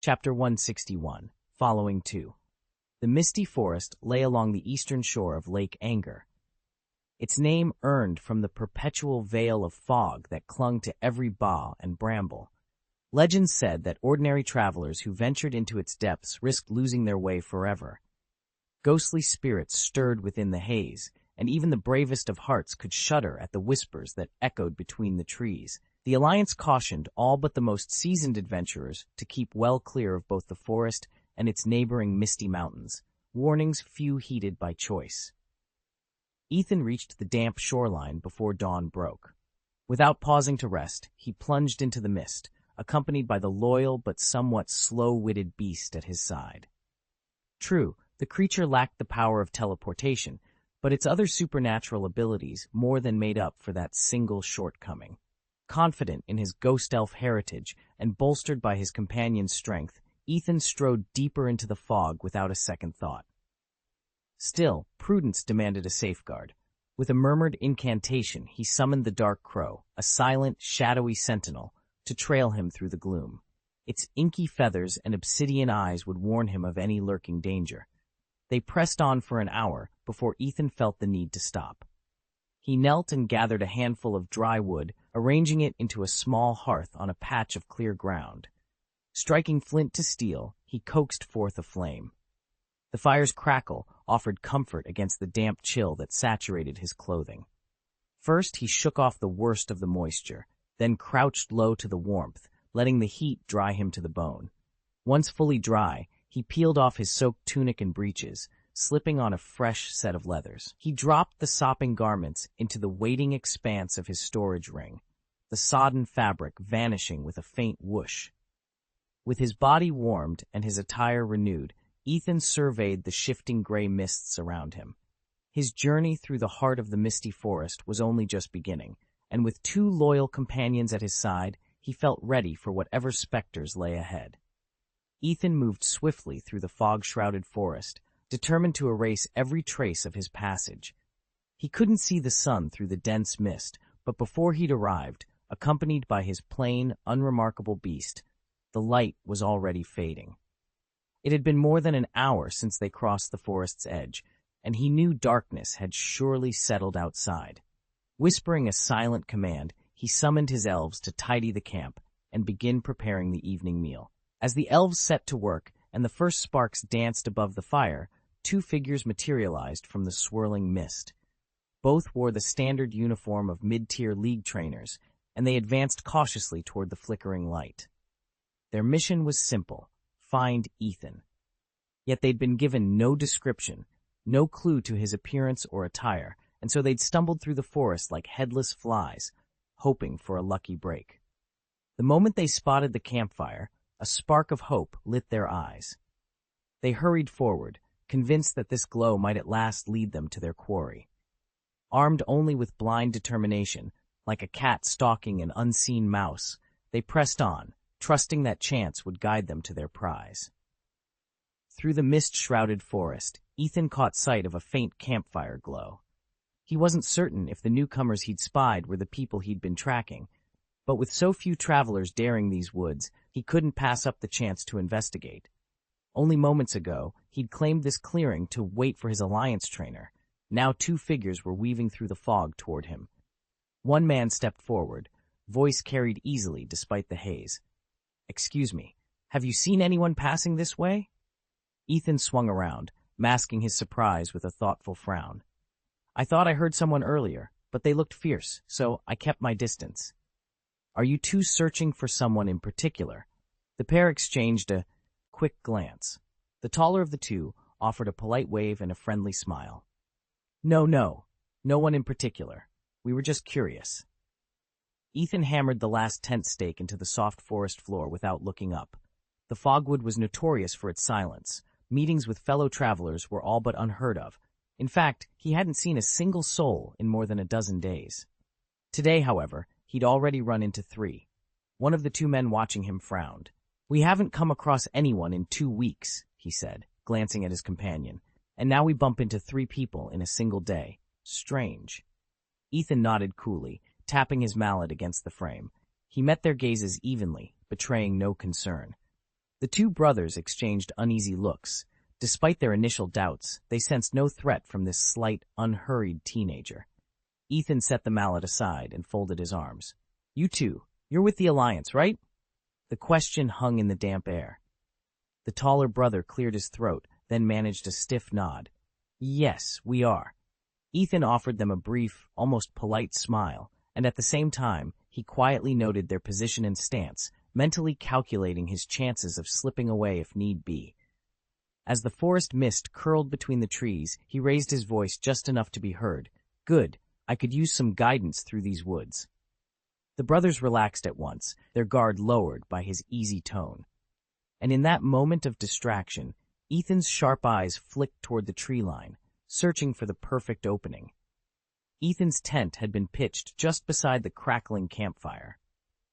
Chapter 161, Following 2. The misty forest lay along the eastern shore of Lake Anger. Its name earned from the perpetual veil of fog that clung to every bough and bramble. Legends said that ordinary travelers who ventured into its depths risked losing their way forever. Ghostly spirits stirred within the haze, and even the bravest of hearts could shudder at the whispers that echoed between the trees. The Alliance cautioned all but the most seasoned adventurers to keep well clear of both the forest and its neighboring misty mountains, warnings few heeded by choice. Ethan reached the damp shoreline before dawn broke. Without pausing to rest, he plunged into the mist, accompanied by the loyal but somewhat slow-witted beast at his side. True, the creature lacked the power of teleportation, but its other supernatural abilities more than made up for that single shortcoming. Confident in his ghost elf heritage and bolstered by his companion's strength, Ethan strode deeper into the fog without a second thought. Still, prudence demanded a safeguard. With a murmured incantation, he summoned the dark crow, a silent, shadowy sentinel, to trail him through the gloom. Its inky feathers and obsidian eyes would warn him of any lurking danger. They pressed on for an hour before Ethan felt the need to stop. He knelt and gathered a handful of dry wood, arranging it into a small hearth on a patch of clear ground. Striking flint to steel, he coaxed forth a flame. The fire's crackle offered comfort against the damp chill that saturated his clothing. First, he shook off the worst of the moisture, then crouched low to the warmth, letting the heat dry him to the bone. Once fully dry, he peeled off his soaked tunic and breeches, slipping on a fresh set of leathers. He dropped the sopping garments into the waiting expanse of his storage ring, the sodden fabric vanishing with a faint whoosh. With his body warmed and his attire renewed, Ethan surveyed the shifting gray mists around him. His journey through the heart of the misty forest was only just beginning, and with two loyal companions at his side, he felt ready for whatever specters lay ahead. Ethan moved swiftly through the fog-shrouded forest, determined to erase every trace of his passage. He couldn't see the sun through the dense mist, but before he'd arrived, accompanied by his plain, unremarkable beast, the light was already fading. It had been more than an hour since they crossed the forest's edge, and he knew darkness had surely settled outside. Whispering a silent command, he summoned his elves to tidy the camp and begin preparing the evening meal. As the elves set to work and the first sparks danced above the fire, two figures materialized from the swirling mist. Both wore the standard uniform of mid-tier league trainers, and they advanced cautiously toward the flickering light. Their mission was simple: find Ethan. Yet they'd been given no description, no clue to his appearance or attire, and so they'd stumbled through the forest like headless flies, hoping for a lucky break. The moment they spotted the campfire, a spark of hope lit their eyes. They hurried forward, convinced that this glow might at last lead them to their quarry. Armed only with blind determination, like a cat stalking an unseen mouse, they pressed on, trusting that chance would guide them to their prize. Through the mist-shrouded forest, Ethan caught sight of a faint campfire glow. He wasn't certain if the newcomers he'd spied were the people he'd been tracking, but with so few travelers daring these woods, he couldn't pass up the chance to investigate. Only moments ago, he'd claimed this clearing to wait for his Alliance trainer. Now two figures were weaving through the fog toward him. One man stepped forward, voice carried easily despite the haze. "Excuse me, have you seen anyone passing this way?" Ethan swung around, masking his surprise with a thoughtful frown. "I thought I heard someone earlier, but they looked fierce, so I kept my distance." "Are you two searching for someone in particular?" The pair exchanged a quick glance. The taller of the two offered a polite wave and a friendly smile. No one in particular. We were just curious." Ethan hammered the last tent stake into the soft forest floor without looking up. The fogwood was notorious for its silence. Meetings with fellow travelers were all but unheard of. In fact, he hadn't seen a single soul in more than a dozen days. Today, however, he'd already run into three. One of the two men watching him frowned. "We haven't come across anyone in 2 weeks," he said, glancing at his companion. "And now we bump into 3 people in a single day. Strange." Ethan nodded coolly, tapping his mallet against the frame. He met their gazes evenly, betraying no concern. The two brothers exchanged uneasy looks. Despite their initial doubts, they sensed no threat from this slight, unhurried teenager. Ethan set the mallet aside and folded his arms. "You two, you're with the Alliance, right?" The question hung in the damp air. The taller brother cleared his throat, then managed a stiff nod. "Yes, we are." Ethan offered them a brief, almost polite smile, and at the same time, he quietly noted their position and stance, mentally calculating his chances of slipping away if need be. As the forest mist curled between the trees, he raised his voice just enough to be heard. "Good, I could use some guidance through these woods." The brothers relaxed at once, their guard lowered by his easy tone. And in that moment of distraction, Ethan's sharp eyes flicked toward the tree line, searching for the perfect opening. Ethan's tent had been pitched just beside the crackling campfire.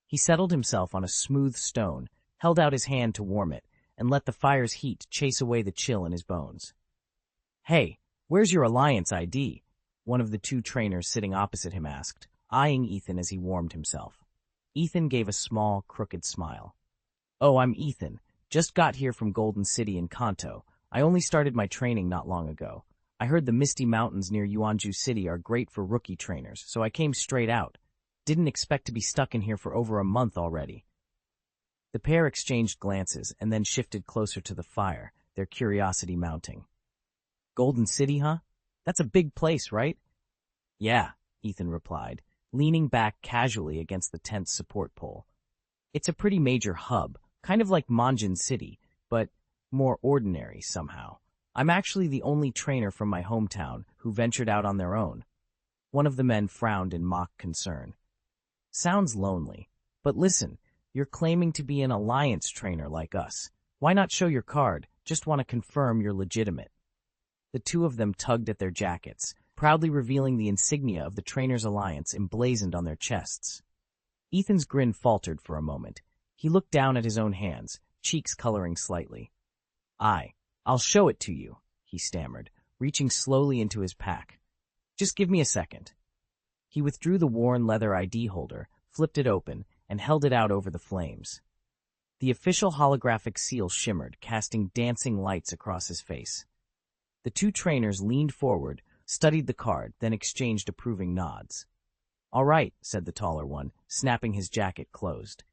He settled himself on a smooth stone, held out his hand to warm it, and let the fire's heat chase away the chill in his bones. "Hey, where's your Alliance ID?" one of the two trainers sitting opposite him asked, eyeing Ethan as he warmed himself. Ethan gave a small, crooked smile. "Oh, I'm Ethan. Just got here from Golden City in Kanto. I only started my training not long ago. I heard the Misty Mountains near Yuanju City are great for rookie trainers, so I came straight out. Didn't expect to be stuck in here for over a month already." The pair exchanged glances and then shifted closer to the fire, their curiosity mounting. "Golden City, huh? That's a big place, right?" "Yeah," Ethan replied, leaning back casually against the tent's support pole. "It's a pretty major hub, kind of like Manjin City, but more ordinary somehow. I'm actually the only trainer from my hometown who ventured out on their own." One of the men frowned in mock concern. "Sounds lonely. But listen, you're claiming to be an Alliance trainer like us. Why not show your card? Just want to confirm you're legitimate." The two of them tugged at their jackets, proudly revealing the insignia of the Trainers Alliance emblazoned on their chests. Ethan's grin faltered for a moment. He looked down at his own hands, cheeks coloring slightly. I'll show it to you," he stammered, reaching slowly into his pack. "Just give me a second." He withdrew the worn leather ID holder, flipped it open, and held it out over the flames. The official holographic seal shimmered, casting dancing lights across his face. The two trainers leaned forward, studied the card, then exchanged approving nods. "All right," said the taller one, snapping his jacket closed.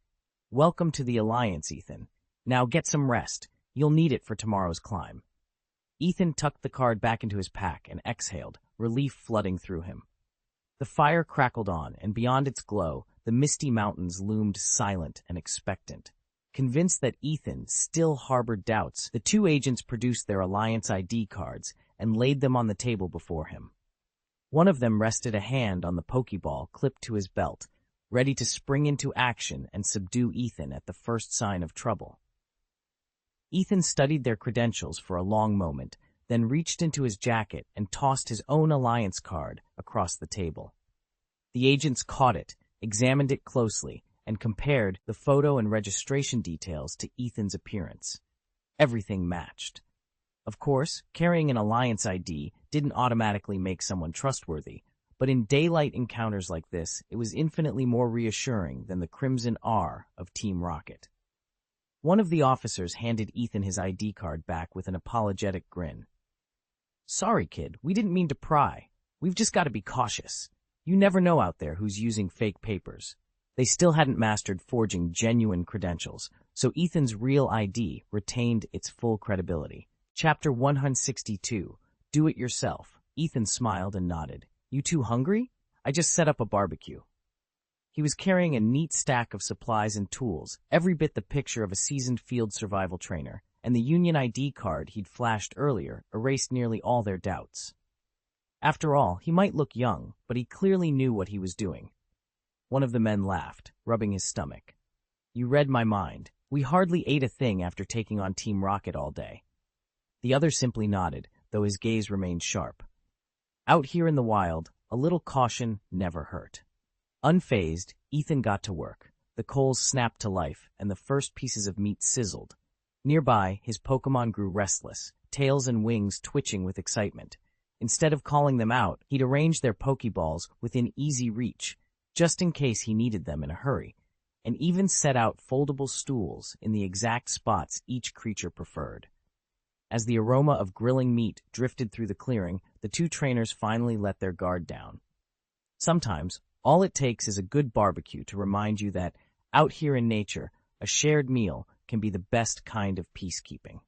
"Welcome to the Alliance, Ethan. Now get some rest. You'll need it for tomorrow's climb." Ethan tucked the card back into his pack and exhaled, relief flooding through him. The fire crackled on, and beyond its glow, the misty mountains loomed silent and expectant. Convinced that Ethan still harbored doubts, the two agents produced their Alliance ID cards and laid them on the table before him. One of them rested a hand on the Pokeball clipped to his belt, ready to spring into action and subdue Ethan at the first sign of trouble. Ethan studied their credentials for a long moment, then reached into his jacket and tossed his own Alliance card across the table. The agents caught it, examined it closely, and compared the photo and registration details to Ethan's appearance. Everything matched. Of course, carrying an Alliance ID didn't automatically make someone trustworthy, but in daylight encounters like this, it was infinitely more reassuring than the Crimson R of Team Rocket. One of the officers handed Ethan his ID card back with an apologetic grin. "Sorry, kid, we didn't mean to pry. We've just got to be cautious. You never know out there who's using fake papers." They still hadn't mastered forging genuine credentials, so Ethan's real ID retained its full credibility. Chapter 162, Do It Yourself. Ethan smiled and nodded. "You two hungry? I just set up a barbecue." He was carrying a neat stack of supplies and tools, every bit the picture of a seasoned field survival trainer, and the Union ID card he'd flashed earlier erased nearly all their doubts. After all, he might look young, but he clearly knew what he was doing. One of the men laughed, rubbing his stomach. "You read my mind. We hardly ate a thing after taking on Team Rocket all day." The other simply nodded, though his gaze remained sharp. Out here in the wild, a little caution never hurt. Unfazed, Ethan got to work. The coals snapped to life, and the first pieces of meat sizzled. Nearby, his Pokémon grew restless, tails and wings twitching with excitement. Instead of calling them out, he'd arranged their Pokeballs within easy reach, just in case he needed them in a hurry. and even set out foldable stools in the exact spots each creature preferred. As the aroma of grilling meat drifted through the clearing, the two trainers finally let their guard down. Sometimes, all it takes is a good barbecue to remind you that, out here in nature, a shared meal can be the best kind of peacekeeping.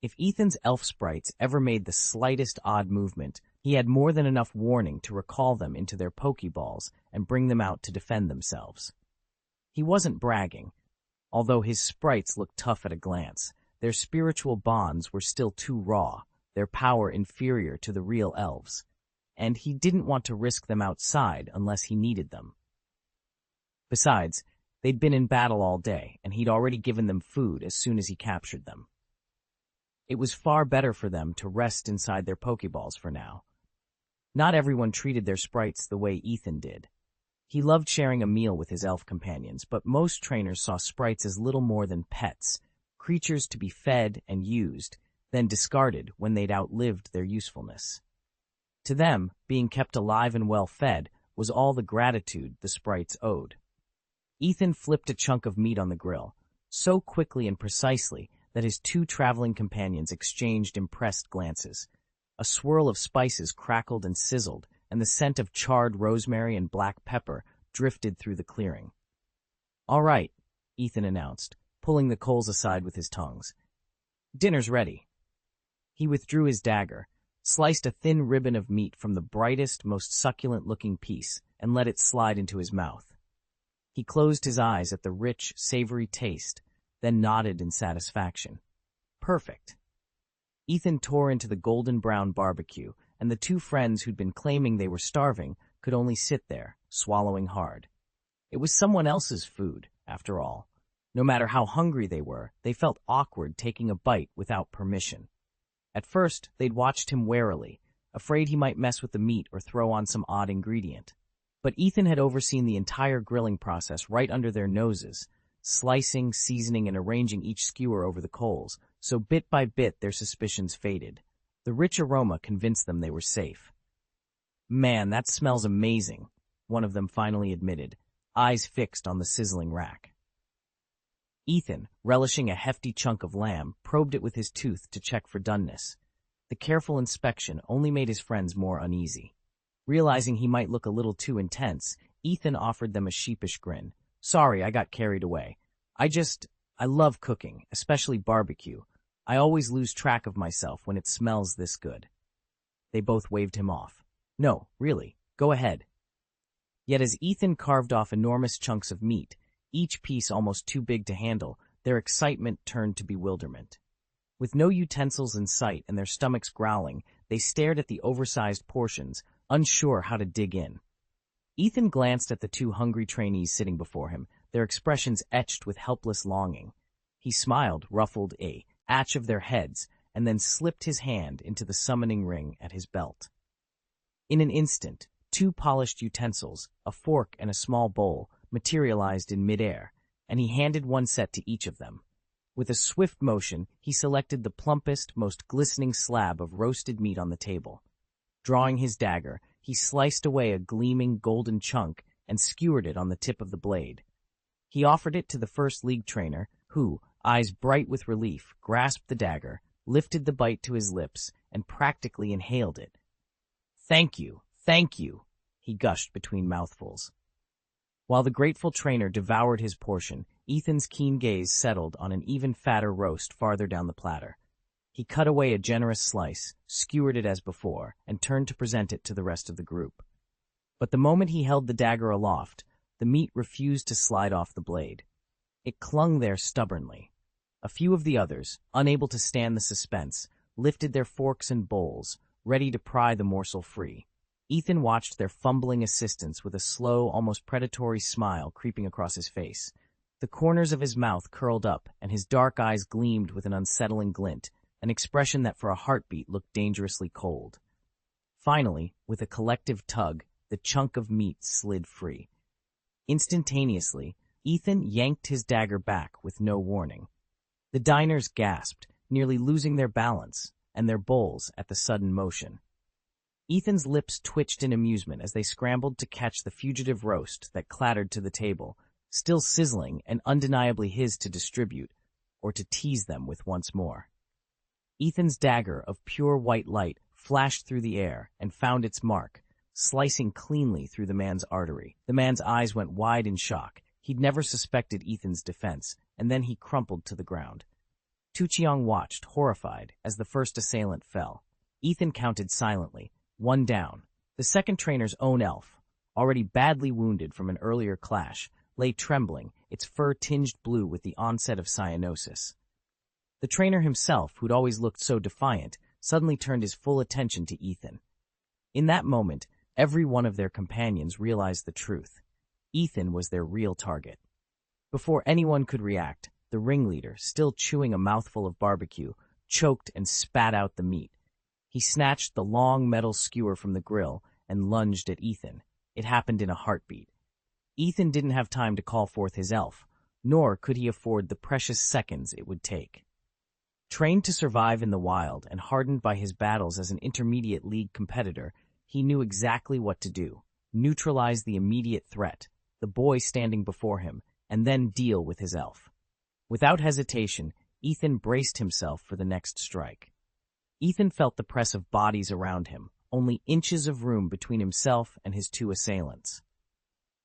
If Ethan's elf sprites ever made the slightest odd movement, he had more than enough warning to recall them into their Pokeballs and bring them out to defend themselves. He wasn't bragging. Although his sprites looked tough at a glance, their spiritual bonds were still too raw, their power inferior to the real elves, and he didn't want to risk them outside unless he needed them. Besides, they'd been in battle all day, and he'd already given them food as soon as he captured them. It was far better for them to rest inside their Pokeballs for now. Not everyone treated their sprites the way Ethan did. He loved sharing a meal with his elf companions, but most trainers saw sprites as little more than pets, creatures to be fed and used, then discarded when they'd outlived their usefulness. To them, being kept alive and well-fed was all the gratitude the sprites owed. Ethan flipped a chunk of meat on the grill, so quickly and precisely that his two traveling companions exchanged impressed glances. A swirl of spices crackled and sizzled, and the scent of charred rosemary and black pepper drifted through the clearing. "All right," Ethan announced, pulling the coals aside with his tongs. "Dinner's ready." He withdrew his dagger, sliced a thin ribbon of meat from the brightest, most succulent-looking piece, and let it slide into his mouth. He closed his eyes at the rich, savory taste, then nodded in satisfaction. Perfect. Ethan tore into the golden-brown barbecue, and the two friends who'd been claiming they were starving could only sit there, swallowing hard. It was someone else's food, after all. No matter how hungry they were, they felt awkward taking a bite without permission. At first, they'd watched him warily, afraid he might mess with the meat or throw on some odd ingredient. But Ethan had overseen the entire grilling process right under their noses, slicing, seasoning, and arranging each skewer over the coals, so bit by bit their suspicions faded. The rich aroma convinced them they were safe. "Man, that smells amazing," one of them finally admitted, eyes fixed on the sizzling rack. Ethan, relishing a hefty chunk of lamb, probed it with his tooth to check for doneness. The careful inspection only made his friends more uneasy. Realizing he might look a little too intense, Ethan offered them a sheepish grin. "Sorry, I got carried away. I love cooking, especially barbecue. I always lose track of myself when it smells this good." They both waved him off. "No, really, go ahead." Yet as Ethan carved off enormous chunks of meat, each piece almost too big to handle, their excitement turned to bewilderment. With no utensils in sight and their stomachs growling, they stared at the oversized portions, unsure how to dig in. Ethan glanced at the two hungry trainees sitting before him, their expressions etched with helpless longing. He smiled, ruffled a atch of their heads, and then slipped his hand into the summoning ring at his belt. In an instant, two polished utensils, a fork and a small bowl, materialized in midair, and he handed one set to each of them. With a swift motion, he selected the plumpest, most glistening slab of roasted meat on the table. Drawing his dagger, he sliced away a gleaming golden chunk and skewered it on the tip of the blade. He offered it to the first league trainer, who, eyes bright with relief, grasped the dagger, lifted the bite to his lips, and practically inhaled it. Thank you," he gushed between mouthfuls. While the grateful trainer devoured his portion, Ethan's keen gaze settled on an even fatter roast farther down the platter. He cut away a generous slice, skewered it as before, and turned to present it to the rest of the group. But the moment he held the dagger aloft, the meat refused to slide off the blade. It clung there stubbornly. A few of the others, unable to stand the suspense, lifted their forks and bowls, ready to pry the morsel free. Ethan watched their fumbling assistance with a slow, almost predatory smile creeping across his face. The corners of his mouth curled up, and his dark eyes gleamed with an unsettling glint, an expression that for a heartbeat looked dangerously cold. Finally, with a collective tug, the chunk of meat slid free. Instantaneously, Ethan yanked his dagger back with no warning. The diners gasped, nearly losing their balance, and their bowls at the sudden motion. Ethan's lips twitched in amusement as they scrambled to catch the fugitive roast that clattered to the table, still sizzling and undeniably his to distribute, or to tease them with once more. Ethan's dagger of pure white light flashed through the air and found its mark, slicing cleanly through the man's artery. The man's eyes went wide in shock. He'd never suspected Ethan's defense, and then he crumpled to the ground. Tuchiong watched, horrified, as the first assailant fell. Ethan counted silently, 1 down. The second trainer's own elf, already badly wounded from an earlier clash, lay trembling, its fur tinged blue with the onset of cyanosis. The trainer himself, who'd always looked so defiant, suddenly turned his full attention to Ethan. In that moment, every one of their companions realized the truth. Ethan was their real target. Before anyone could react, the ringleader, still chewing a mouthful of barbecue, choked and spat out the meat. He snatched the long metal skewer from the grill and lunged at Ethan. It happened in a heartbeat. Ethan didn't have time to call forth his elf, nor could he afford the precious seconds it would take. Trained to survive in the wild and hardened by his battles as an intermediate league competitor, he knew exactly what to do: neutralize the immediate threat, the boy standing before him, and then deal with his elf. Without hesitation, Ethan braced himself for the next strike. Ethan felt the press of bodies around him, only inches of room between himself and his 2 assailants.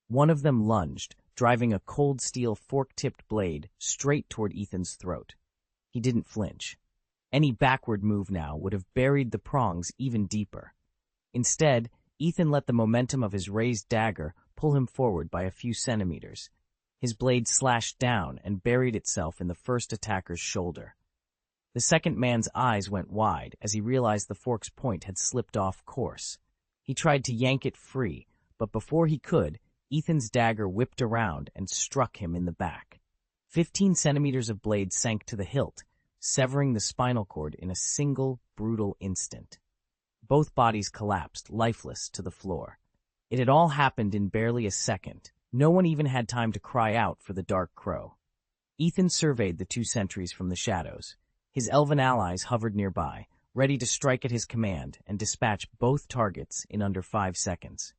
One of them lunged, driving a cold steel fork-tipped blade straight toward Ethan's throat. He didn't flinch. Any backward move now would have buried the prongs even deeper. Instead, Ethan let the momentum of his raised dagger pull him forward by a few centimeters. His blade slashed down and buried itself in the first attacker's shoulder. The second man's eyes went wide as he realized the fork's point had slipped off course. He tried to yank it free, but before he could, Ethan's dagger whipped around and struck him in the back. 15 centimeters of blade sank to the hilt, severing the spinal cord in a single, brutal instant. Both bodies collapsed, lifeless, to the floor. It had all happened in barely a second. No one even had time to cry out for the Dark Crow. Ethan surveyed the 2 sentries from the shadows. His elven allies hovered nearby, ready to strike at his command and dispatch both targets in under 5 seconds.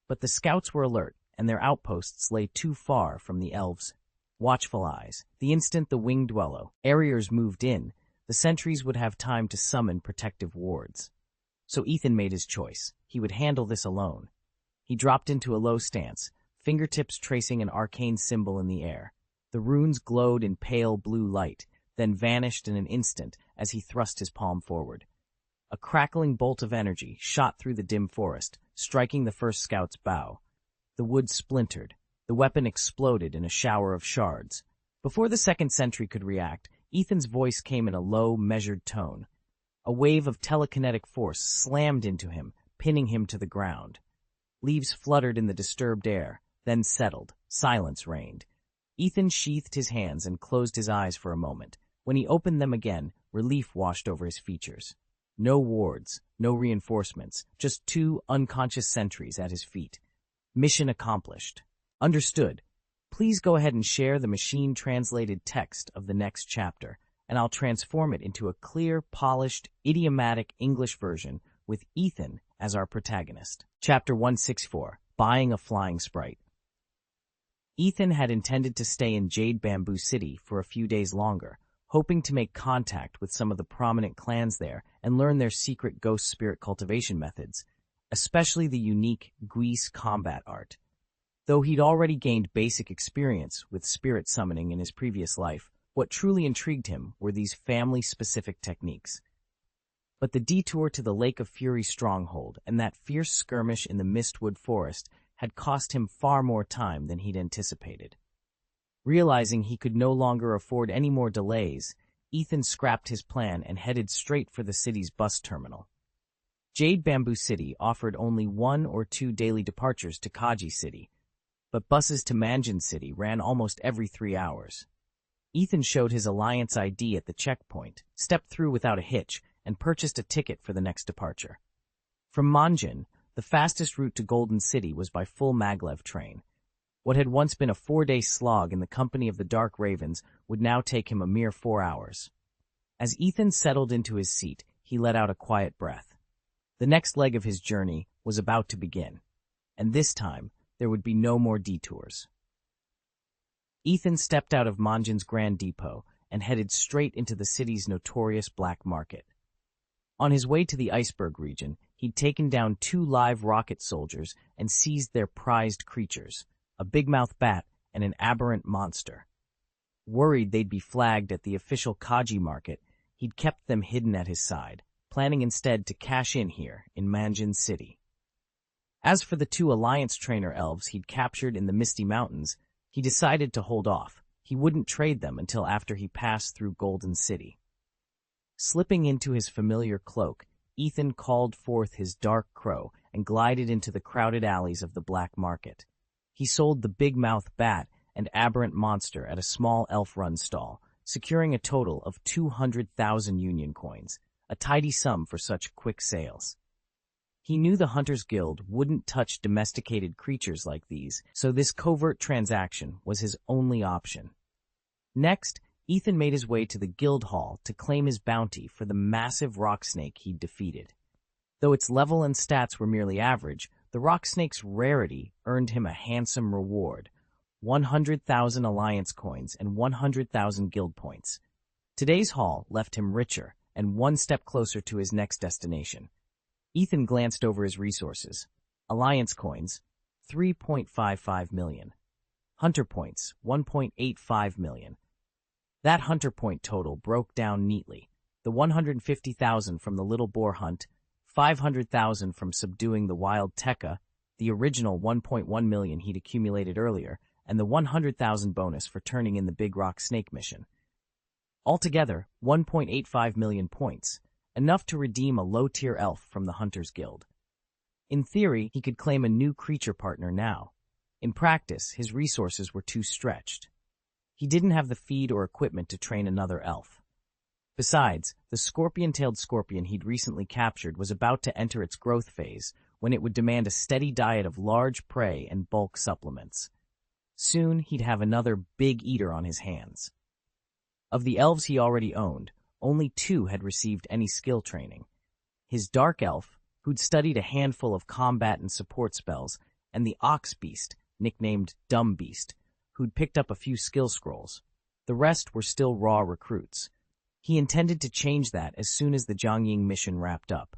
But the scouts were alert, and their outposts lay too far from the elves' watchful eyes. The instant the winged dweller arriers moved in, the sentries would have time to summon protective wards. So Ethan made his choice. He would handle this alone. He dropped into a low stance, fingertips tracing an arcane symbol in the air. The runes glowed in pale blue light, then vanished in an instant as he thrust his palm forward. A crackling bolt of energy shot through the dim forest, striking the first scout's bow. The wood splintered. The weapon exploded in a shower of shards. Before the second sentry could react, Ethan's voice came in a low, measured tone. A wave of telekinetic force slammed into him, pinning him to the ground. Leaves fluttered in the disturbed air, then settled. Silence reigned. Ethan sheathed his hands and closed his eyes for a moment. When he opened them again, relief washed over his features. No wards, no reinforcements, just 2 unconscious sentries at his feet. Mission accomplished. Understood. Please go ahead and share the machine-translated text of the next chapter, and I'll transform it into a clear, polished, idiomatic English version with Ethan as our protagonist. Chapter 164, Buying a Flying Sprite. Ethan had intended to stay in Jade Bamboo City for a few days longer, hoping to make contact with some of the prominent clans there and learn their secret ghost spirit cultivation methods, especially the unique Guise combat art. Though he'd already gained basic experience with spirit summoning in his previous life, what truly intrigued him were these family-specific techniques. But the detour to the Lake of Fury stronghold and that fierce skirmish in the Mistwood forest had cost him far more time than he'd anticipated. Realizing he could no longer afford any more delays, Ethan scrapped his plan and headed straight for the city's bus terminal. Jade Bamboo City offered only 1 or 2 daily departures to Kaji City, but buses to Manjin City ran almost every 3 hours. Ethan showed his Alliance ID at the checkpoint, stepped through without a hitch, and purchased a ticket for the next departure. From Manjin, the fastest route to Golden City was by full maglev train. What had once been a 4-day slog in the company of the Dark Ravens would now take him a mere 4 hours. As Ethan settled into his seat, he let out a quiet breath. The next leg of his journey was about to begin, and this time there would be no more detours. Ethan stepped out of Manjin's Grand Depot and headed straight into the city's notorious black market. On his way to the iceberg region, he'd taken down 2 live rocket soldiers and seized their prized creatures, a big-mouth bat and an aberrant monster. Worried they'd be flagged at the official Kaji market, he'd kept them hidden at his side, planning instead to cash in here in Manjin City. As for the 2 Alliance trainer elves he'd captured in the Misty Mountains, he decided to hold off. He wouldn't trade them until after he passed through Golden City. Slipping into his familiar cloak, Ethan called forth his dark crow and glided into the crowded alleys of the black market. He sold the big-mouth bat and aberrant monster at a small elf-run stall, securing a total of 200,000 Union coins, a tidy sum for such quick sales. He knew the Hunters Guild wouldn't touch domesticated creatures like these, so this covert transaction was his only option. Next, Ethan made his way to the guild hall to claim his bounty for the massive rock snake he'd defeated. Though its level and stats were merely average, the rock snake's rarity earned him a handsome reward, 100,000 Alliance coins and 100,000 guild points. Today's haul left him richer and one step closer to his next destination. Ethan glanced over his resources. Alliance coins, 3.55 million. Hunter points, 1.85 million. That hunter point total broke down neatly. The 150,000 from the Little Boar Hunt, 500,000 from subduing the wild Tekka, the original 1.1 million he'd accumulated earlier, and the 100,000 bonus for turning in the Big Rock Snake mission. Altogether, 1.85 million points, enough to redeem a low-tier elf from the Hunters Guild. In theory, he could claim a new creature partner now. In practice, his resources were too stretched. He didn't have the feed or equipment to train another elf. Besides, the scorpion-tailed scorpion he'd recently captured was about to enter its growth phase, when it would demand a steady diet of large prey and bulk supplements. Soon, he'd have another big eater on his hands. Of the elves he already owned, only 2 had received any skill training. His dark elf, who'd studied a handful of combat and support spells, and the ox beast, nicknamed Dumb Beast, who'd picked up a few skill scrolls. The rest were still raw recruits. He intended to change that as soon as the Jiangying mission wrapped up.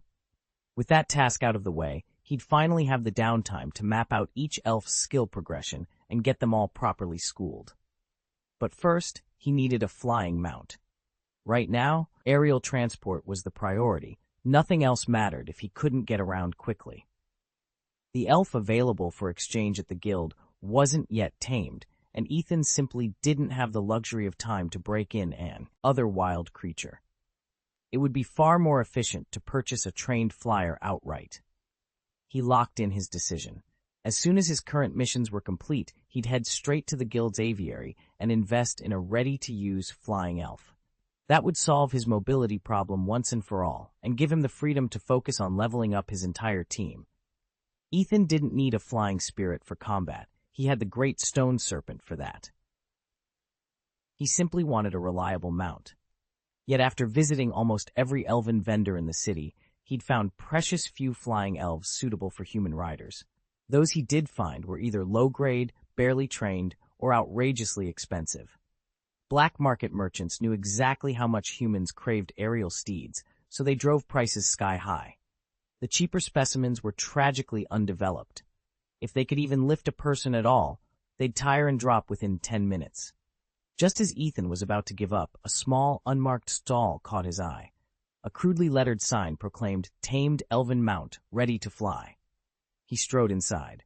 With that task out of the way, he'd finally have the downtime to map out each elf's skill progression and get them all properly schooled. But first, he needed a flying mount. Right now, aerial transport was the priority. Nothing else mattered if he couldn't get around quickly. The elf available for exchange at the guild wasn't yet tamed, and Ethan simply didn't have the luxury of time to break in an other wild creature. It would be far more efficient to purchase a trained flyer outright. He locked in his decision. As soon as his current missions were complete, he'd head straight to the guild's aviary and invest in a ready-to-use flying elf. That would solve his mobility problem once and for all, and give him the freedom to focus on leveling up his entire team. Ethan didn't need a flying spirit for combat. He had the great stone serpent for that. He simply wanted a reliable mount. Yet after visiting almost every elven vendor in the city, he'd found precious few flying elves suitable for human riders. Those he did find were either low-grade, barely trained, or outrageously expensive. Black market merchants knew exactly how much humans craved aerial steeds, so they drove prices sky-high. The cheaper specimens were tragically undeveloped. If they could even lift a person at all, they'd tire and drop within 10 minutes. Just as Ethan was about to give up, a small, unmarked stall caught his eye. A crudely lettered sign proclaimed, "Tamed Elven Mount, ready to fly." He strode inside.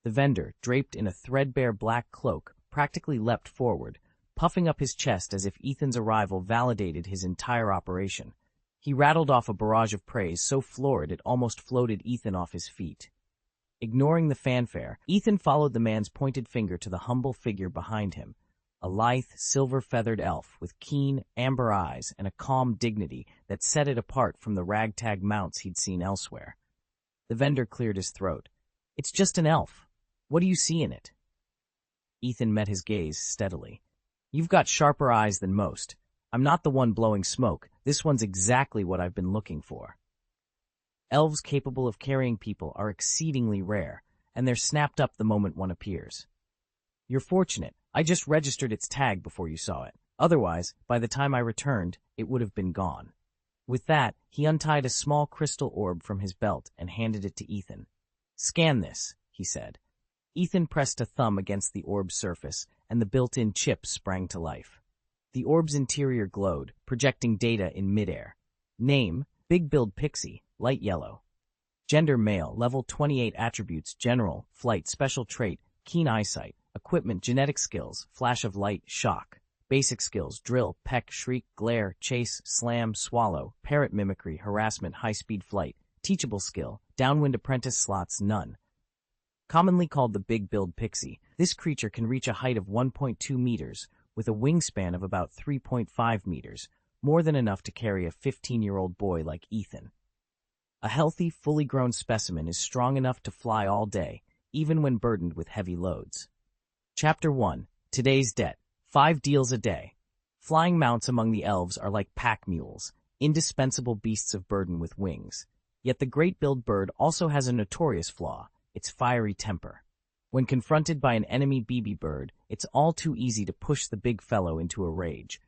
The vendor, draped in a threadbare black cloak, practically leapt forward, puffing up his chest as if Ethan's arrival validated his entire operation. He rattled off a barrage of praise so florid it almost floated Ethan off his feet. Ignoring the fanfare, Ethan followed the man's pointed finger to the humble figure behind him, a lithe, silver-feathered elf with keen, amber eyes and a calm dignity that set it apart from the ragtag mounts he'd seen elsewhere. The vendor cleared his throat. "It's just an elf. What do you see in it?" Ethan met his gaze steadily. "You've got sharper eyes than most. I'm not the one blowing smoke. This one's exactly what I've been looking for." Elves capable of carrying people are exceedingly rare, and they're snapped up the moment one appears. "You're fortunate. I just registered its tag before you saw it. Otherwise, by the time I returned, it would have been gone. With that, he untied a small crystal orb from his belt and handed it to Ethan. Scan this, he said. Ethan pressed a thumb against the orb's surface, and the built-in chip sprang to life. The orb's interior glowed, projecting data in midair. Name, Big Build Pixie, light yellow. Gender male, level 28 attributes, general, flight, special trait, keen eyesight, equipment, genetic skills, flash of light, shock. Basic skills, drill, peck, shriek, glare, chase, slam, swallow, parrot mimicry, harassment, high-speed flight. Teachable skill, downwind apprentice slots, none. Commonly called the Big Build Pixie, this creature can reach a height of 1.2 meters, with a wingspan of about 3.5 meters, more than enough to carry a 15-year-old boy like Ethan. A healthy, fully grown specimen is strong enough to fly all day, even when burdened with heavy loads. Chapter 1. Today's Debt. 5 deals a day. Flying mounts among the elves are like pack mules, indispensable beasts of burden with wings. Yet the great-billed bird also has a notorious flaw, its fiery temper. When confronted by an enemy BB bird, it's all too easy to push the big fellow into a rage.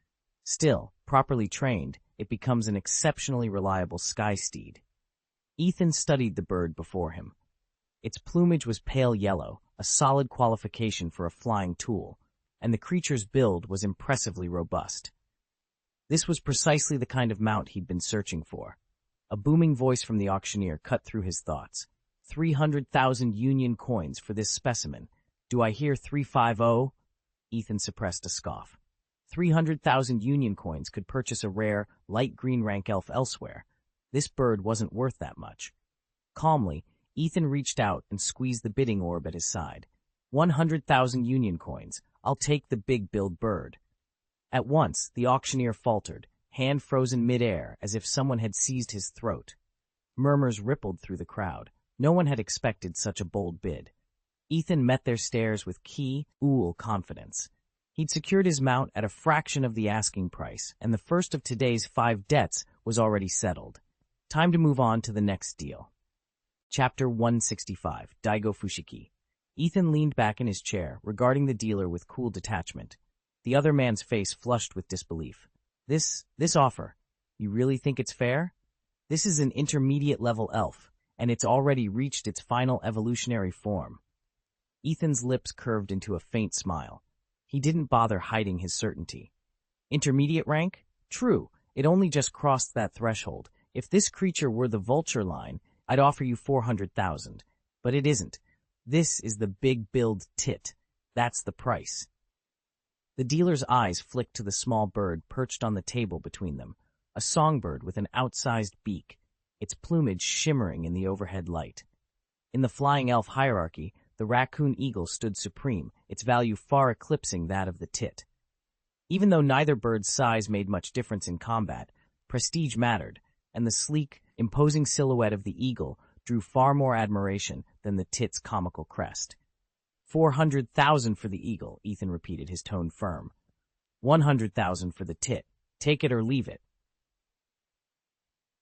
Still, properly trained, it becomes an exceptionally reliable sky steed. Ethan studied the bird before him. Its plumage was pale yellow, a solid qualification for a flying tool, and the creature's build was impressively robust. This was precisely the kind of mount he'd been searching for. A booming voice from the auctioneer cut through his thoughts. 300,000 Union coins for this specimen. Do I hear 350? Ethan suppressed a scoff. 300,000 Union coins could purchase a rare, light green rank elf elsewhere. This bird wasn't worth that much. Calmly, Ethan reached out and squeezed the bidding orb at his side. 100,000 Union coins. I'll take the Big Build bird. At once, the auctioneer faltered, hand frozen midair as if someone had seized his throat. Murmurs rippled through the crowd. No one had expected such a bold bid. Ethan met their stares with cool confidence. He'd secured his mount at a fraction of the asking price, and the first of today's 5 debts was already settled. Time to move on to the next deal. Chapter 165, Daigo Fushiki. Ethan leaned back in his chair, regarding the dealer with cool detachment. The other man's face flushed with disbelief. This offer, you really think it's fair? This is an intermediate-level elf, and it's already reached its final evolutionary form. Ethan's lips curved into a faint smile. He didn't bother hiding his certainty. Intermediate rank? True, it only just crossed that threshold. If this creature were the vulture line, I'd offer you 400,000. But it isn't. This is the Big Build tit. That's the price. The dealer's eyes flicked to the small bird perched on the table between them, a songbird with an outsized beak, its plumage shimmering in the overhead light. In the flying elf hierarchy, the raccoon eagle stood supreme, its value far eclipsing that of the tit. Even though neither bird's size made much difference in combat, prestige mattered, and the sleek, imposing silhouette of the eagle drew far more admiration than the tit's comical crest. 400,000 for the eagle, Ethan repeated, his tone firm. 100,000 for the tit. Take it or leave it.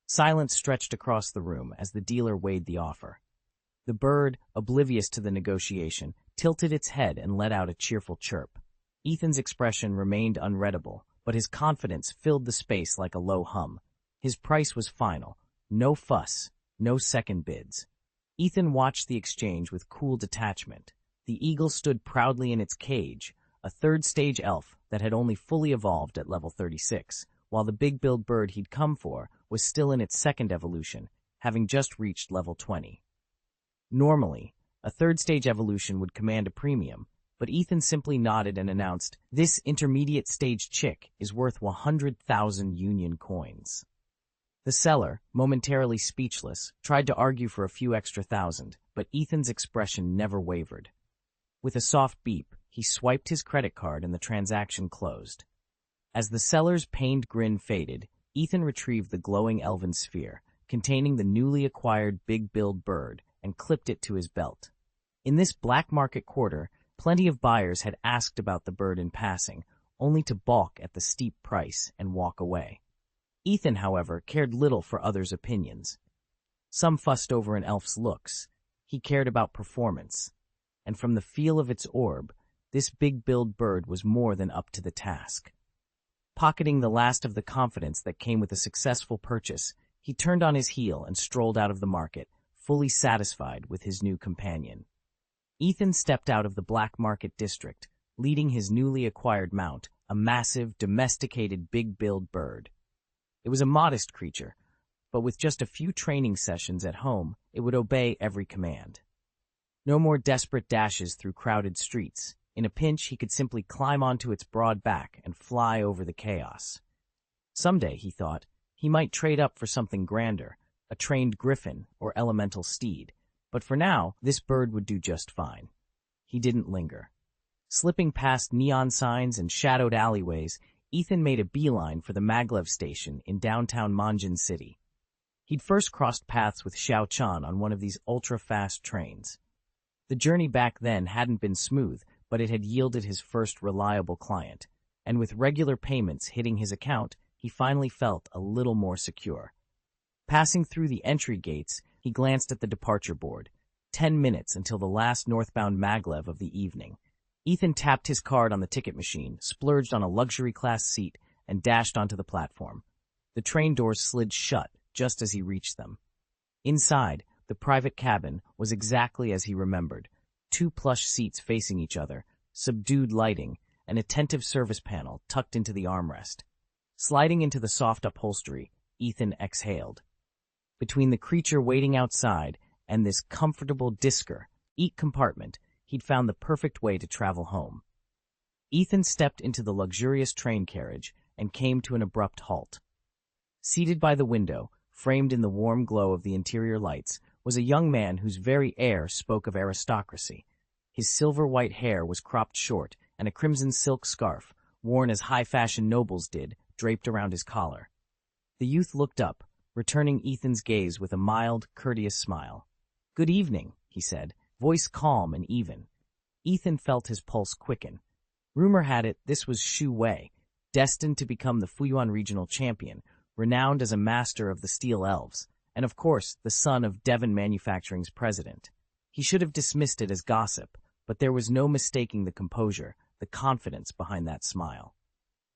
Silence stretched across the room as the dealer weighed the offer. The bird, oblivious to the negotiation, tilted its head and let out a cheerful chirp. Ethan's expression remained unreadable, but his confidence filled the space like a low hum. His price was final. No fuss, no second bids. Ethan watched the exchange with cool detachment. The eagle stood proudly in its cage, a third-stage elf that had only fully evolved at level 36, while the Big Build bird he'd come for was still in its second evolution, having just reached level 20. Normally, a third-stage evolution would command a premium, but Ethan simply nodded and announced, "This intermediate-stage chick is worth 100,000 Union coins." The seller, momentarily speechless, tried to argue for a few extra thousand, but Ethan's expression never wavered. With a soft beep, he swiped his credit card and the transaction closed. As the seller's pained grin faded, Ethan retrieved the glowing elven sphere, containing the newly acquired Big Build bird, and clipped it to his belt. In this black market quarter, plenty of buyers had asked about the bird in passing, only to balk at the steep price and walk away. Ethan, however, cared little for others' opinions. Some fussed over an elf's looks. He cared about performance. And from the feel of its orb, this big-billed bird was more than up to the task. Pocketing the last of the confidence that came with a successful purchase, he turned on his heel and strolled out of the market, fully satisfied with his new companion. Ethan stepped out of the black market district, leading his newly acquired mount, a massive, domesticated, big-billed bird. It was a modest creature, but with just a few training sessions at home, it would obey every command. No more desperate dashes through crowded streets. In a pinch, he could simply climb onto its broad back and fly over the chaos. Someday, he thought, he might trade up for something grander, a trained griffin or elemental steed, but for now, this bird would do just fine. He didn't linger. Slipping past neon signs and shadowed alleyways, Ethan made a beeline for the maglev station in downtown Manjin City. He'd first crossed paths with Xiao Chan on one of these ultra-fast trains. The journey back then hadn't been smooth, but it had yielded his first reliable client, and with regular payments hitting his account, he finally felt a little more secure. Passing through the entry gates, he glanced at the departure board. 10 minutes until the last northbound maglev of the evening. Ethan tapped his card on the ticket machine, splurged on a luxury class seat, and dashed onto the platform. The train doors slid shut just as he reached them. Inside, the private cabin was exactly as he remembered. 2 plush seats facing each other, subdued lighting, an attentive service panel tucked into the armrest. Sliding into the soft upholstery, Ethan exhaled. Between the creature waiting outside and this comfortable eat compartment, he'd found the perfect way to travel home. Ethan stepped into the luxurious train carriage and came to an abrupt halt. Seated by the window, framed in the warm glow of the interior lights, was a young man whose very air spoke of aristocracy. His silver-white hair was cropped short, and a crimson silk scarf, worn as high-fashion nobles did, draped around his collar. The youth looked up, returning Ethan's gaze with a mild, courteous smile. "Good evening," he said, voice calm and even. Ethan felt his pulse quicken. Rumor had it this was Shu Wei, destined to become the Fuyuan regional champion, renowned as a master of the Steel Elves, and of course the son of Devon Manufacturing's president. He should have dismissed it as gossip, but there was no mistaking the composure, the confidence behind that smile.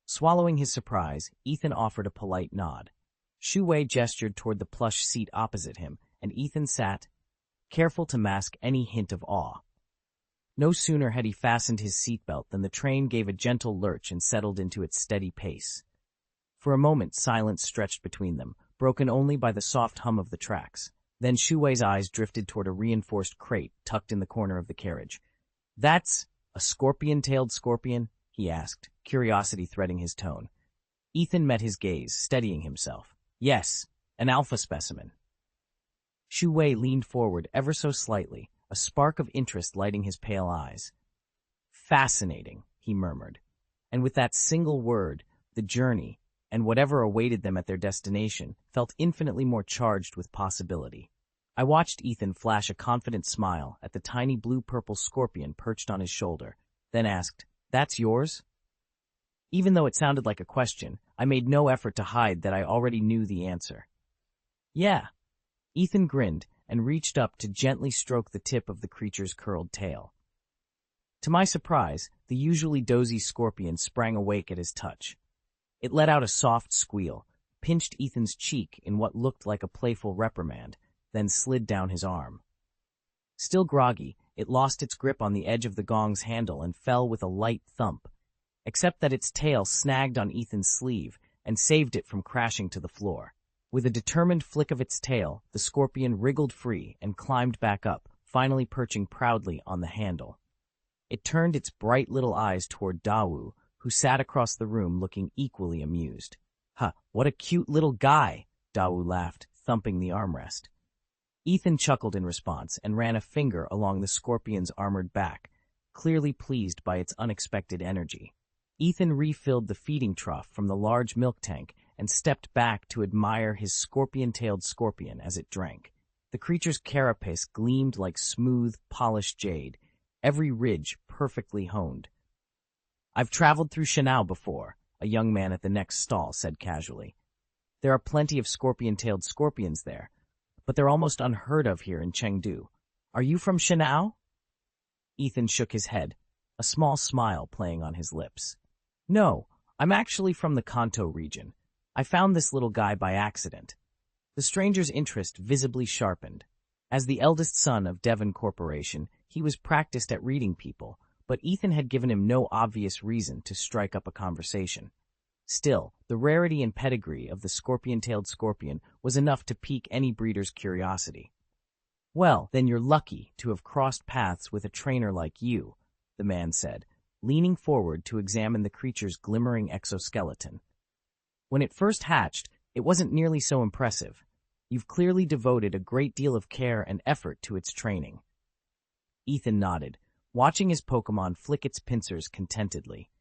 Swallowing his surprise, Ethan offered a polite nod. Shu Wei gestured toward the plush seat opposite him, and Ethan sat, careful to mask any hint of awe. No sooner had he fastened his seatbelt than the train gave a gentle lurch and settled into its steady pace. For a moment, silence stretched between them, broken only by the soft hum of the tracks. Then Shu Wei's eyes drifted toward a reinforced crate tucked in the corner of the carriage. "That's a scorpion-tailed scorpion?" he asked, curiosity threading his tone. Ethan met his gaze, steadying himself. "Yes, an alpha specimen." Shu Wei leaned forward ever so slightly, a spark of interest lighting his pale eyes. "Fascinating," he murmured. And with that single word, the journey, and whatever awaited them at their destination, felt infinitely more charged with possibility. I watched Ethan flash a confident smile at the tiny blue-purple scorpion perched on his shoulder, then asked, "That's yours?" Even though it sounded like a question, I made no effort to hide that I already knew the answer. "Yeah." Ethan grinned and reached up to gently stroke the tip of the creature's curled tail. To my surprise, the usually dozy scorpion sprang awake at his touch. It let out a soft squeal, pinched Ethan's cheek in what looked like a playful reprimand, then slid down his arm. Still groggy, it lost its grip on the edge of the gong's handle and fell with a light thump, except that its tail snagged on Ethan's sleeve and saved it from crashing to the floor. With a determined flick of its tail, the scorpion wriggled free and climbed back up, finally perching proudly on the handle. It turned its bright little eyes toward Dawu, who sat across the room looking equally amused. "Huh, what a cute little guy," Dawu laughed, thumping the armrest. Ethan chuckled in response and ran a finger along the scorpion's armored back, clearly pleased by its unexpected energy. Ethan refilled the feeding trough from the large milk tank and stepped back to admire his scorpion-tailed scorpion as it drank. The creature's carapace gleamed like smooth, polished jade, every ridge perfectly honed. "I've traveled through Shanao before," a young man at the next stall said casually. "There are plenty of scorpion-tailed scorpions there, but they're almost unheard of here in Chengdu. Are you from Shanao?" Ethan shook his head. a small smile playing on his lips. "No, I'm actually from the Kanto region. I found this little guy by accident." The stranger's interest visibly sharpened. As the eldest son of Devon Corporation, he was practiced at reading people, but Ethan had given him no obvious reason to strike up a conversation. Still, the rarity and pedigree of the scorpion-tailed scorpion was enough to pique any breeder's curiosity. "Well, then you're lucky to have crossed paths with a trainer like you," the man said, leaning forward to examine the creature's glimmering exoskeleton. "When it first hatched, it wasn't nearly so impressive. You've clearly devoted a great deal of care and effort to its training." Ethan nodded, watching his Pokémon flick its pincers contentedly.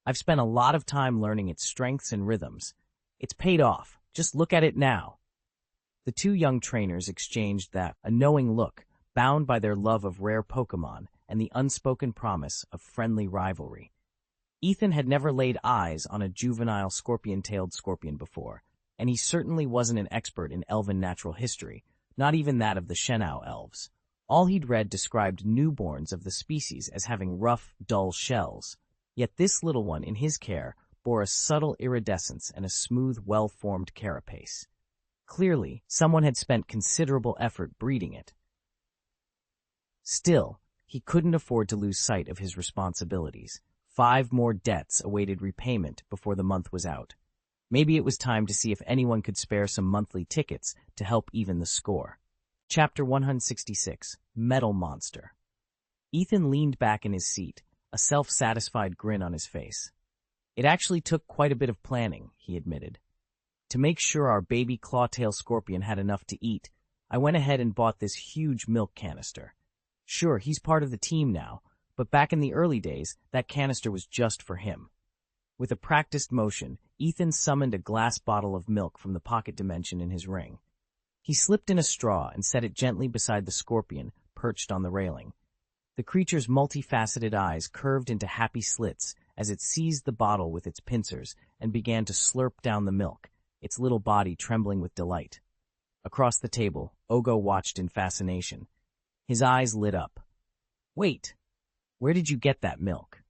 "I've spent a lot of time learning its strengths and rhythms. It's paid off. Just look at it now." The two young trainers exchanged a knowing look, bound by their love of rare Pokémon and the unspoken promise of friendly rivalry. Ethan had never laid eyes on a juvenile scorpion-tailed scorpion before, and he certainly wasn't an expert in elven natural history, not even that of the Shenao elves. All he'd read described newborns of the species as having rough, dull shells. Yet this little one in his care bore a subtle iridescence and a smooth, well-formed carapace. Clearly, someone had spent considerable effort breeding it. Still, he couldn't afford to lose sight of his responsibilities. 5 more debts awaited repayment before the month was out. Maybe it was time to see if anyone could spare some monthly tickets to help even the score. Chapter 166, Metal Monster. Ethan leaned back in his seat, a self-satisfied grin on his face. "It actually took quite a bit of planning," he admitted. "To make sure our baby clawtail scorpion had enough to eat, I went ahead and bought this huge milk canister. Sure, he's part of the team now, but back in the early days, that canister was just for him." With a practiced motion, Ethan summoned a glass bottle of milk from the pocket dimension in his ring. He slipped in a straw and set it gently beside the scorpion perched on the railing. The creature's multifaceted eyes curved into happy slits as it seized the bottle with its pincers and began to slurp down the milk, its little body trembling with delight. Across the table, Ogo watched in fascination. His eyes lit up. "Wait, where did you get that milk?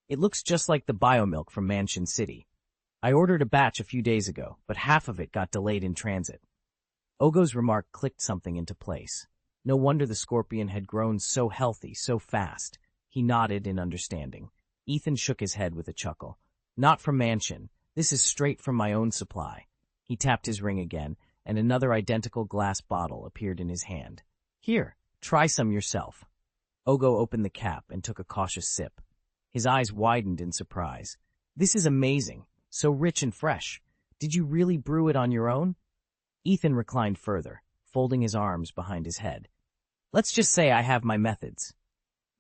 It looks just like the biomilk from Mansion City. I ordered a batch a few days ago, but half of it got delayed in transit." Ogo's remark clicked something into place. No wonder the scorpion had grown so healthy so fast. He nodded in understanding. Ethan shook his head with a chuckle. "Not from Mansion. This is straight from my own supply." He tapped his ring again, and another identical glass bottle appeared in his hand. "Here, try some yourself." Ogo opened the cap and took a cautious sip. His eyes widened in surprise. "This is amazing. So rich and fresh. Did you really brew it on your own?" Ethan reclined further, folding his arms behind his head. "Let's just say I have my methods."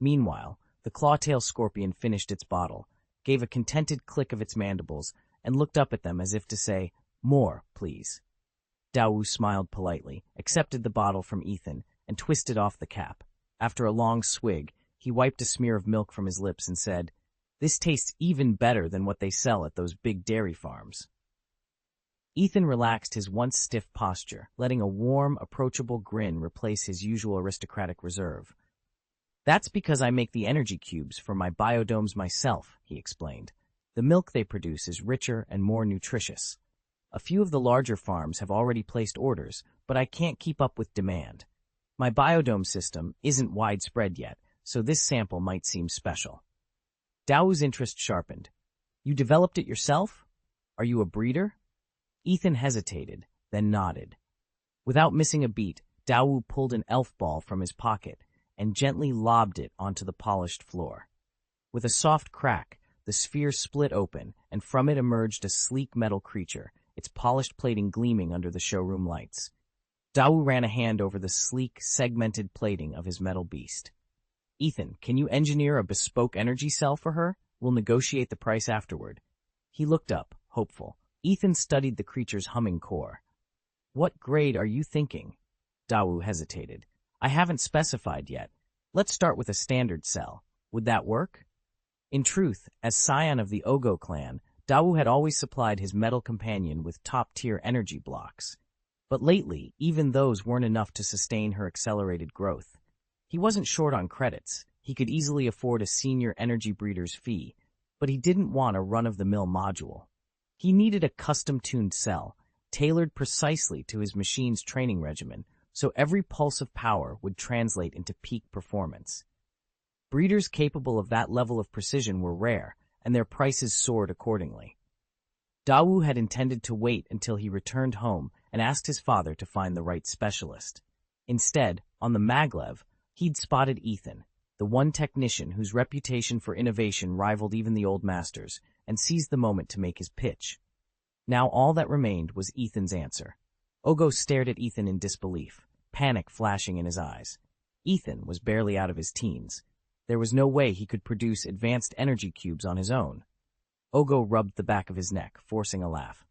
Meanwhile, the clawtail scorpion finished its bottle, gave a contented click of its mandibles, and looked up at them as if to say, "More, please." Dawu smiled politely, accepted the bottle from Ethan, and twisted off the cap. After a long swig, he wiped a smear of milk from his lips and said, "This tastes even better than what they sell at those big dairy farms." Ethan relaxed his once stiff posture, letting a warm, approachable grin replace his usual aristocratic reserve. "That's because I make the energy cubes for my biodomes myself," he explained. "The milk they produce is richer and more nutritious. A few of the larger farms have already placed orders, but I can't keep up with demand. My biodome system isn't widespread yet, so this sample might seem special." Dao's interest sharpened. "You developed it yourself? Are you a breeder?" Ethan hesitated, then nodded. Without missing a beat, Dawu pulled an elf ball from his pocket and gently lobbed it onto the polished floor. With a soft crack, the sphere split open, and from it emerged a sleek metal creature, its polished plating gleaming under the showroom lights. Dawu ran a hand over the sleek, segmented plating of his metal beast. "Ethan, can you engineer a bespoke energy cell for her? We'll negotiate the price afterward." He looked up, hopeful. Ethan studied the creature's humming core. "What grade are you thinking?" Dawu hesitated. "I haven't specified yet. Let's start with a standard cell. Would that work?" In truth, as scion of the Ogo clan, Dawu had always supplied his metal companion with top-tier energy blocks. But lately, even those weren't enough to sustain her accelerated growth. He wasn't short on credits. He could easily afford a senior energy breeder's fee, but he didn't want a run-of-the-mill module. He needed a custom-tuned cell, tailored precisely to his machine's training regimen, so every pulse of power would translate into peak performance. Breeders capable of that level of precision were rare, and their prices soared accordingly. Dawu had intended to wait until he returned home and asked his father to find the right specialist. Instead, on the maglev, he'd spotted Ethan, the one technician whose reputation for innovation rivaled even the old masters, and seized the moment to make his pitch. Now all that remained was Ethan's answer. Ogo stared at Ethan in disbelief, panic flashing in his eyes. Ethan was barely out of his teens. There was no way he could produce advanced energy cubes on his own. Ogo rubbed the back of his neck, forcing a laugh.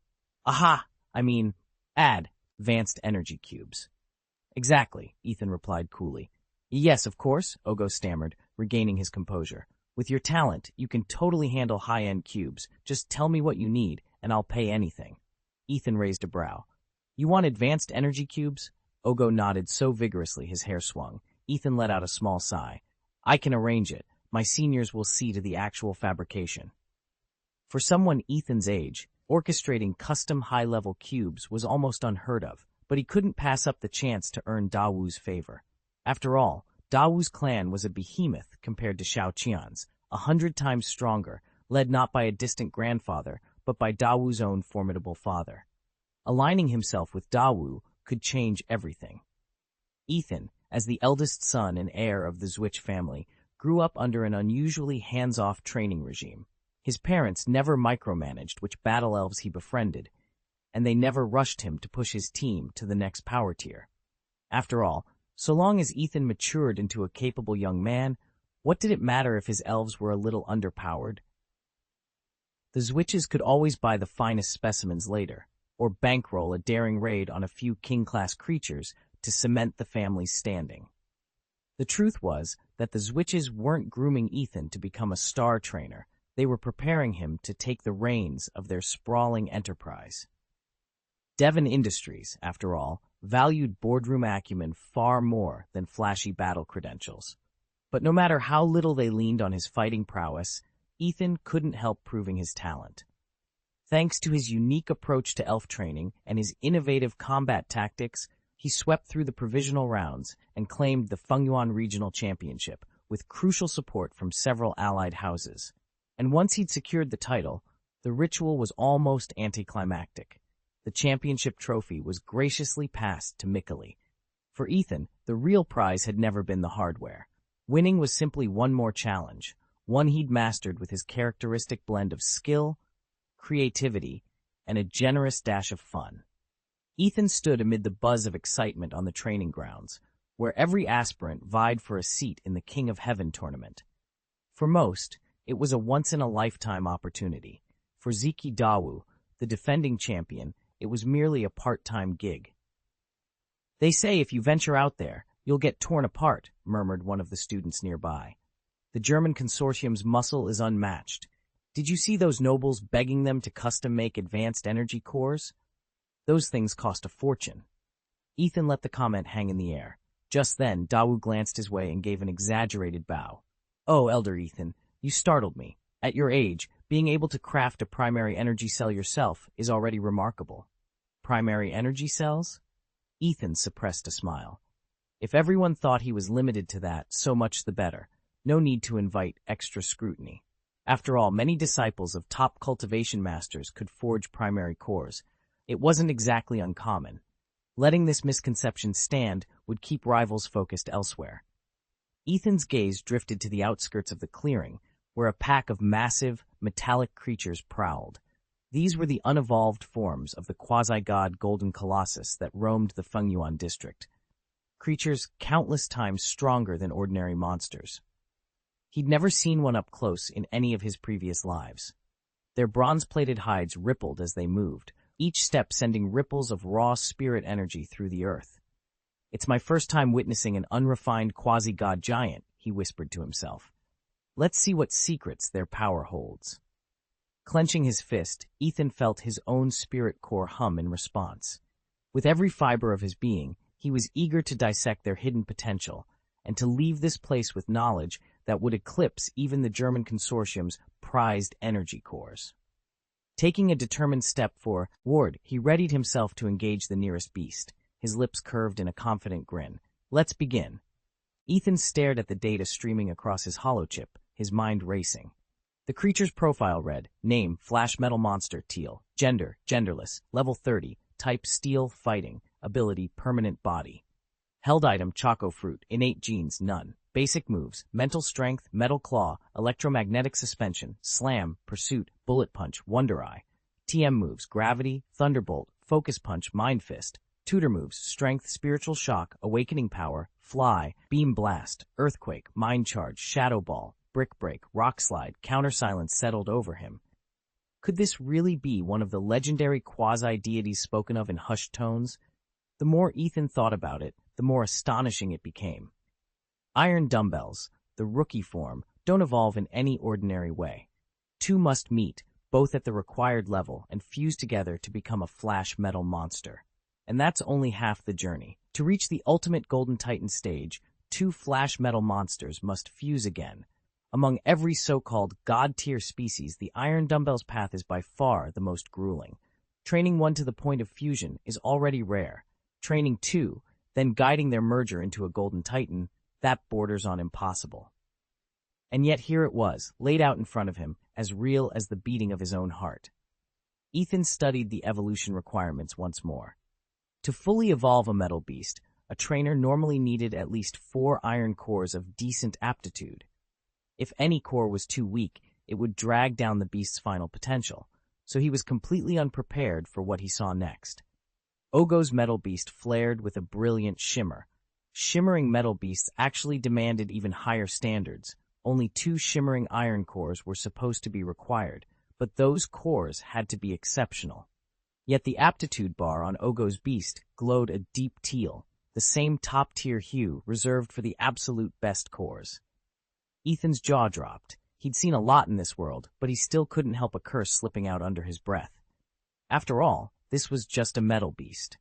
Aha! Advanced energy cubes. Exactly, Ethan replied coolly. Yes, of course, Ogo stammered, regaining his composure. With your talent, you can totally handle high-end cubes. Just tell me what you need, and I'll pay anything. Ethan raised a brow. You want advanced energy cubes? Ogo nodded so vigorously his hair swung. Ethan let out a small sigh. I can arrange it. My seniors will see to the actual fabrication. For someone Ethan's age, orchestrating custom high-level cubes was almost unheard of, but he couldn't pass up the chance to earn Dawu's favor. After all, Dawu's clan was a behemoth compared to Xiao Qian's, 100 times stronger, led not by a distant grandfather, but by Dawu's own formidable father. Aligning himself with Dawu could change everything. Ethan, as the eldest son and heir of the Zwitch family, grew up under an unusually hands-off training regime. His parents never micromanaged which battle elves he befriended, and they never rushed him to push his team to the next power tier. After all, so long as Ethan matured into a capable young man, what did it matter if his elves were a little underpowered? The Zwitches could always buy the finest specimens later, or bankroll a daring raid on a few king-class creatures to cement the family's standing. The truth was that the Zwitches weren't grooming Ethan to become a star trainer. They were preparing him to take the reins of their sprawling enterprise. Devon Industries, after all, valued boardroom acumen far more than flashy battle credentials. But no matter how little they leaned on his fighting prowess, Ethan couldn't help proving his talent. Thanks to his unique approach to elf training and his innovative combat tactics, he swept through the provisional rounds and claimed the Fengyuan Regional Championship, with crucial support from several allied houses. And once he'd secured the title, the ritual was almost anticlimactic. The championship trophy was graciously passed to Mikali. For Ethan, the real prize had never been the hardware. Winning was simply one more challenge, one he'd mastered with his characteristic blend of skill, creativity, and a generous dash of fun. Ethan stood amid the buzz of excitement on the training grounds, where every aspirant vied for a seat in the King of Heaven tournament. For most, it was a once-in-a-lifetime opportunity. For Ziki Dawu, the defending champion, it was merely a part-time gig. They say if you venture out there, you'll get torn apart, murmured one of the students nearby. The German consortium's muscle is unmatched. Did you see those nobles begging them to custom-make advanced energy cores? Those things cost a fortune. Ethan let the comment hang in the air. Just then, Dawu glanced his way and gave an exaggerated bow. Oh, Elder Ethan, you startled me. At your age, being able to craft a primary energy cell yourself is already remarkable. Primary energy cells? Ethan suppressed a smile. If everyone thought he was limited to that, so much the better. No need to invite extra scrutiny. After all, many disciples of top cultivation masters could forge primary cores. It wasn't exactly uncommon. Letting this misconception stand would keep rivals focused elsewhere. Ethan's gaze drifted to the outskirts of the clearing, where a pack of massive, metallic creatures prowled. These were the unevolved forms of the quasi-god Golden Colossus that roamed the Fengyuan district. Creatures countless times stronger than ordinary monsters. He'd never seen one up close in any of his previous lives. Their bronze-plated hides rippled as they moved, each step sending ripples of raw spirit energy through the earth. It's my first time witnessing an unrefined quasi-god giant, he whispered to himself. Let's see what secrets their power holds. Clenching his fist, Ethan felt his own spirit core hum in response. With every fiber of his being, he was eager to dissect their hidden potential, and to leave this place with knowledge that would eclipse even the German consortium's prized energy cores. Taking a determined step forward, he readied himself to engage the nearest beast, his lips curved in a confident grin. "Let's begin." Ethan stared at the data streaming across his holochip, his mind racing. The creature's profile read, name, flash metal monster, teal, gender, genderless, level 30, type steel, fighting, ability, permanent body. Held item, choco fruit, innate genes, none. Basic moves, mental strength, metal claw, electromagnetic suspension, slam, pursuit, bullet punch, wonder eye. TM moves, gravity, thunderbolt, focus punch, mind fist. Tutor moves, strength, spiritual shock, awakening power, fly, beam blast, earthquake, mind charge, shadow ball, brick break, rock slide, counter silence settled over him. Could this really be one of the legendary quasi-deities spoken of in hushed tones? The more Ethan thought about it, the more astonishing it became. Iron dumbbells, the rookie form, don't evolve in any ordinary way. Two must meet, both at the required level, and fuse together to become a flash metal monster. And that's only half the journey. To reach the ultimate Golden Titan stage, two flash metal monsters must fuse again. Among every so-called god-tier species, the iron dumbbell's path is by far the most grueling. Training one to the point of fusion is already rare. Training two, then guiding their merger into a Golden Titan, that borders on impossible. And yet here it was, laid out in front of him, as real as the beating of his own heart. Ethan studied the evolution requirements once more. To fully evolve a metal beast, a trainer normally needed at least 4 iron cores of decent aptitude. If any core was too weak, it would drag down the beast's final potential, so he was completely unprepared for what he saw next. Ogo's metal beast flared with a brilliant shimmer. Shimmering metal beasts actually demanded even higher standards. Only 2 shimmering iron cores were supposed to be required, but those cores had to be exceptional. Yet the aptitude bar on Ogo's beast glowed a deep teal, the same top-tier hue reserved for the absolute best cores. Ethan's jaw dropped. He'd seen a lot in this world, but he still couldn't help a curse slipping out under his breath. After all, this was just a metal beast.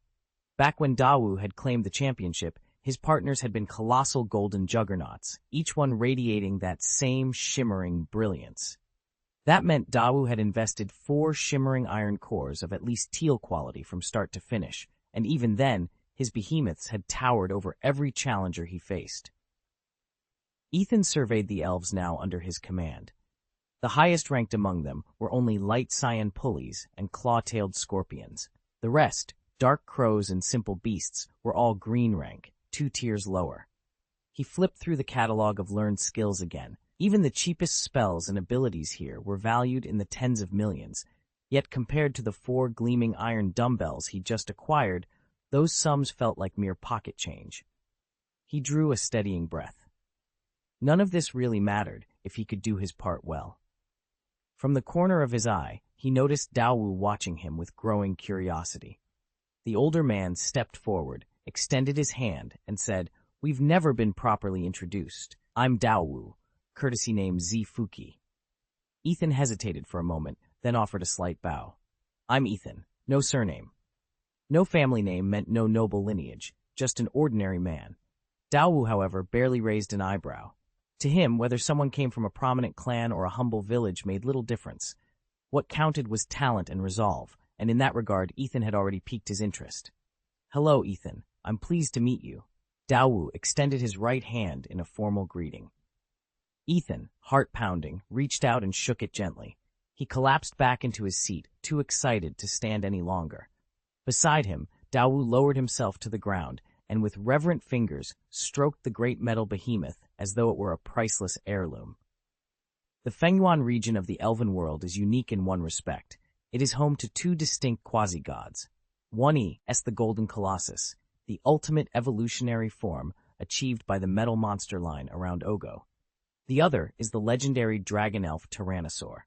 Back when Dawu had claimed the championship, his partners had been colossal golden juggernauts, each one radiating that same shimmering brilliance. That meant Dawu had invested 4 shimmering iron cores of at least teal quality from start to finish, and even then, his behemoths had towered over every challenger he faced. Ethan surveyed the elves now under his command. The highest ranked among them were only light cyan pulleys and claw-tailed scorpions. The rest, dark crows and simple beasts, were all green rank, 2 tiers lower. He flipped through the catalog of learned skills again. Even the cheapest spells and abilities here were valued in the tens of millions, yet compared to the 4 gleaming iron dumbbells he just acquired, those sums felt like mere pocket change. He drew a steadying breath. None of this really mattered if he could do his part well. From the corner of his eye, he noticed Dawu watching him with growing curiosity. The older man stepped forward, extended his hand, and said, "We've never been properly introduced. I'm Dawu, courtesy name Zifuki." Ethan hesitated for a moment, then offered a slight bow. "I'm Ethan, no surname." No family name meant no noble lineage, just an ordinary man. Dawu, however, barely raised an eyebrow. To him, whether someone came from a prominent clan or a humble village made little difference. What counted was talent and resolve, and in that regard, Ethan had already piqued his interest. "Hello, Ethan. I'm pleased to meet you." Dawu extended his right hand in a formal greeting. Ethan, heart pounding, reached out and shook it gently. He collapsed back into his seat, too excited to stand any longer. Beside him, Dawu lowered himself to the ground and with reverent fingers stroked the great metal behemoth as though it were a priceless heirloom. The Fengyuan region of the elven world is unique in one respect. It is home to 2 distinct quasi-gods. One is the Golden Colossus, the ultimate evolutionary form achieved by the metal monster line around Ogo. The other is the legendary dragon elf Tyrannosaur.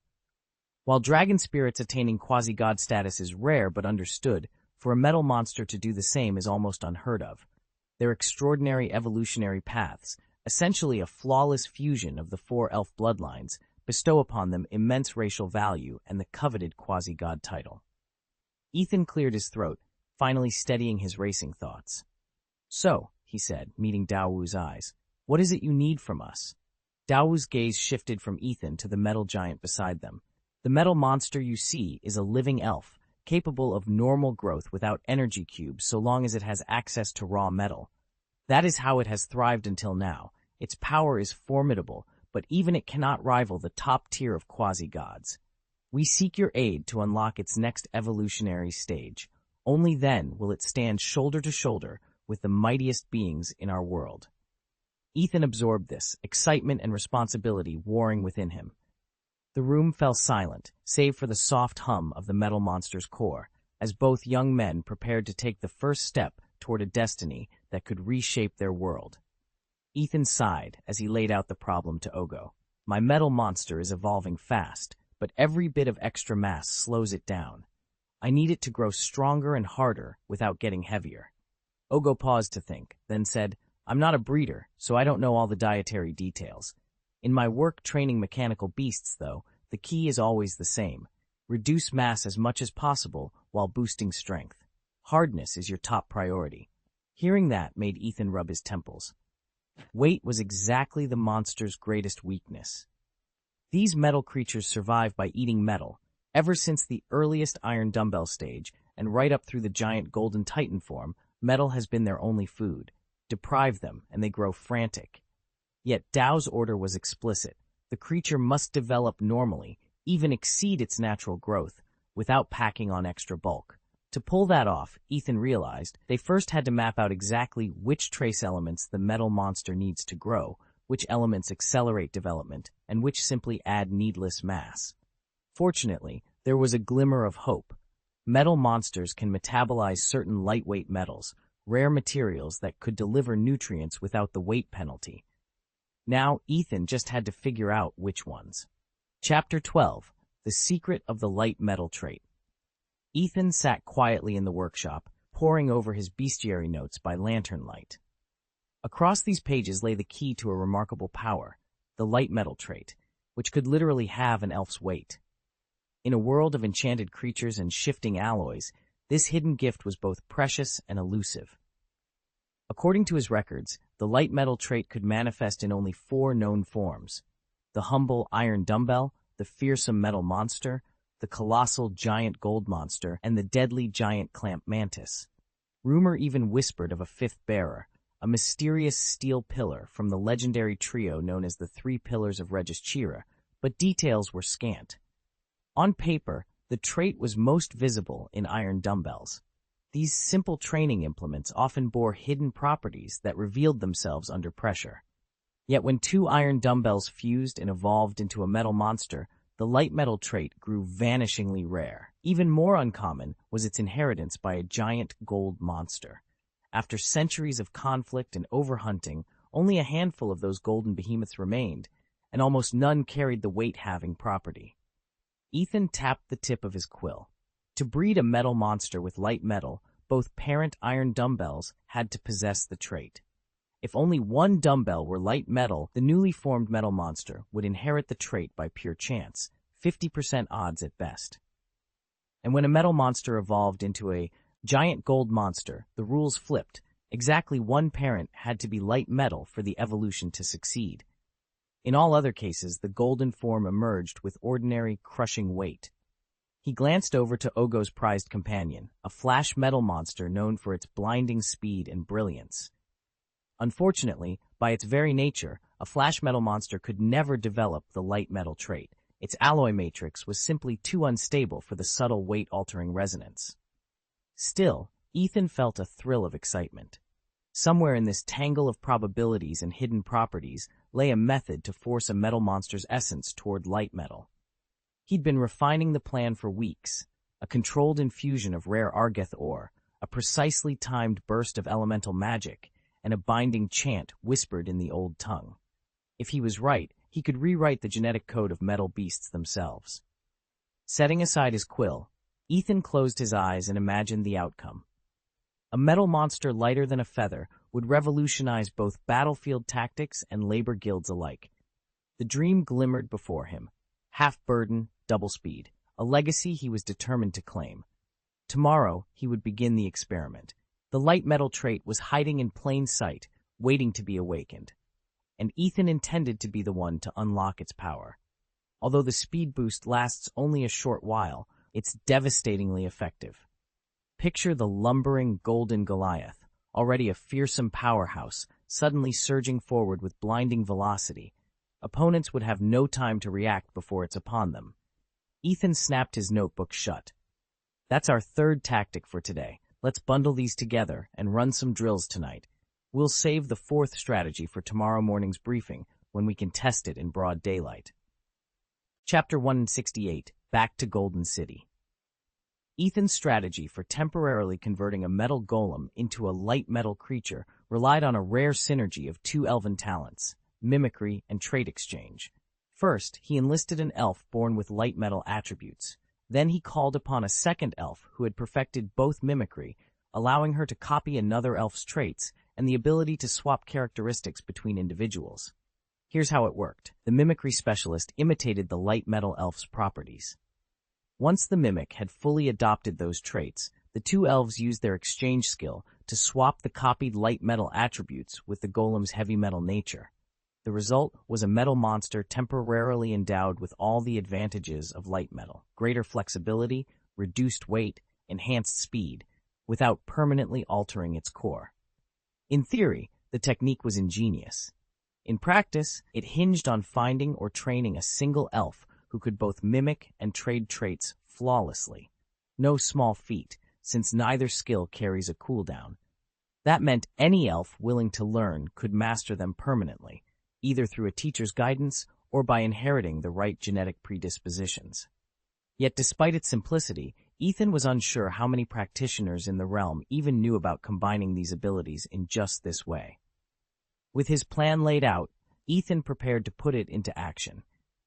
While dragon spirits attaining quasi-god status is rare but understood, for a metal monster to do the same is almost unheard of. Their extraordinary evolutionary paths, essentially a flawless fusion of the 4 elf bloodlines, bestow upon them immense racial value and the coveted quasi-god title. Ethan cleared his throat, finally steadying his racing thoughts. "So," he said, meeting Daowu's eyes, "what is it you need from us?" Dao's gaze shifted from Ethan to the metal giant beside them. The metal monster you see is a living elf, capable of normal growth without energy cubes so long as it has access to raw metal. That is how it has thrived until now. Its power is formidable, but even it cannot rival the top tier of quasi-gods. We seek your aid to unlock its next evolutionary stage. Only then will it stand shoulder to shoulder with the mightiest beings in our world. Ethan absorbed this, excitement and responsibility warring within him. The room fell silent, save for the soft hum of the metal monster's core, as both young men prepared to take the first step toward a destiny that could reshape their world. Ethan sighed as he laid out the problem to Ogo. My metal monster is evolving fast, but every bit of extra mass slows it down. I need it to grow stronger and harder without getting heavier. Ogo paused to think, then said, I'm not a breeder, so I don't know all the dietary details. In my work training mechanical beasts, though, the key is always the same. Reduce mass as much as possible while boosting strength. Hardness is your top priority. Hearing that made Ethan rub his temples. Weight was exactly the monster's greatest weakness. These metal creatures survive by eating metal, ever since the earliest iron dumbbell stage, and right up through the giant golden titan form, metal has been their only food. Deprive them, and they grow frantic. Yet Dao's order was explicit. The creature must develop normally, even exceed its natural growth, without packing on extra bulk. To pull that off, Ethan realized they first had to map out exactly which trace elements the metal monster needs to grow, which elements accelerate development, and which simply add needless mass. Fortunately, there was a glimmer of hope. Metal monsters can metabolize certain lightweight metals, rare materials that could deliver nutrients without the weight penalty. Now, Ethan just had to figure out which ones. Chapter 12. The Secret of the Light Metal Trait. Ethan sat quietly in the workshop, poring over his bestiary notes by lantern light. Across these pages lay the key to a remarkable power, the light metal trait, which could literally have an elf's weight. In a world of enchanted creatures and shifting alloys, this hidden gift was both precious and elusive. According to his records, the light metal trait could manifest in only 4 known forms: the humble iron dumbbell, the fearsome metal monster, the colossal giant gold monster, and the deadly giant clamp mantis. Rumor even whispered of a 5th bearer, a mysterious steel pillar from the legendary trio known as the 3 Pillars of Regischira, but details were scant. On paper, the trait was most visible in iron dumbbells. These simple training implements often bore hidden properties that revealed themselves under pressure. Yet when 2 iron dumbbells fused and evolved into a metal monster, the light metal trait grew vanishingly rare. Even more uncommon was its inheritance by a giant gold monster. After centuries of conflict and overhunting, only a handful of those golden behemoths remained, and almost none carried the weight-having property. Ethan tapped the tip of his quill. To breed a metal monster with light metal, both parent iron dumbbells had to possess the trait. If only one dumbbell were light metal, the newly formed metal monster would inherit the trait by pure chance, 50% odds at best. And when a metal monster evolved into a giant gold monster, the rules flipped. Exactly one parent had to be light metal for the evolution to succeed. In all other cases, the golden form emerged with ordinary, crushing weight. He glanced over to Ogo's prized companion, a flash metal monster known for its blinding speed and brilliance. Unfortunately, by its very nature, a flash metal monster could never develop the light metal trait. Its alloy matrix was simply too unstable for the subtle weight-altering resonance. Still, Ethan felt a thrill of excitement. Somewhere in this tangle of probabilities and hidden properties lay a method to force a metal monster's essence toward light metal. He'd been refining the plan for weeks, a controlled infusion of rare Argeth ore, a precisely timed burst of elemental magic, and a binding chant whispered in the old tongue. If he was right, he could rewrite the genetic code of metal beasts themselves. Setting aside his quill, Ethan closed his eyes and imagined the outcome. A metal monster lighter than a feather would revolutionize both battlefield tactics and labor guilds alike. The dream glimmered before him. Half burden, double speed, a legacy he was determined to claim. Tomorrow, he would begin the experiment. The light metal trait was hiding in plain sight, waiting to be awakened. and Ethan intended to be the one to unlock its power. Although the speed boost lasts only a short while, it's devastatingly effective. Picture the lumbering golden Goliath, already a fearsome powerhouse, suddenly surging forward with blinding velocity. Opponents would have no time to react before it's upon them. Ethan snapped his notebook shut. That's our third tactic for today. Let's bundle these together and run some drills tonight. We'll save the fourth strategy for tomorrow morning's briefing when we can test it in broad daylight. Chapter 168, Back to Golden City. Ethan's strategy for temporarily converting a metal golem into a light metal creature relied on a rare synergy of two elven talents, mimicry and trait exchange. First, he enlisted an elf born with light metal attributes. Then he called upon a second elf who had perfected both mimicry, allowing her to copy another elf's traits and the ability to swap characteristics between individuals. Here's how it worked. The mimicry specialist imitated the light metal elf's properties. Once the mimic had fully adopted those traits, the two elves used their exchange skill to swap the copied light metal attributes with the golem's heavy metal nature. The result was a metal monster temporarily endowed with all the advantages of light metal: greater flexibility, reduced weight, enhanced speed, without permanently altering its core. In theory, the technique was ingenious. In practice, it hinged on finding or training a single elf who could both mimic and trade traits flawlessly. No small feat, since neither skill carries a cooldown. That meant any elf willing to learn could master them permanently, either through a teacher's guidance or by inheriting the right genetic predispositions. Yet despite its simplicity, Ethan was unsure how many practitioners in the realm even knew about combining these abilities in just this way. With his plan laid out, Ethan prepared to put it into action.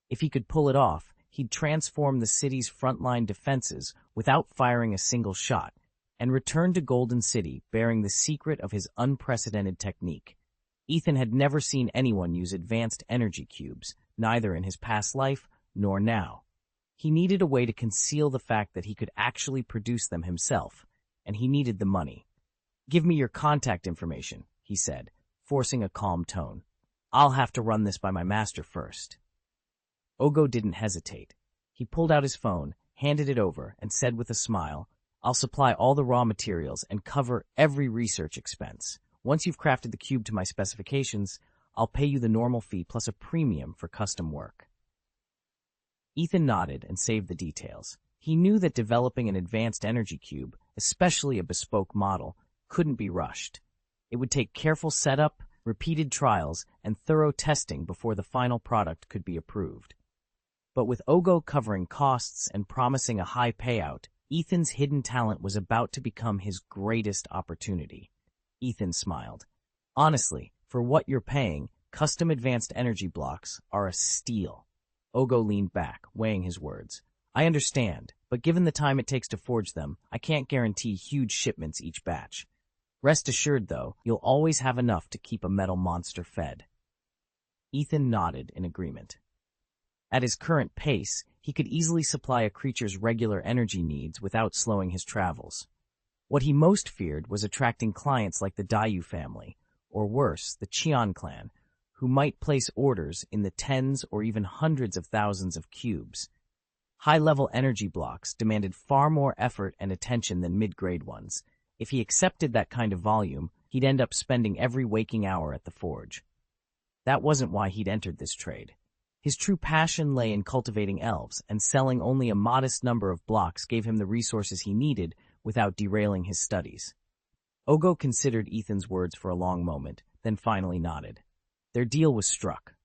If he could pull it off, he'd transform the city's frontline defenses without firing a single shot, and return to Golden City bearing the secret of his unprecedented technique. Ethan had never seen anyone use advanced energy cubes, neither in his past life nor now. He needed a way to conceal the fact that he could actually produce them himself, and he needed the money. "Give me your contact information," he said, forcing a calm tone. "I'll have to run this by my master first." Ogo didn't hesitate. He pulled out his phone, handed it over, and said with a smile, "I'll supply all the raw materials and cover every research expense. Once you've crafted the cube to my specifications, I'll pay you the normal fee plus a premium for custom work." Ethan nodded and saved the details. He knew that developing an advanced energy cube, especially a bespoke model, couldn't be rushed. It would take careful setup, repeated trials, and thorough testing before the final product could be approved. But with Ogo covering costs and promising a high payout, Ethan's hidden talent was about to become his greatest opportunity. Ethan smiled. "Honestly, for what you're paying, custom advanced energy blocks are a steal." Ogo leaned back, weighing his words. "I understand, but given the time it takes to forge them, I can't guarantee huge shipments each batch. Rest assured, though, you'll always have enough to keep a metal monster fed." Ethan nodded in agreement. At his current pace, he could easily supply a creature's regular energy needs without slowing his travels. What he most feared was attracting clients like the Dayu family, or worse, the Chion clan, who might place orders in the tens or even hundreds of thousands of cubes. High-level energy blocks demanded far more effort and attention than mid-grade ones. If he accepted that kind of volume, he'd end up spending every waking hour at the forge. That wasn't why he'd entered this trade. His true passion lay in cultivating elves, and selling only a modest number of blocks gave him the resources he needed without derailing his studies. Ogo considered Ethan's words for a long moment, then finally nodded. Their deal was struck.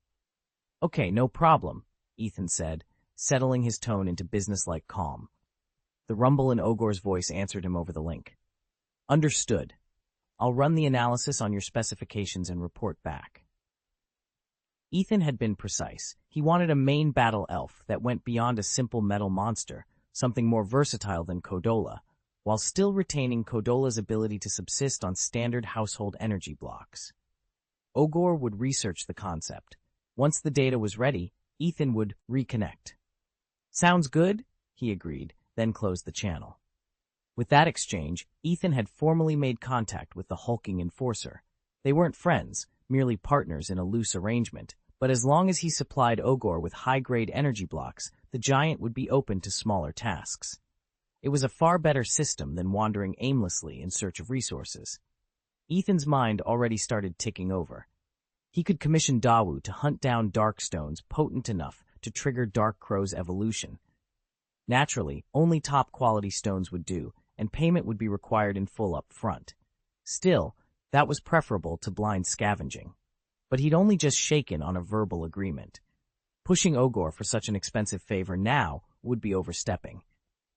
"Okay, no problem," Ethan said, settling his tone into businesslike calm. The rumble in Ogor's voice answered him over the link. "Understood. I'll run the analysis on your specifications and report back." Ethan had been precise. He wanted a main battle elf that went beyond a simple metal monster, something more versatile than Kodola, while still retaining Kodola's ability to subsist on standard household energy blocks. Ogor would research the concept. Once the data was ready, Ethan would reconnect. "Sounds good," he agreed, then closed the channel. With that exchange, Ethan had formally made contact with the hulking enforcer. They weren't friends, merely partners in a loose arrangement, but as long as he supplied Ogor with high-grade energy blocks, the giant would be open to smaller tasks. It was a far better system than wandering aimlessly in search of resources. Ethan's mind already started ticking over. He could commission Dawu to hunt down dark stones potent enough to trigger Dark Crow's evolution. Naturally, only top-quality stones would do, and payment would be required in full up front. Still, that was preferable to blind scavenging. But he'd only just shaken on a verbal agreement. Pushing Ogor for such an expensive favor now would be overstepping.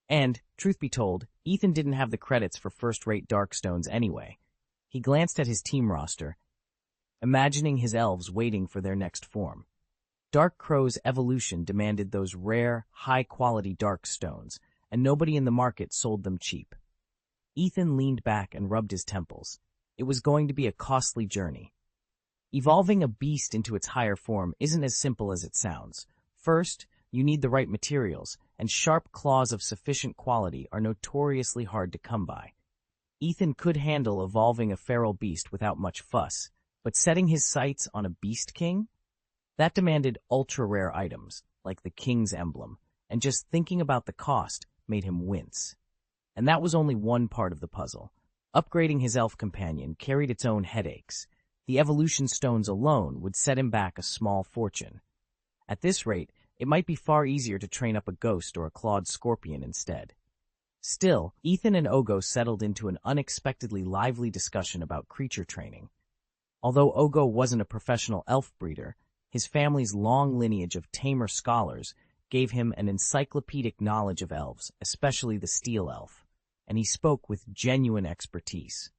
And, truth be told, Ethan didn't have the credits for first-rate Darkstones anyway. He glanced at his team roster, imagining his elves waiting for their next form. Dark Crow's evolution demanded those rare, high-quality Darkstones, and nobody in the market sold them cheap. Ethan leaned back and rubbed his temples. It was going to be a costly journey. Evolving a beast into its higher form isn't as simple as it sounds. First, you need the right materials, and sharp claws of sufficient quality are notoriously hard to come by. Ethan could handle evolving a feral beast without much fuss, but setting his sights on a Beast King? That demanded ultra-rare items, like the King's emblem, and just thinking about the cost made him wince. And that was only one part of the puzzle. Upgrading his elf companion carried its own headaches. The evolution stones alone would set him back a small fortune. At this rate, it might be far easier to train up a ghost or a clawed scorpion instead. Still, Ethan and Ogo settled into an unexpectedly lively discussion about creature training. Although Ogo wasn't a professional elf breeder, his family's long lineage of tamer scholars gave him an encyclopedic knowledge of elves, especially the steel elf, and he spoke with genuine expertise.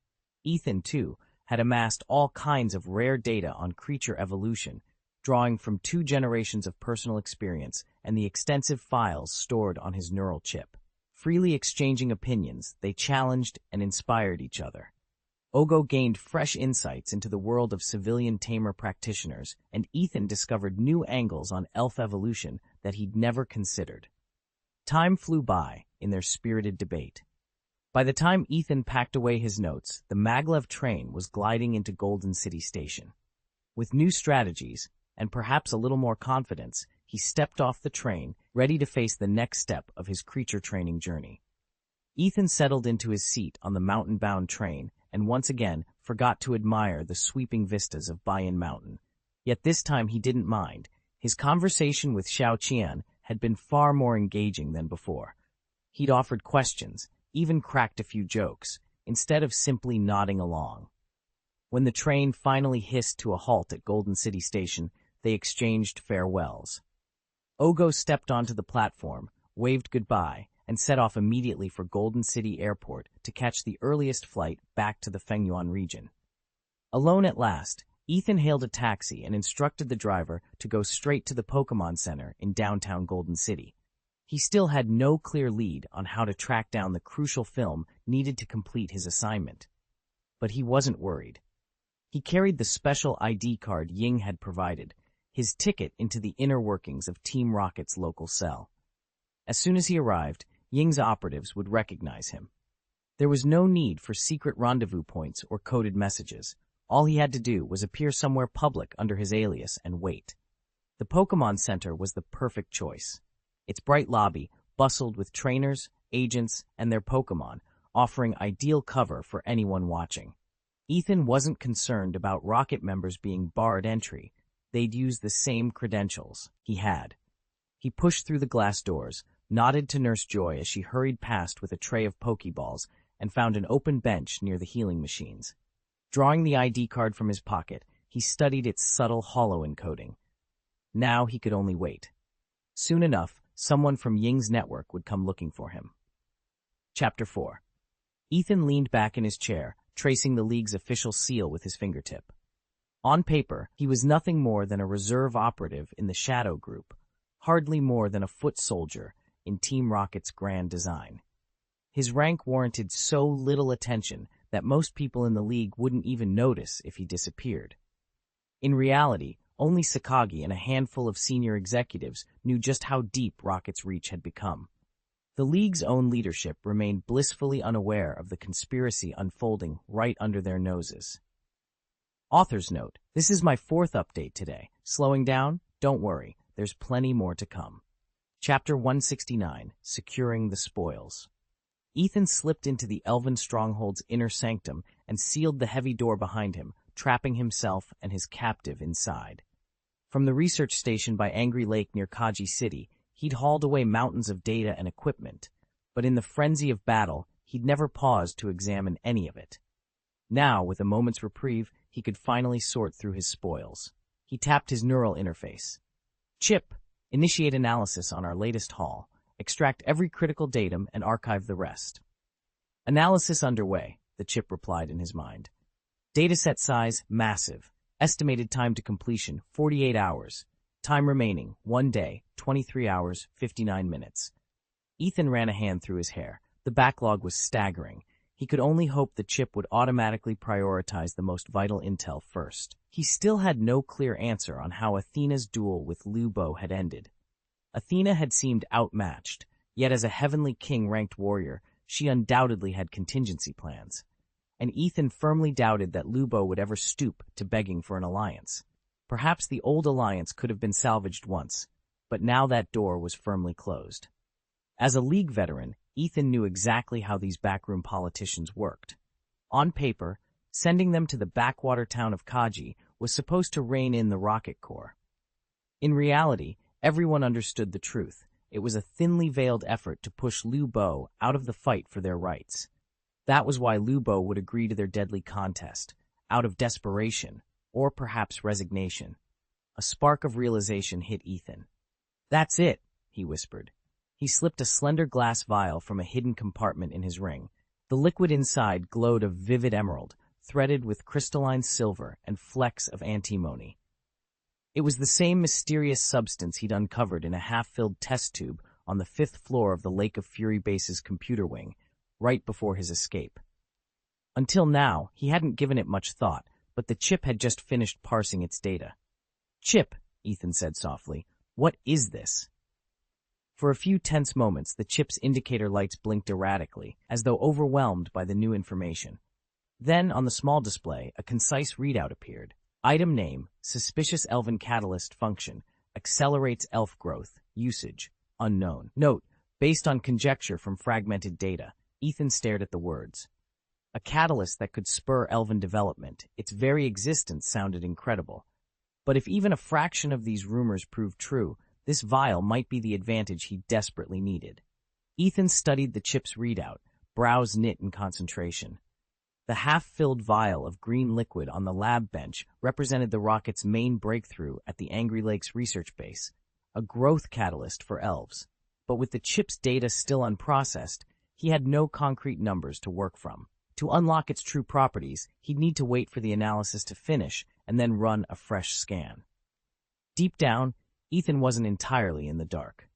Ethan, too, had amassed all kinds of rare data on creature evolution, drawing from 2 generations of personal experience and the extensive files stored on his neural chip. Freely exchanging opinions, they challenged and inspired each other. Ogo gained fresh insights into the world of civilian tamer practitioners, and Ethan discovered new angles on elf evolution that he'd never considered. Time flew by in their spirited debate. By the time Ethan packed away his notes, the maglev train was gliding into Golden City Station. With new strategies, and perhaps a little more confidence, he stepped off the train, ready to face the next step of his creature training journey. Ethan settled into his seat on the mountain-bound train, and once again forgot to admire the sweeping vistas of Bayan Mountain. Yet this time he didn't mind. His conversation with Xiao Qian had been far more engaging than before. He'd offered questions, even cracked a few jokes, instead of simply nodding along. When the train finally hissed to a halt at Golden City Station, they exchanged farewells. Ogo stepped onto the platform, waved goodbye, and set off immediately for Golden City Airport to catch the earliest flight back to the Fengyuan region. Alone at last, Ethan hailed a taxi and instructed the driver to go straight to the Pokémon Center in downtown Golden City. He still had no clear lead on how to track down the crucial film needed to complete his assignment. But he wasn't worried. He carried the special ID card Ying had provided, his ticket into the inner workings of Team Rocket's local cell. As soon as he arrived, Ying's operatives would recognize him. There was no need for secret rendezvous points or coded messages. All he had to do was appear somewhere public under his alias and wait. The Pokémon Center was the perfect choice. Its bright lobby bustled with trainers, agents, and their Pokémon, offering ideal cover for anyone watching. Ethan wasn't concerned about Rocket members being barred entry. They'd use the same credentials he had. He pushed through the glass doors, nodded to Nurse Joy as she hurried past with a tray of Pokeballs, and found an open bench near the healing machines. Drawing the ID card from his pocket, he studied its subtle holo encoding. Now he could only wait. Soon enough, someone from Ying's network would come looking for him. Chapter 4. Ethan leaned back in his chair, tracing the League's official seal with his fingertip. On paper, he was nothing more than a reserve operative in the Shadow Group, hardly more than a foot soldier in Team Rocket's grand design. His rank warranted so little attention that most people in the League wouldn't even notice if he disappeared. In reality, only Sakagi and a handful of senior executives knew just how deep Rocket's reach had become. The League's own leadership remained blissfully unaware of the conspiracy unfolding right under their noses. Author's note: this is my 4th update today. Slowing down? Don't worry, there's plenty more to come. Chapter 169, Securing the Spoils. Ethan slipped into the elven stronghold's inner sanctum and sealed the heavy door behind him, trapping himself and his captive inside. From the research station by Angry Lake near Kaji City, he'd hauled away mountains of data and equipment, but in the frenzy of battle, he'd never paused to examine any of it. Now, with a moment's reprieve, he could finally sort through his spoils. He tapped his neural interface. Chip, initiate analysis on our latest haul. Extract every critical datum and archive the rest. Analysis underway, the chip replied in his mind. Dataset size, massive. Estimated time to completion, 48 hours. Time remaining, 1 day, 23 hours, 59 minutes. Ethan ran a hand through his hair. The backlog was staggering. He could only hope the chip would automatically prioritize the most vital intel first. He still had no clear answer on how Athena's duel with Lubo had ended. Athena had seemed outmatched, yet as a heavenly king-ranked warrior, she undoubtedly had contingency plans. And Ethan firmly doubted that Lubo would ever stoop to begging for an alliance. Perhaps the old alliance could have been salvaged once, but now that door was firmly closed. As a League veteran, Ethan knew exactly how these backroom politicians worked. On paper, sending them to the backwater town of Kaji was supposed to rein in the Rocket Corps. In reality, everyone understood the truth. It was a thinly veiled effort to push Lubo out of the fight for their rights. That was why Lubo would agree to their deadly contest, out of desperation, or perhaps resignation. A spark of realization hit Ethan. "That's it," he whispered. He slipped a slender glass vial from a hidden compartment in his ring. The liquid inside glowed a vivid emerald, threaded with crystalline silver and flecks of antimony. It was the same mysterious substance he'd uncovered in a half-filled test tube on the 5th floor of the Lake of Fury base's computer wing, right before his escape. Until now, he hadn't given it much thought, but the chip had just finished parsing its data. "Chip," Ethan said softly, "what is this?" For a few tense moments, the chip's indicator lights blinked erratically, as though overwhelmed by the new information. Then, on the small display, a concise readout appeared. Item name, suspicious elven catalyst function, accelerates elf growth, usage, unknown. Note, based on conjecture from fragmented data. Ethan stared at the words. A catalyst that could spur elven development, its very existence sounded incredible. But if even a fraction of these rumors proved true, this vial might be the advantage he desperately needed. Ethan studied the chip's readout, brows knit in concentration. The half-filled vial of green liquid on the lab bench represented the rocket's main breakthrough at the Angry Lakes research base, a growth catalyst for elves. But with the chip's data still unprocessed, he had no concrete numbers to work from. To unlock its true properties, he'd need to wait for the analysis to finish and then run a fresh scan. Deep down, Ethan wasn't entirely in the dark.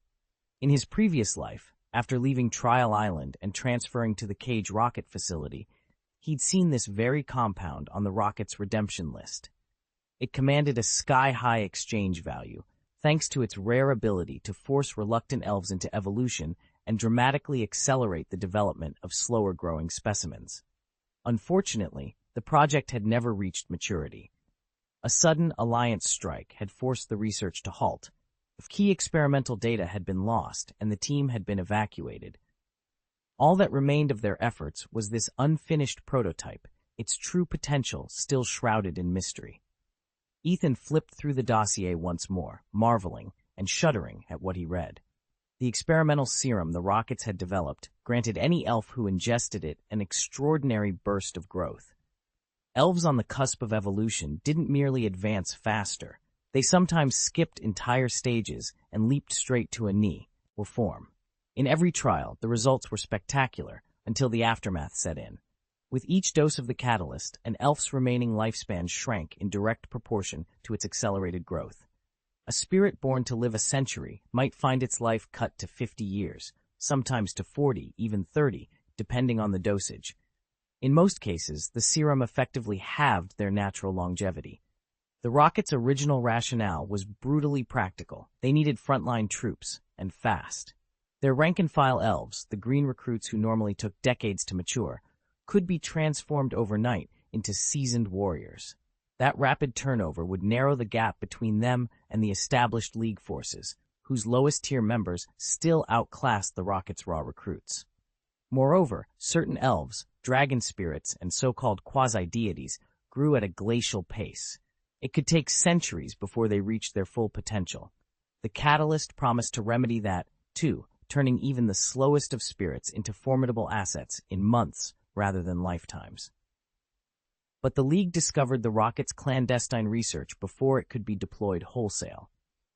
In his previous life, after leaving Trial Island and transferring to the Cage rocket facility, he'd seen this very compound on the rocket's redemption list. It commanded a sky-high exchange value, thanks to its rare ability to force reluctant elves into evolution and dramatically accelerate the development of slower-growing specimens. Unfortunately, the project had never reached maturity. A sudden alliance strike had forced the research to halt. Key experimental data had been lost, and the team had been evacuated. All that remained of their efforts was this unfinished prototype, its true potential still shrouded in mystery. Ethan flipped through the dossier once more, marveling and shuddering at what he read. The experimental serum the rockets had developed granted any elf who ingested it an extraordinary burst of growth. Elves on the cusp of evolution didn't merely advance faster. They sometimes skipped entire stages and leaped straight to a knee, or form. In every trial, the results were spectacular until the aftermath set in. With each dose of the catalyst, an elf's remaining lifespan shrank in direct proportion to its accelerated growth. A spirit born to live a century might find its life cut to 50 years, sometimes to 40, even 30, depending on the dosage. In most cases, the serum effectively halved their natural longevity. The rocket's original rationale was brutally practical. They needed frontline troops, and fast. Their rank-and-file elves, the green recruits who normally took decades to mature, could be transformed overnight into seasoned warriors. That rapid turnover would narrow the gap between them and the established League forces, whose lowest-tier members still outclassed the Rocket's raw recruits. Moreover, certain elves, dragon spirits, and so-called quasi-deities grew at a glacial pace. It could take centuries before they reached their full potential. The catalyst promised to remedy that, too, turning even the slowest of spirits into formidable assets in months rather than lifetimes. But the League discovered the Rocket's clandestine research before it could be deployed wholesale.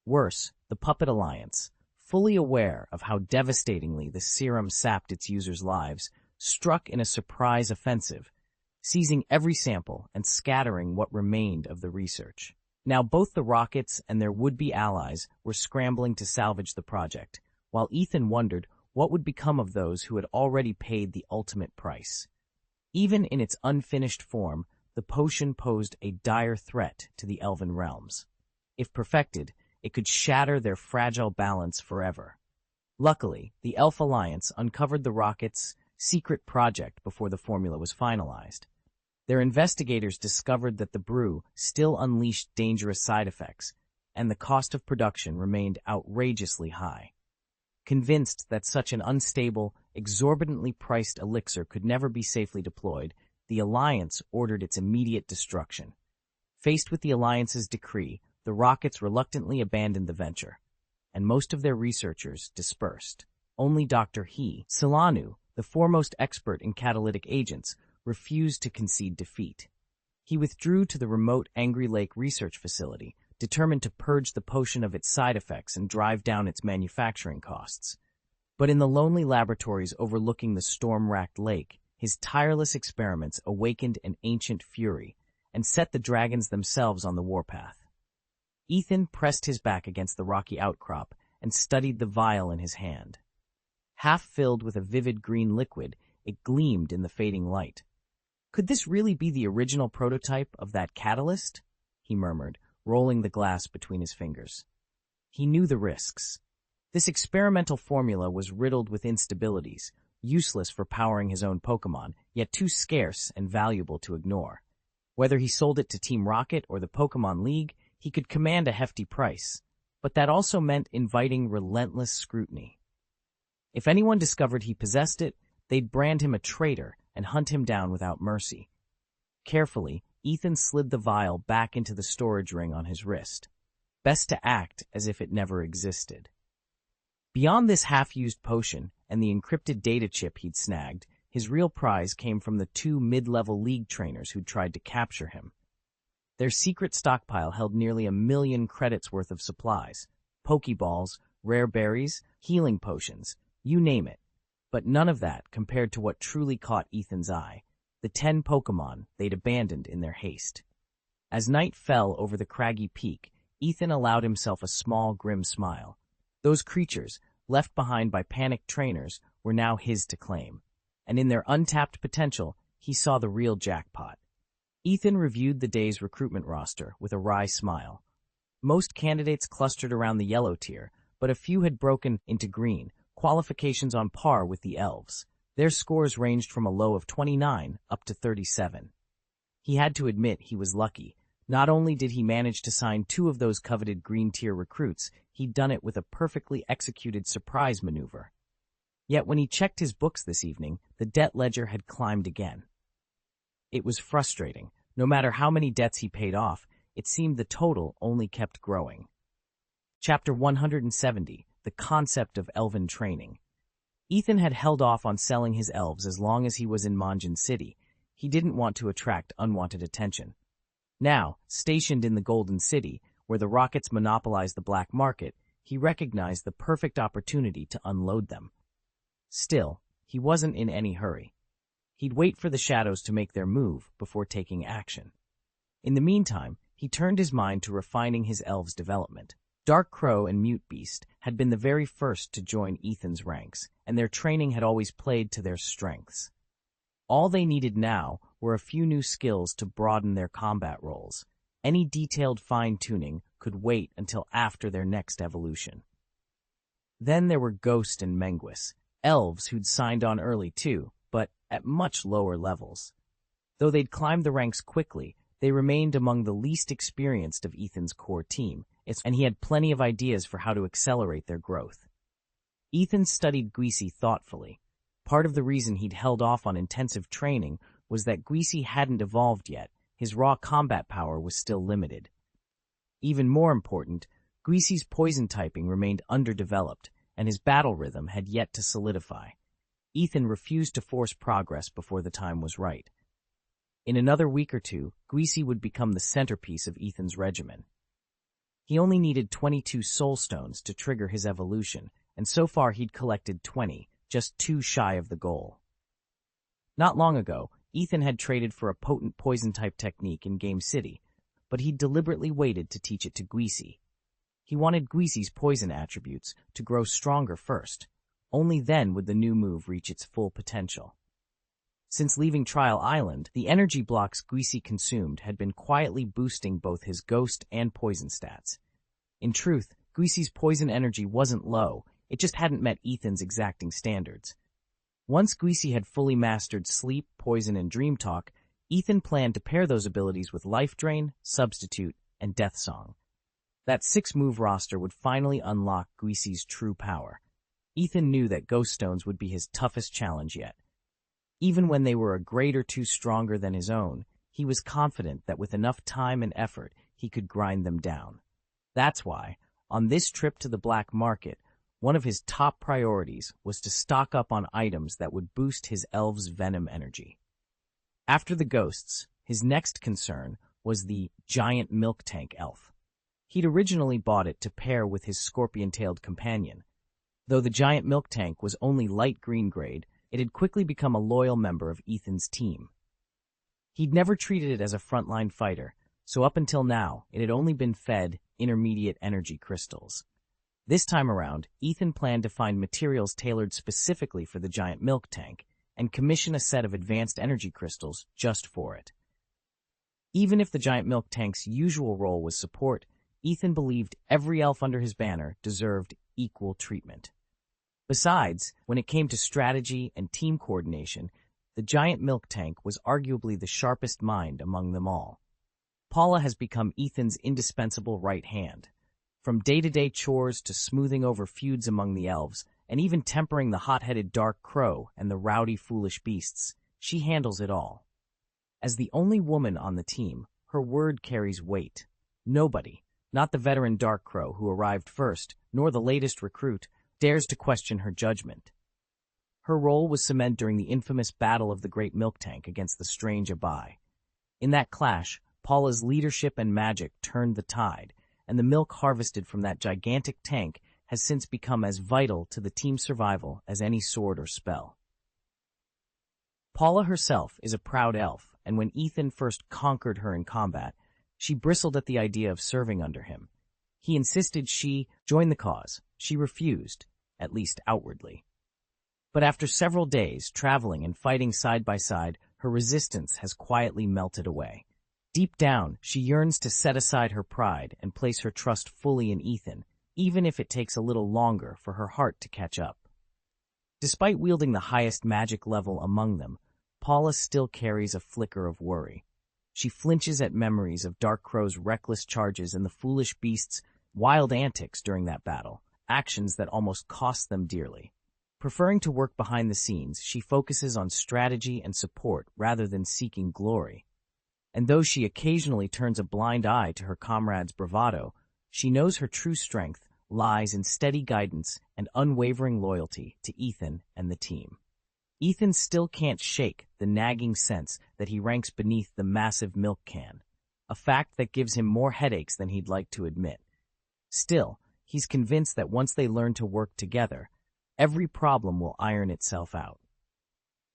Worse, the Puppet Alliance, fully aware of how devastatingly the serum sapped its users' lives, struck in a surprise offensive, seizing every sample and scattering what remained of the research. Now both the Rockets and their would-be allies were scrambling to salvage the project, while Ethan wondered what would become of those who had already paid the ultimate price. Even in its unfinished form, the potion posed a dire threat to the Elven realms. If perfected, it could shatter their fragile balance forever. Luckily, the Elf Alliance uncovered the Rocket's secret project before the formula was finalized. Their investigators discovered that the brew still unleashed dangerous side effects, and the cost of production remained outrageously high. Convinced that such an unstable, exorbitantly priced elixir could never be safely deployed, the Alliance ordered its immediate destruction. Faced with the Alliance's decree, the Rockets reluctantly abandoned the venture, and most of their researchers dispersed. Only Dr. Silanu, the foremost expert in catalytic agents, refused to concede defeat. He withdrew to the remote Angry Lake research facility, determined to purge the potion of its side effects and drive down its manufacturing costs. But in the lonely laboratories overlooking the storm-racked lake, his tireless experiments awakened an ancient fury and set the dragons themselves on the warpath. Ethan pressed his back against the rocky outcrop and studied the vial in his hand. Half filled with a vivid green liquid, it gleamed in the fading light. Could this really be the original prototype of that catalyst? He murmured, rolling the glass between his fingers. He knew the risks. This experimental formula was riddled with instabilities, useless for powering his own Pokémon, yet too scarce and valuable to ignore. Whether he sold it to Team Rocket or the Pokémon League, he could command a hefty price, but that also meant inviting relentless scrutiny. If anyone discovered he possessed it, they'd brand him a traitor and hunt him down without mercy. Carefully, Ethan slid the vial back into the storage ring on his wrist. Best to act as if it never existed. Beyond this half-used potion and the encrypted data chip he'd snagged, his real prize came from the 2 mid-level League trainers who'd tried to capture him. Their secret stockpile held nearly 1,000,000 credits worth of supplies, Pokeballs, rare berries, healing potions, you name it. But none of that compared to what truly caught Ethan's eye, the 10 Pokémon they'd abandoned in their haste. As night fell over the craggy peak, Ethan allowed himself a small, grim smile. Those creatures, left behind by panicked trainers, were now his to claim, and in their untapped potential, he saw the real jackpot. Ethan reviewed the day's recruitment roster with a wry smile. Most candidates clustered around the yellow tier, but a few had broken into green, qualifications on par with the elves. Their scores ranged from a low of 29 up to 37. He had to admit he was lucky. Not only did he manage to sign 2 of those coveted green-tier recruits, he'd done it with a perfectly executed surprise maneuver. Yet when he checked his books this evening, the debt ledger had climbed again. It was frustrating. No matter how many debts he paid off, it seemed the total only kept growing. Chapter 170, The Concept of Elven Training. Ethan had held off on selling his elves as long as he was in Manjin City. He didn't want to attract unwanted attention. Now, stationed in the Golden City, where the Rockets monopolized the black market, he recognized the perfect opportunity to unload them. Still, he wasn't in any hurry. He'd wait for the shadows to make their move before taking action. In the meantime, he turned his mind to refining his elves' development. Dark Crow and Mute Beast had been the very first to join Ethan's ranks, and their training had always played to their strengths. All they needed now were a few new skills to broaden their combat roles. Any detailed fine-tuning could wait until after their next evolution. Then there were Ghost and Menguis, elves who'd signed on early too, but at much lower levels. Though they'd climbed the ranks quickly, they remained among the least experienced of Ethan's core team, and he had plenty of ideas for how to accelerate their growth. Ethan studied Greasy thoughtfully. Part of the reason he'd held off on intensive training was that Greasy hadn't evolved yet. His raw combat power was still limited. Even more important, Greasy's poison typing remained underdeveloped, and his battle rhythm had yet to solidify. Ethan refused to force progress before the time was right. In another week or two, Greasy would become the centerpiece of Ethan's regimen. He only needed 22 soul stones to trigger his evolution, and so far he'd collected 20, just 2 shy of the goal. Not long ago, Ethan had traded for a potent poison-type technique in Game City, but he'd deliberately waited to teach it to Greasy. He wanted Greasy's poison attributes to grow stronger first. Only then would the new move reach its full potential. Since leaving Trial Island, the energy blocks Greasy consumed had been quietly boosting both his ghost and poison stats. In truth, Greasy's poison energy wasn't low, it just hadn't met Ethan's exacting standards. Once Greasy had fully mastered Sleep, Poison, and Dream Talk, Ethan planned to pair those abilities with Life Drain, Substitute, and Death Song. That 6-move roster would finally unlock Greasy's true power. Ethan knew that Ghost Stones would be his toughest challenge yet. Even when they were a grade or two stronger than his own, he was confident that with enough time and effort, he could grind them down. That's why, on this trip to the black market, one of his top priorities was to stock up on items that would boost his elf's venom energy. After the ghosts, his next concern was the giant milk tank elf. He'd originally bought it to pair with his scorpion-tailed companion. Though the giant milk tank was only light green grade, it had quickly become a loyal member of Ethan's team. He'd never treated it as a frontline fighter, so up until now, it had only been fed intermediate energy crystals. This time around, Ethan planned to find materials tailored specifically for the giant milk tank and commission a set of advanced energy crystals just for it. Even if the giant milk tank's usual role was support, Ethan believed every elf under his banner deserved equal treatment. Besides, when it came to strategy and team coordination, the giant milk tank was arguably the sharpest mind among them all. Paula has become Ethan's indispensable right hand. From day-to-day chores to smoothing over feuds among the elves, and even tempering the hot-headed Dark Crow and the rowdy Foolish Beasts, she handles it all. As the only woman on the team, her word carries weight. Nobody, not the veteran Dark Crow who arrived first, nor the latest recruit, dares to question her judgment. Her role was cemented during the infamous Battle of the Great Milk Tank against the strange Abai. In that clash, Paula's leadership and magic turned the tide, and the milk harvested from that gigantic tank has since become as vital to the team's survival as any sword or spell. Paula herself is a proud elf, and when Ethan first conquered her in combat, she bristled at the idea of serving under him. He insisted she join the cause. She refused, at least outwardly. But after several days traveling and fighting side by side, her resistance has quietly melted away. Deep down, she yearns to set aside her pride and place her trust fully in Ethan, even if it takes a little longer for her heart to catch up. Despite wielding the highest magic level among them, Paula still carries a flicker of worry. She flinches at memories of Dark Crow's reckless charges and the Foolish Beast's wild antics during that battle, actions that almost cost them dearly. Preferring to work behind the scenes, she focuses on strategy and support rather than seeking glory. And though she occasionally turns a blind eye to her comrades' bravado, she knows her true strength lies in steady guidance and unwavering loyalty to Ethan and the team. Ethan still can't shake the nagging sense that he ranks beneath the massive milk can, a fact that gives him more headaches than he'd like to admit. Still, he's convinced that once they learn to work together, every problem will iron itself out.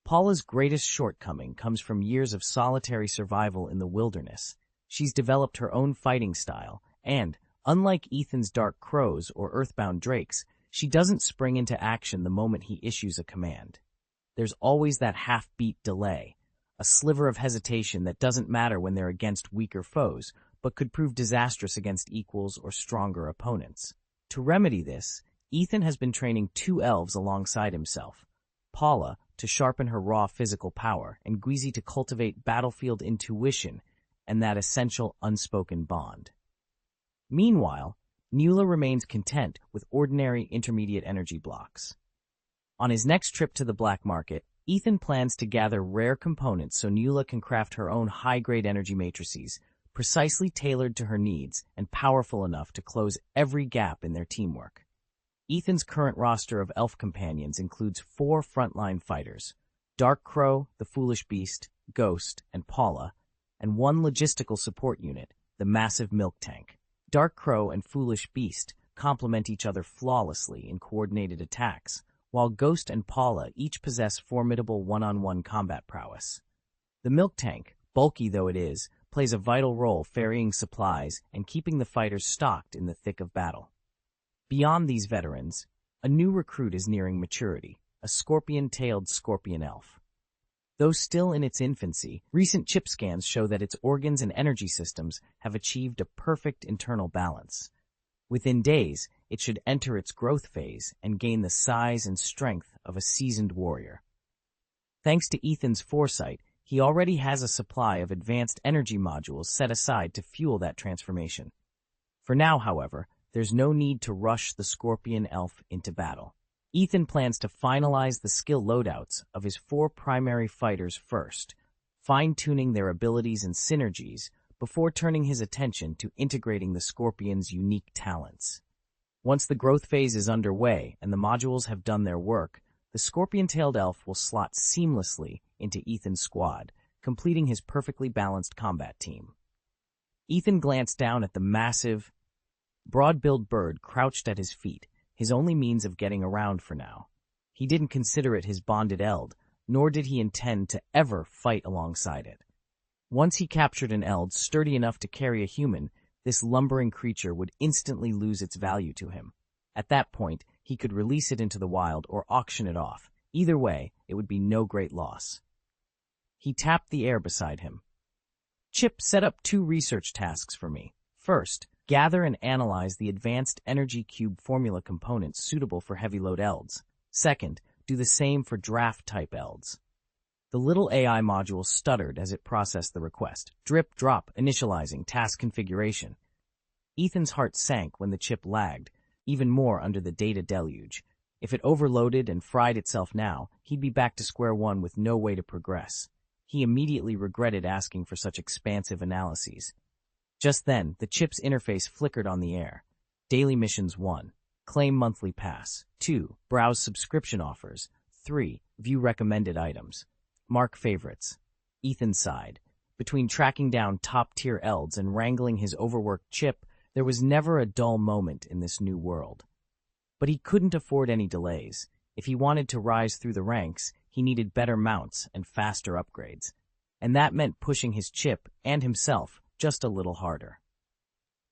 Paula's greatest shortcoming comes from years of solitary survival in the wilderness. She's developed her own fighting style, and, unlike Ethan's Dark Crows or Earthbound Drakes, she doesn't spring into action the moment he issues a command. There's always that half-beat delay, a sliver of hesitation that doesn't matter when they're against weaker foes, but could prove disastrous against equals or stronger opponents. To remedy this, Ethan has been training 2 elves alongside himself, Paula to sharpen her raw physical power and Greasy to cultivate battlefield intuition and that essential unspoken bond. Meanwhile, Nuala remains content with ordinary intermediate energy blocks. On his next trip to the black market, Ethan plans to gather rare components so Nuala can craft her own high-grade energy matrices, precisely tailored to her needs and powerful enough to close every gap in their teamwork. Ethan's current roster of elf companions includes 4 frontline fighters: Dark Crow, the Foolish Beast, Ghost, and Paula, and 1 logistical support unit, the Massive Milk Tank. Dark Crow and Foolish Beast complement each other flawlessly in coordinated attacks, while Ghost and Paula each possess formidable one-on-one combat prowess. The Milk Tank, bulky though it is, plays a vital role ferrying supplies and keeping the fighters stocked in the thick of battle. Beyond these veterans, a new recruit is nearing maturity, a scorpion-tailed scorpion elf. Though still in its infancy, recent chip scans show that its organs and energy systems have achieved a perfect internal balance. Within days, it should enter its growth phase and gain the size and strength of a seasoned warrior. Thanks to Ethan's foresight, he already has a supply of advanced energy modules set aside to fuel that transformation. For now, however, there's no need to rush the scorpion elf into battle. Ethan plans to finalize the skill loadouts of his 4 primary fighters first, fine-tuning their abilities and synergies before turning his attention to integrating the scorpion's unique talents. Once the growth phase is underway and the modules have done their work, the scorpion-tailed elf will slot seamlessly into Ethan's squad, completing his perfectly balanced combat team. Ethan glanced down at the massive, broad-billed bird crouched at his feet, his only means of getting around for now. He didn't consider it his bonded eld, nor did he intend to ever fight alongside it. Once he captured an eld sturdy enough to carry a human, this lumbering creature would instantly lose its value to him. At that point, he could release it into the wild or auction it off. Either way, it would be no great loss. He tapped the air beside him. "Chip, set up 2 research tasks for me. First, gather and analyze the advanced energy cube formula components suitable for heavy-load elds. Second, do the same for draft-type elds." The little AI module stuttered as it processed the request. Drip, drop, initializing, task configuration. Ethan's heart sank when the chip lagged, even more under the data deluge. If it overloaded and fried itself now, he'd be back to square one with no way to progress. He immediately regretted asking for such expansive analyses. Just then, the chip's interface flickered on the air. Daily missions 1. Claim monthly pass. 2. Browse subscription offers. 3. View recommended items. Mark favorites. Ethan sighed. Between tracking down top-tier elds and wrangling his overworked chip, there was never a dull moment in this new world. But he couldn't afford any delays. If he wanted to rise through the ranks, he needed better mounts and faster upgrades. And that meant pushing his chip and himself just a little harder.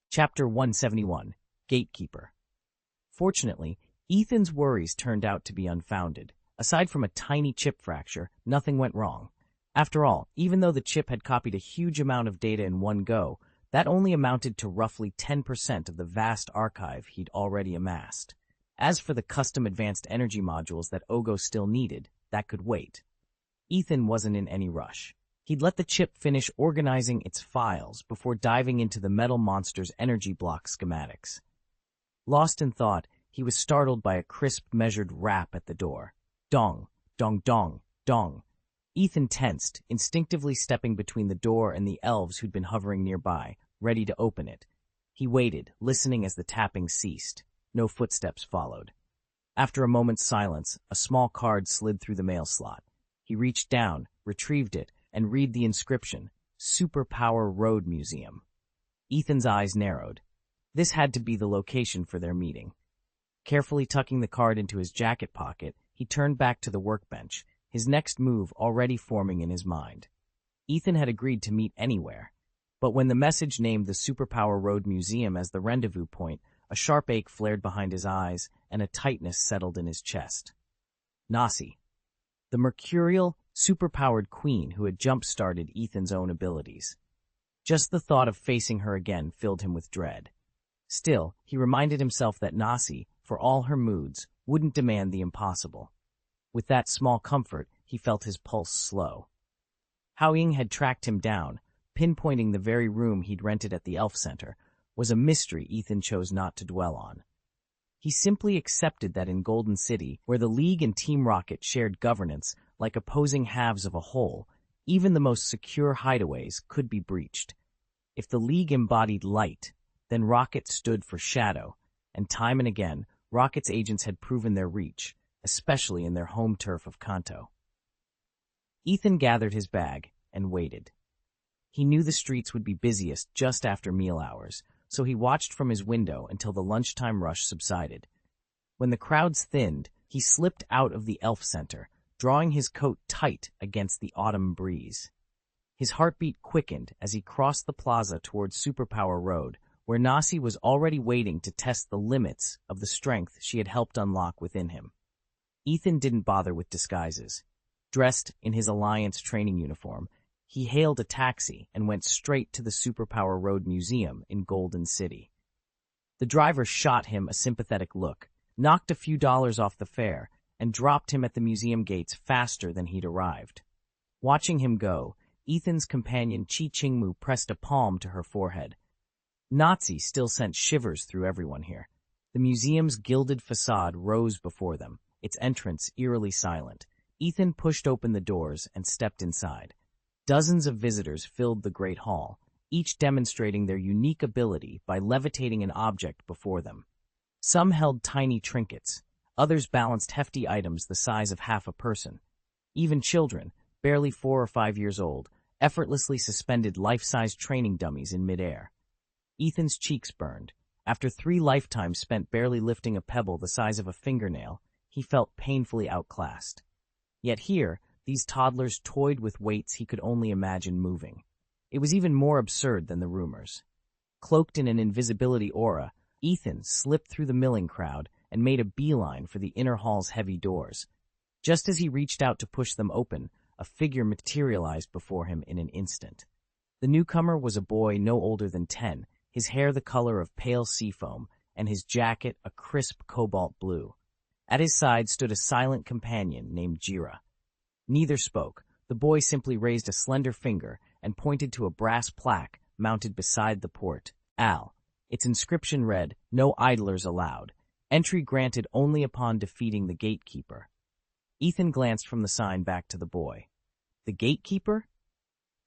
Chapter 171. Gatekeeper. Fortunately, Ethan's worries turned out to be unfounded. Aside from a tiny chip fracture, nothing went wrong. After all, even though the chip had copied a huge amount of data in one go, that only amounted to roughly 10% of the vast archive he'd already amassed. As for the custom advanced energy modules that Ogo still needed, that could wait. Ethan wasn't in any rush. He'd let the chip finish organizing its files before diving into the metal monster's energy block schematics. Lost in thought, he was startled by a crisp, measured rap at the door. Dong, dong, dong, dong. Ethan tensed, instinctively stepping between the door and the elves who'd been hovering nearby, ready to open it. He waited, listening as the tapping ceased. No footsteps followed. After a moment's silence, a small card slid through the mail slot. He reached down, retrieved it, and read the inscription, Superpower Road Museum. Ethan's eyes narrowed. This had to be the location for their meeting. Carefully tucking the card into his jacket pocket, he turned back to the workbench, his next move already forming in his mind. Ethan had agreed to meet anywhere, but when the message named the Superpower Road Museum as the rendezvous point, a sharp ache flared behind his eyes and a tightness settled in his chest. Nasi, the mercurial, superpowered queen who had jump-started Ethan's own abilities. Just the thought of facing her again filled him with dread. Still, he reminded himself that Nasi, for all her moods, wouldn't demand the impossible. With that small comfort, he felt his pulse slow. Hao Ying had tracked him down, pinpointing the very room he'd rented at the Elf Center, was a mystery Ethan chose not to dwell on. He simply accepted that in Golden City, where the League and Team Rocket shared governance like opposing halves of a whole, even the most secure hideaways could be breached. If the League embodied light, then Rocket stood for shadow, and time and again, Rocket's agents had proven their reach, especially in their home turf of Kanto. Ethan gathered his bag and waited. He knew the streets would be busiest just after meal hours, so he watched from his window until the lunchtime rush subsided. When the crowds thinned, he slipped out of the Elf Center, drawing his coat tight against the autumn breeze. His heartbeat quickened as he crossed the plaza toward Superpower Road, where Nasi was already waiting to test the limits of the strength she had helped unlock within him. Ethan didn't bother with disguises. Dressed in his Alliance training uniform, he hailed a taxi and went straight to the Superpower Road Museum in Golden City. The driver shot him a sympathetic look, knocked a few dollars off the fare, and dropped him at the museum gates faster than he'd arrived. Watching him go, Ethan's companion Chi Chingmu pressed a palm to her forehead. Nazi still sent shivers through everyone here. The museum's gilded facade rose before them, its entrance eerily silent. Ethan pushed open the doors and stepped inside. Dozens of visitors filled the Great Hall, each demonstrating their unique ability by levitating an object before them. Some held tiny trinkets, others balanced hefty items the size of half a person. Even children, barely 4 or 5 years old, effortlessly suspended life-size training dummies in midair. Ethan's cheeks burned. After 3 lifetimes spent barely lifting a pebble the size of a fingernail, he felt painfully outclassed. Yet here, these toddlers toyed with weights he could only imagine moving. It was even more absurd than the rumors. Cloaked in an invisibility aura, Ethan slipped through the milling crowd and made a beeline for the inner hall's heavy doors. Just as he reached out to push them open, a figure materialized before him in an instant. The newcomer was a boy no older than 10, his hair the color of pale seafoam, and his jacket a crisp cobalt blue. At his side stood a silent companion named Jira. Neither spoke. The boy simply raised a slender finger and pointed to a brass plaque mounted beside the port. Al. Its inscription read, "No idlers allowed. Entry granted only upon defeating the gatekeeper." Ethan glanced from the sign back to the boy. The gatekeeper?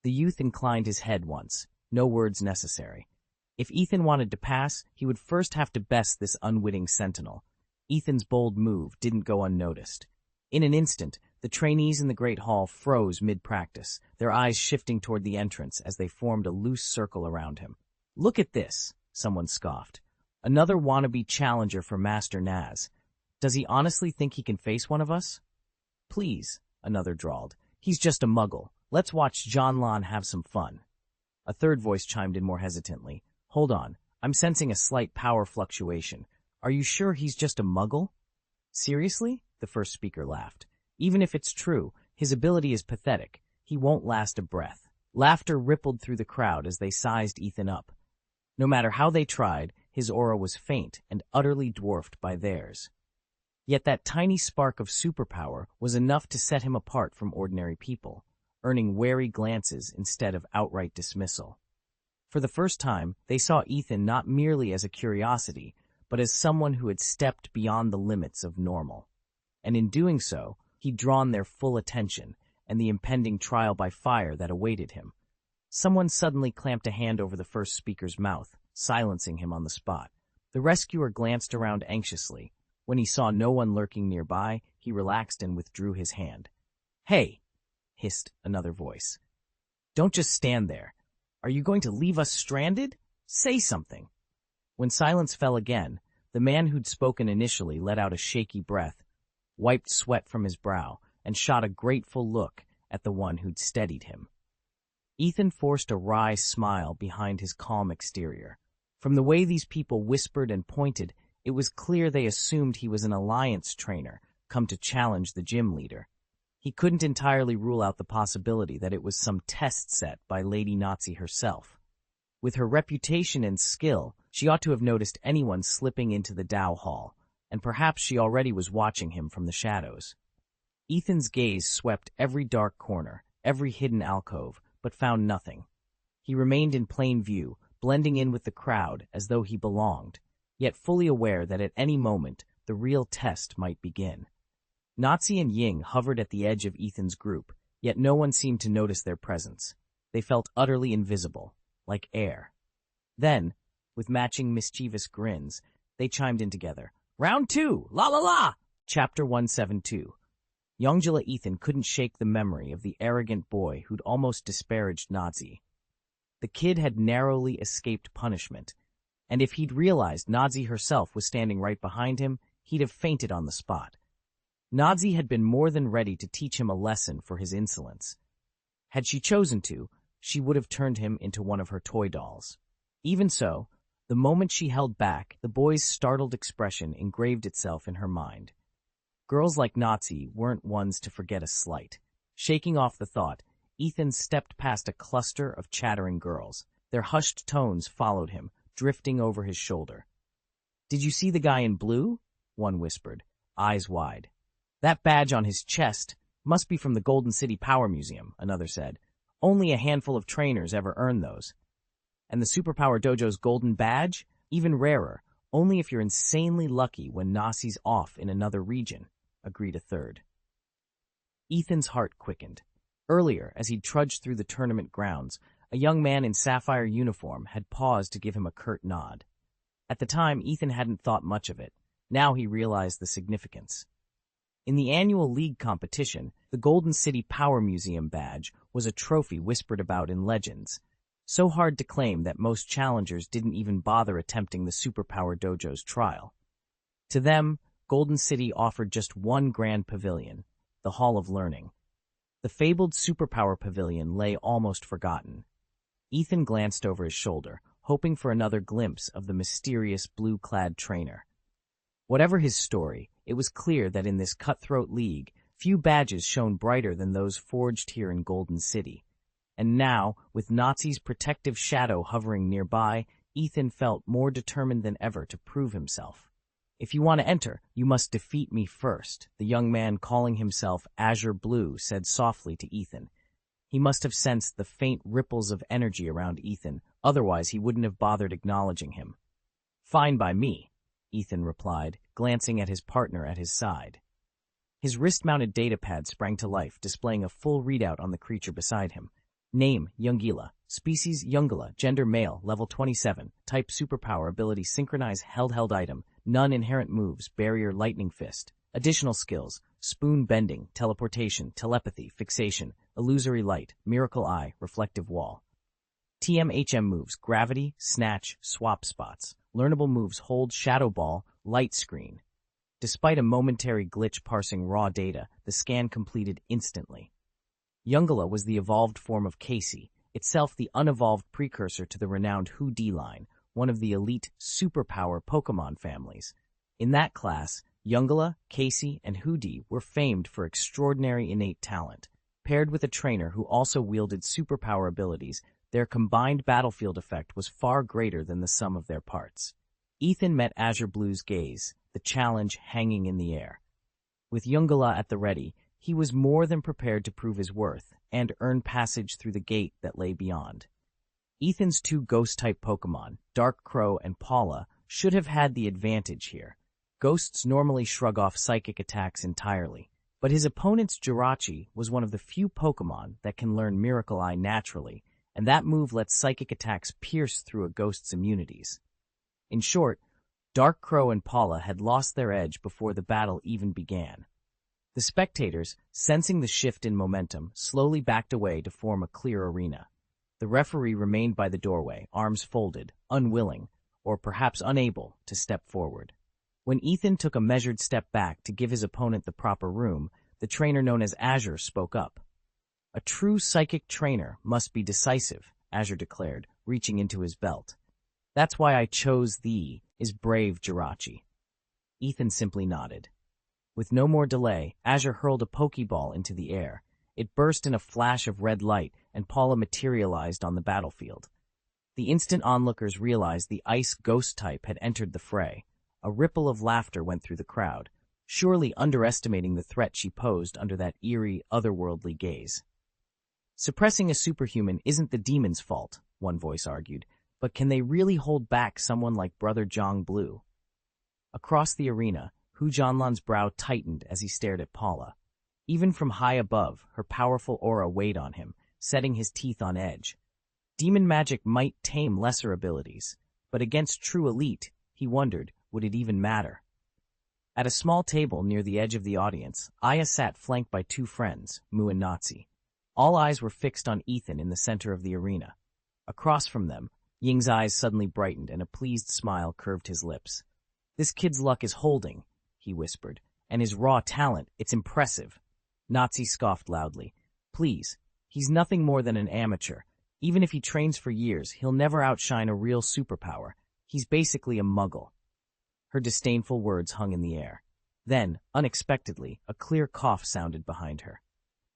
The youth inclined his head once, no words necessary. If Ethan wanted to pass, he would first have to best this unwitting sentinel. Ethan's bold move didn't go unnoticed. In an instant, the trainees in the Great Hall froze mid-practice, their eyes shifting toward the entrance as they formed a loose circle around him. "Look at this," someone scoffed. "Another wannabe challenger for Master Naz. Does he honestly think he can face one of us?" "Please," another drawled. "He's just a muggle. Let's watch John Lon have some fun." A third voice chimed in more hesitantly. "Hold on, I'm sensing a slight power fluctuation. Are you sure he's just a muggle?" "Seriously?" the first speaker laughed. "Even if it's true, his ability is pathetic. He won't last a breath." Laughter rippled through the crowd as they sized Ethan up. No matter how they tried, his aura was faint and utterly dwarfed by theirs. Yet that tiny spark of superpower was enough to set him apart from ordinary people, earning wary glances instead of outright dismissal. For the first time, they saw Ethan not merely as a curiosity, but as someone who had stepped beyond the limits of normal. And in doing so, he'd drawn their full attention and the impending trial by fire that awaited him. Someone suddenly clamped a hand over the first speaker's mouth, silencing him on the spot. The rescuer glanced around anxiously. When he saw no one lurking nearby, he relaxed and withdrew his hand. "Hey!" hissed another voice. "Don't just stand there. Are you going to leave us stranded? Say something." When silence fell again, the man who'd spoken initially let out a shaky breath, wiped sweat from his brow, and shot a grateful look at the one who'd steadied him. Ethan forced a wry smile behind his calm exterior. From the way these people whispered and pointed, it was clear they assumed he was an Alliance trainer, come to challenge the gym leader. He couldn't entirely rule out the possibility that it was some test set by Lady Nazi herself. With her reputation and skill, she ought to have noticed anyone slipping into the Dao Hall, and perhaps she already was watching him from the shadows. Ethan's gaze swept every dark corner, every hidden alcove, but found nothing. He remained in plain view, blending in with the crowd as though he belonged, yet fully aware that at any moment the real test might begin. Nazi and Ying hovered at the edge of Ethan's group, yet no one seemed to notice their presence. They felt utterly invisible, like air. Then, with matching mischievous grins, they chimed in together. Round 2! La la la! Chapter 172. Youngula Ethan couldn't shake the memory of the arrogant boy who'd almost disparaged Nazi. The kid had narrowly escaped punishment, and if he'd realized Nazi herself was standing right behind him, he'd have fainted on the spot. Nazi had been more than ready to teach him a lesson for his insolence. Had she chosen to, she would have turned him into one of her toy dolls. Even so, the moment she held back, the boy's startled expression engraved itself in her mind. Girls like Nazi weren't ones to forget a slight. Shaking off the thought, Ethan stepped past a cluster of chattering girls. Their hushed tones followed him, drifting over his shoulder. "Did you see the guy in blue?" one whispered, eyes wide. "That badge on his chest must be from the Golden City Power Museum," another said. "Only a handful of trainers ever earn those. And the Superpower Dojo's golden badge? Even rarer, only if you're insanely lucky when Nazi's off in another region," agreed a third. Ethan's heart quickened. Earlier, as he'd trudged through the tournament grounds, a young man in sapphire uniform had paused to give him a curt nod. At the time, Ethan hadn't thought much of it. Now he realized the significance. In the annual league competition, the Golden City Power Museum badge was a trophy whispered about in legends, so hard to claim that most challengers didn't even bother attempting the Superpower Dojo's trial. To them, Golden City offered just one grand pavilion, the Hall of Learning. The fabled Superpower Pavilion lay almost forgotten. Ethan glanced over his shoulder, hoping for another glimpse of the mysterious blue-clad trainer. Whatever his story, it was clear that in this cutthroat league, few badges shone brighter than those forged here in Golden City. And now, with Nazi's protective shadow hovering nearby, Ethan felt more determined than ever to prove himself. "If you want to enter, you must defeat me first," the young man calling himself Azure Blue said softly to Ethan. He must have sensed the faint ripples of energy around Ethan, otherwise he wouldn't have bothered acknowledging him. "Fine by me," Ethan replied, glancing at his partner at his side. His wrist-mounted datapad sprang to life, displaying a full readout on the creature beside him. Name, Youngula. Species, Youngula. Gender, male. Level 27. Type, superpower. Ability, synchronize held item. None inherent moves. Barrier, lightning fist. Additional skills, spoon bending, teleportation, telepathy, fixation, illusory light, miracle eye, reflective wall. TMHM moves, gravity, snatch, swap spots. Learnable moves, hold, shadow ball, light screen. Despite a momentary glitch parsing raw data, the scan completed instantly. Youngula was the evolved form of Casey, itself the unevolved precursor to the renowned Hoodie line, one of the elite superpower Pokémon families. In that class, Youngula, Casey, and Hoodie were famed for extraordinary innate talent. Paired with a trainer who also wielded superpower abilities, their combined battlefield effect was far greater than the sum of their parts. Ethan met Azure Blue's gaze, the challenge hanging in the air. With Youngula at the ready, he was more than prepared to prove his worth and earn passage through the gate that lay beyond. Ethan's two ghost-type Pokémon, Dark Crow and Paula, should have had the advantage here. Ghosts normally shrug off psychic attacks entirely, but his opponent's Jirachi was one of the few Pokémon that can learn Miracle Eye naturally, and that move lets psychic attacks pierce through a ghost's immunities. In short, Dark Crow and Paula had lost their edge before the battle even began. The spectators, sensing the shift in momentum, slowly backed away to form a clear arena. The referee remained by the doorway, arms folded, unwilling, or perhaps unable, to step forward. When Ethan took a measured step back to give his opponent the proper room, the trainer known as Azure spoke up. "A true psychic trainer must be decisive," Azure declared, reaching into his belt. "That's why I chose thee, is brave Jirachi." Ethan simply nodded. With no more delay, Azure hurled a Pokeball into the air. It burst in a flash of red light, and Paula materialized on the battlefield. The instant onlookers realized the ice ghost type had entered the fray. A ripple of laughter went through the crowd, surely underestimating the threat she posed under that eerie, otherworldly gaze. "Suppressing a superhuman isn't the demon's fault," one voice argued, but can they really hold back someone like Brother Zhang Blue? Across the arena, Hu Jianlan's brow tightened as he stared at Paula. Even from high above, her powerful aura weighed on him, setting his teeth on edge. Demon magic might tame lesser abilities, but against true elite, he wondered, would it even matter? At a small table near the edge of the audience, Aya sat flanked by two friends, Mu and Nazi. All eyes were fixed on Ethan in the center of the arena. Across from them, Ying's eyes suddenly brightened and a pleased smile curved his lips. "This kid's luck is holding," he whispered, "and his raw talent, it's impressive." Nazi scoffed loudly. "Please, he's nothing more than an amateur. Even if he trains for years, he'll never outshine a real superpower. He's basically a muggle." Her disdainful words hung in the air. Then, unexpectedly, a clear cough sounded behind her.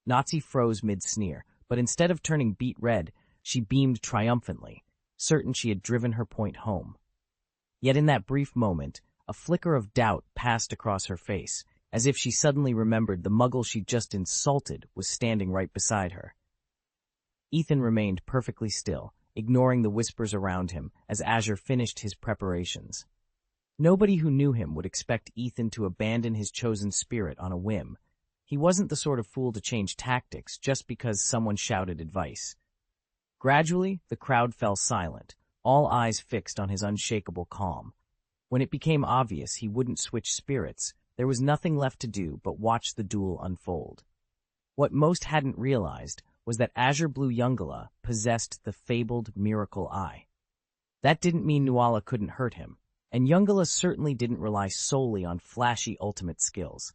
Nazi froze mid-sneer, but instead of turning beet red, she beamed triumphantly, certain she had driven her point home. Yet in that brief moment, a flicker of doubt passed across her face, as if she suddenly remembered the muggle she'd just insulted was standing right beside her. Ethan remained perfectly still, ignoring the whispers around him as Azure finished his preparations. Nobody who knew him would expect Ethan to abandon his chosen spirit on a whim. He wasn't the sort of fool to change tactics just because someone shouted advice. Gradually, the crowd fell silent, all eyes fixed on his unshakable calm. When it became obvious he wouldn't switch spirits, there was nothing left to do but watch the duel unfold. What most hadn't realized was that Azure Blue Yungala possessed the fabled Miracle Eye. That didn't mean Nuala couldn't hurt him, and Yungala certainly didn't rely solely on flashy ultimate skills.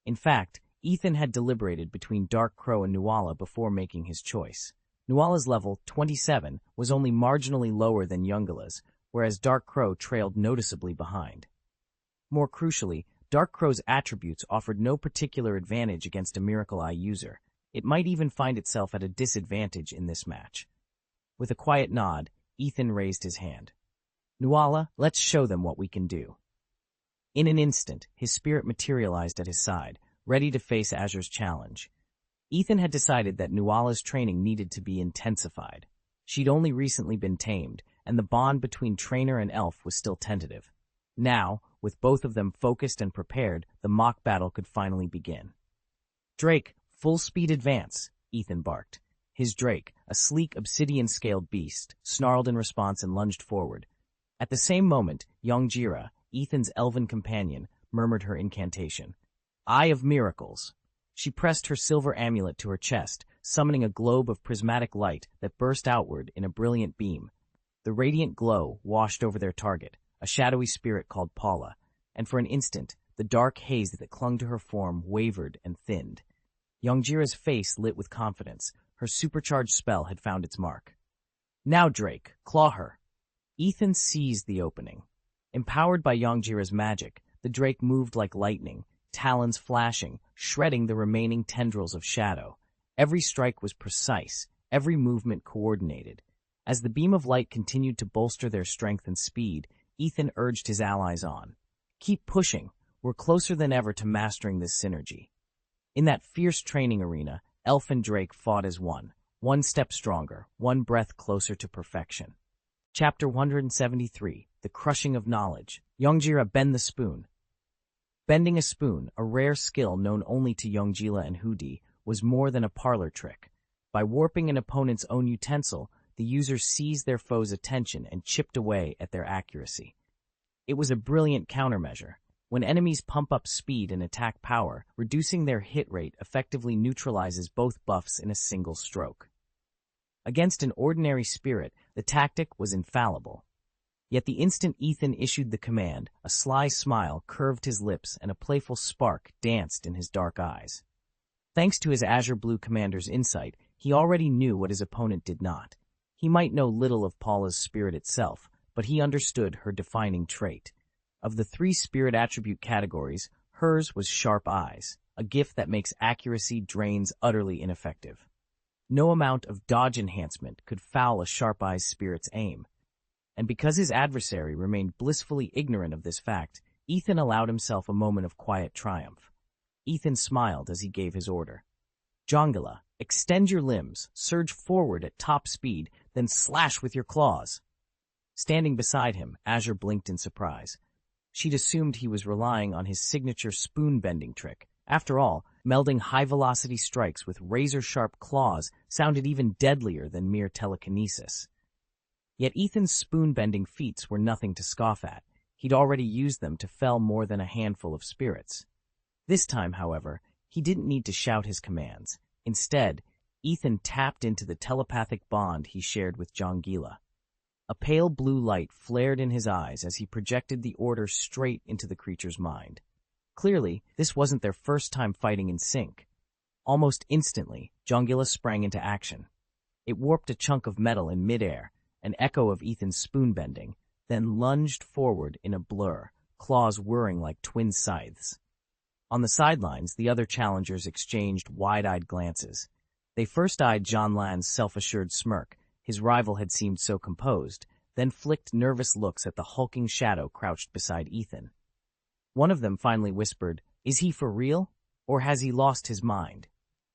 In fact, Ethan had deliberated between Dark Crow and Nuala before making his choice. Nuala's level, 27, was only marginally lower than Yungala's, whereas Dark Crow trailed noticeably behind. More crucially, Dark Crow's attributes offered no particular advantage against a Miracle Eye user. It might even find itself at a disadvantage in this match. With a quiet nod, Ethan raised his hand. "Nuala, let's show them what we can do." In an instant, his spirit materialized at his side, ready to face Azure's challenge. Ethan had decided that Nuala's training needed to be intensified. She'd only recently been tamed, and the bond between trainer and elf was still tentative. Now, with both of them focused and prepared, the mock battle could finally begin. "Drake, full speed advance," Ethan barked. His Drake, a sleek obsidian-scaled beast, snarled in response and lunged forward. At the same moment, Yongjira, Ethan's elven companion, murmured her incantation. "Eye of Miracles." She pressed her silver amulet to her chest, summoning a globe of prismatic light that burst outward in a brilliant beam. The radiant glow washed over their target, a shadowy spirit called Paula, and for an instant, the dark haze that clung to her form wavered and thinned. Yongjira's face lit with confidence. Her supercharged spell had found its mark. "Now, Drake, claw her." Ethan seized the opening. Empowered by Yongjira's magic, the Drake moved like lightning, talons flashing, shredding the remaining tendrils of shadow. Every strike was precise, every movement coordinated. As the beam of light continued to bolster their strength and speed, Ethan urged his allies on. "Keep pushing. We're closer than ever to mastering this synergy." In that fierce training arena, Elf and Drake fought as one step stronger, one breath closer to perfection. Chapter 173, The Crushing of Knowledge. Yongjira, bend the spoon. Bending a spoon, a rare skill known only to Yongjila and Hudi, was more than a parlor trick. By warping an opponent's own utensil, the user seized their foe's attention and chipped away at their accuracy. It was a brilliant countermeasure. When enemies pump up speed and attack power, reducing their hit rate effectively neutralizes both buffs in a single stroke. Against an ordinary spirit, the tactic was infallible. Yet the instant Ethan issued the command, a sly smile curved his lips and a playful spark danced in his dark eyes. Thanks to his Azure Blue commander's insight, he already knew what his opponent did not. He might know little of Paula's spirit itself, but he understood her defining trait. Of the 3 spirit attribute categories, hers was sharp eyes, a gift that makes accuracy drains utterly ineffective. No amount of dodge enhancement could foul a sharp eyes spirit's aim. And because his adversary remained blissfully ignorant of this fact, Ethan allowed himself a moment of quiet triumph. Ethan smiled as he gave his order. "Jongala, Extend your limbs, surge forward at top speed, then slash with your claws. Standing beside him, Azure blinked in surprise. She'd assumed he was relying on his signature spoon-bending trick. After all, melding high-velocity strikes with razor-sharp claws sounded even deadlier than mere telekinesis. Yet Ethan's spoon-bending feats were nothing to scoff at. He'd already used them to fell more than a handful of spirits. This time, however, he didn't need to shout his commands. Instead, Ethan tapped into the telepathic bond he shared with Jongila. A pale blue light flared in his eyes as he projected the order straight into the creature's mind. Clearly, this wasn't their first time fighting in sync. Almost instantly, Jongila sprang into action. It warped a chunk of metal in midair, an echo of Ethan's spoon-bending, then lunged forward in a blur, claws whirring like twin scythes. On the sidelines, the other challengers exchanged wide-eyed glances. They first eyed Jean-Lan's self-assured smirk. His rival had seemed so composed, then flicked nervous looks at the hulking shadow crouched beside Ethan. One of them finally whispered, "Is he for real? Or has he lost his mind?"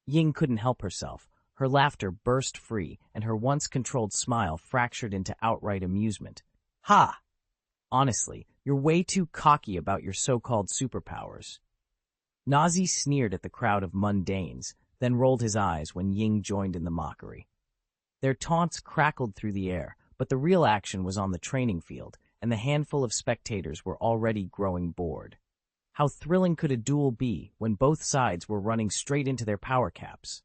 Ying couldn't help herself. Her laughter burst free, and her once-controlled smile fractured into outright amusement. "Ha! Honestly, you're way too cocky about your so-called superpowers." Nazi sneered at the crowd of mundanes, then rolled his eyes when Ying joined in the mockery. Their taunts crackled through the air, but the real action was on the training field, and the handful of spectators were already growing bored. How thrilling could a duel be when both sides were running straight into their power caps?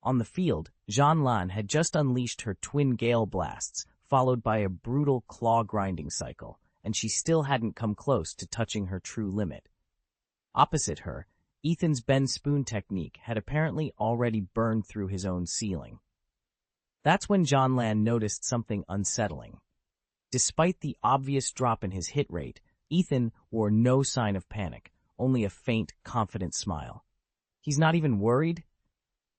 On the field, Jean-Lan had just unleashed her twin gale blasts, followed by a brutal claw-grinding cycle, and she still hadn't come close to touching her true limit. Opposite her, Ethan's bend spoon technique had apparently already burned through his own ceiling. That's when Jean-Lan noticed something unsettling. Despite the obvious drop in his hit rate, Ethan wore no sign of panic, only a faint, confident smile. He's not even worried?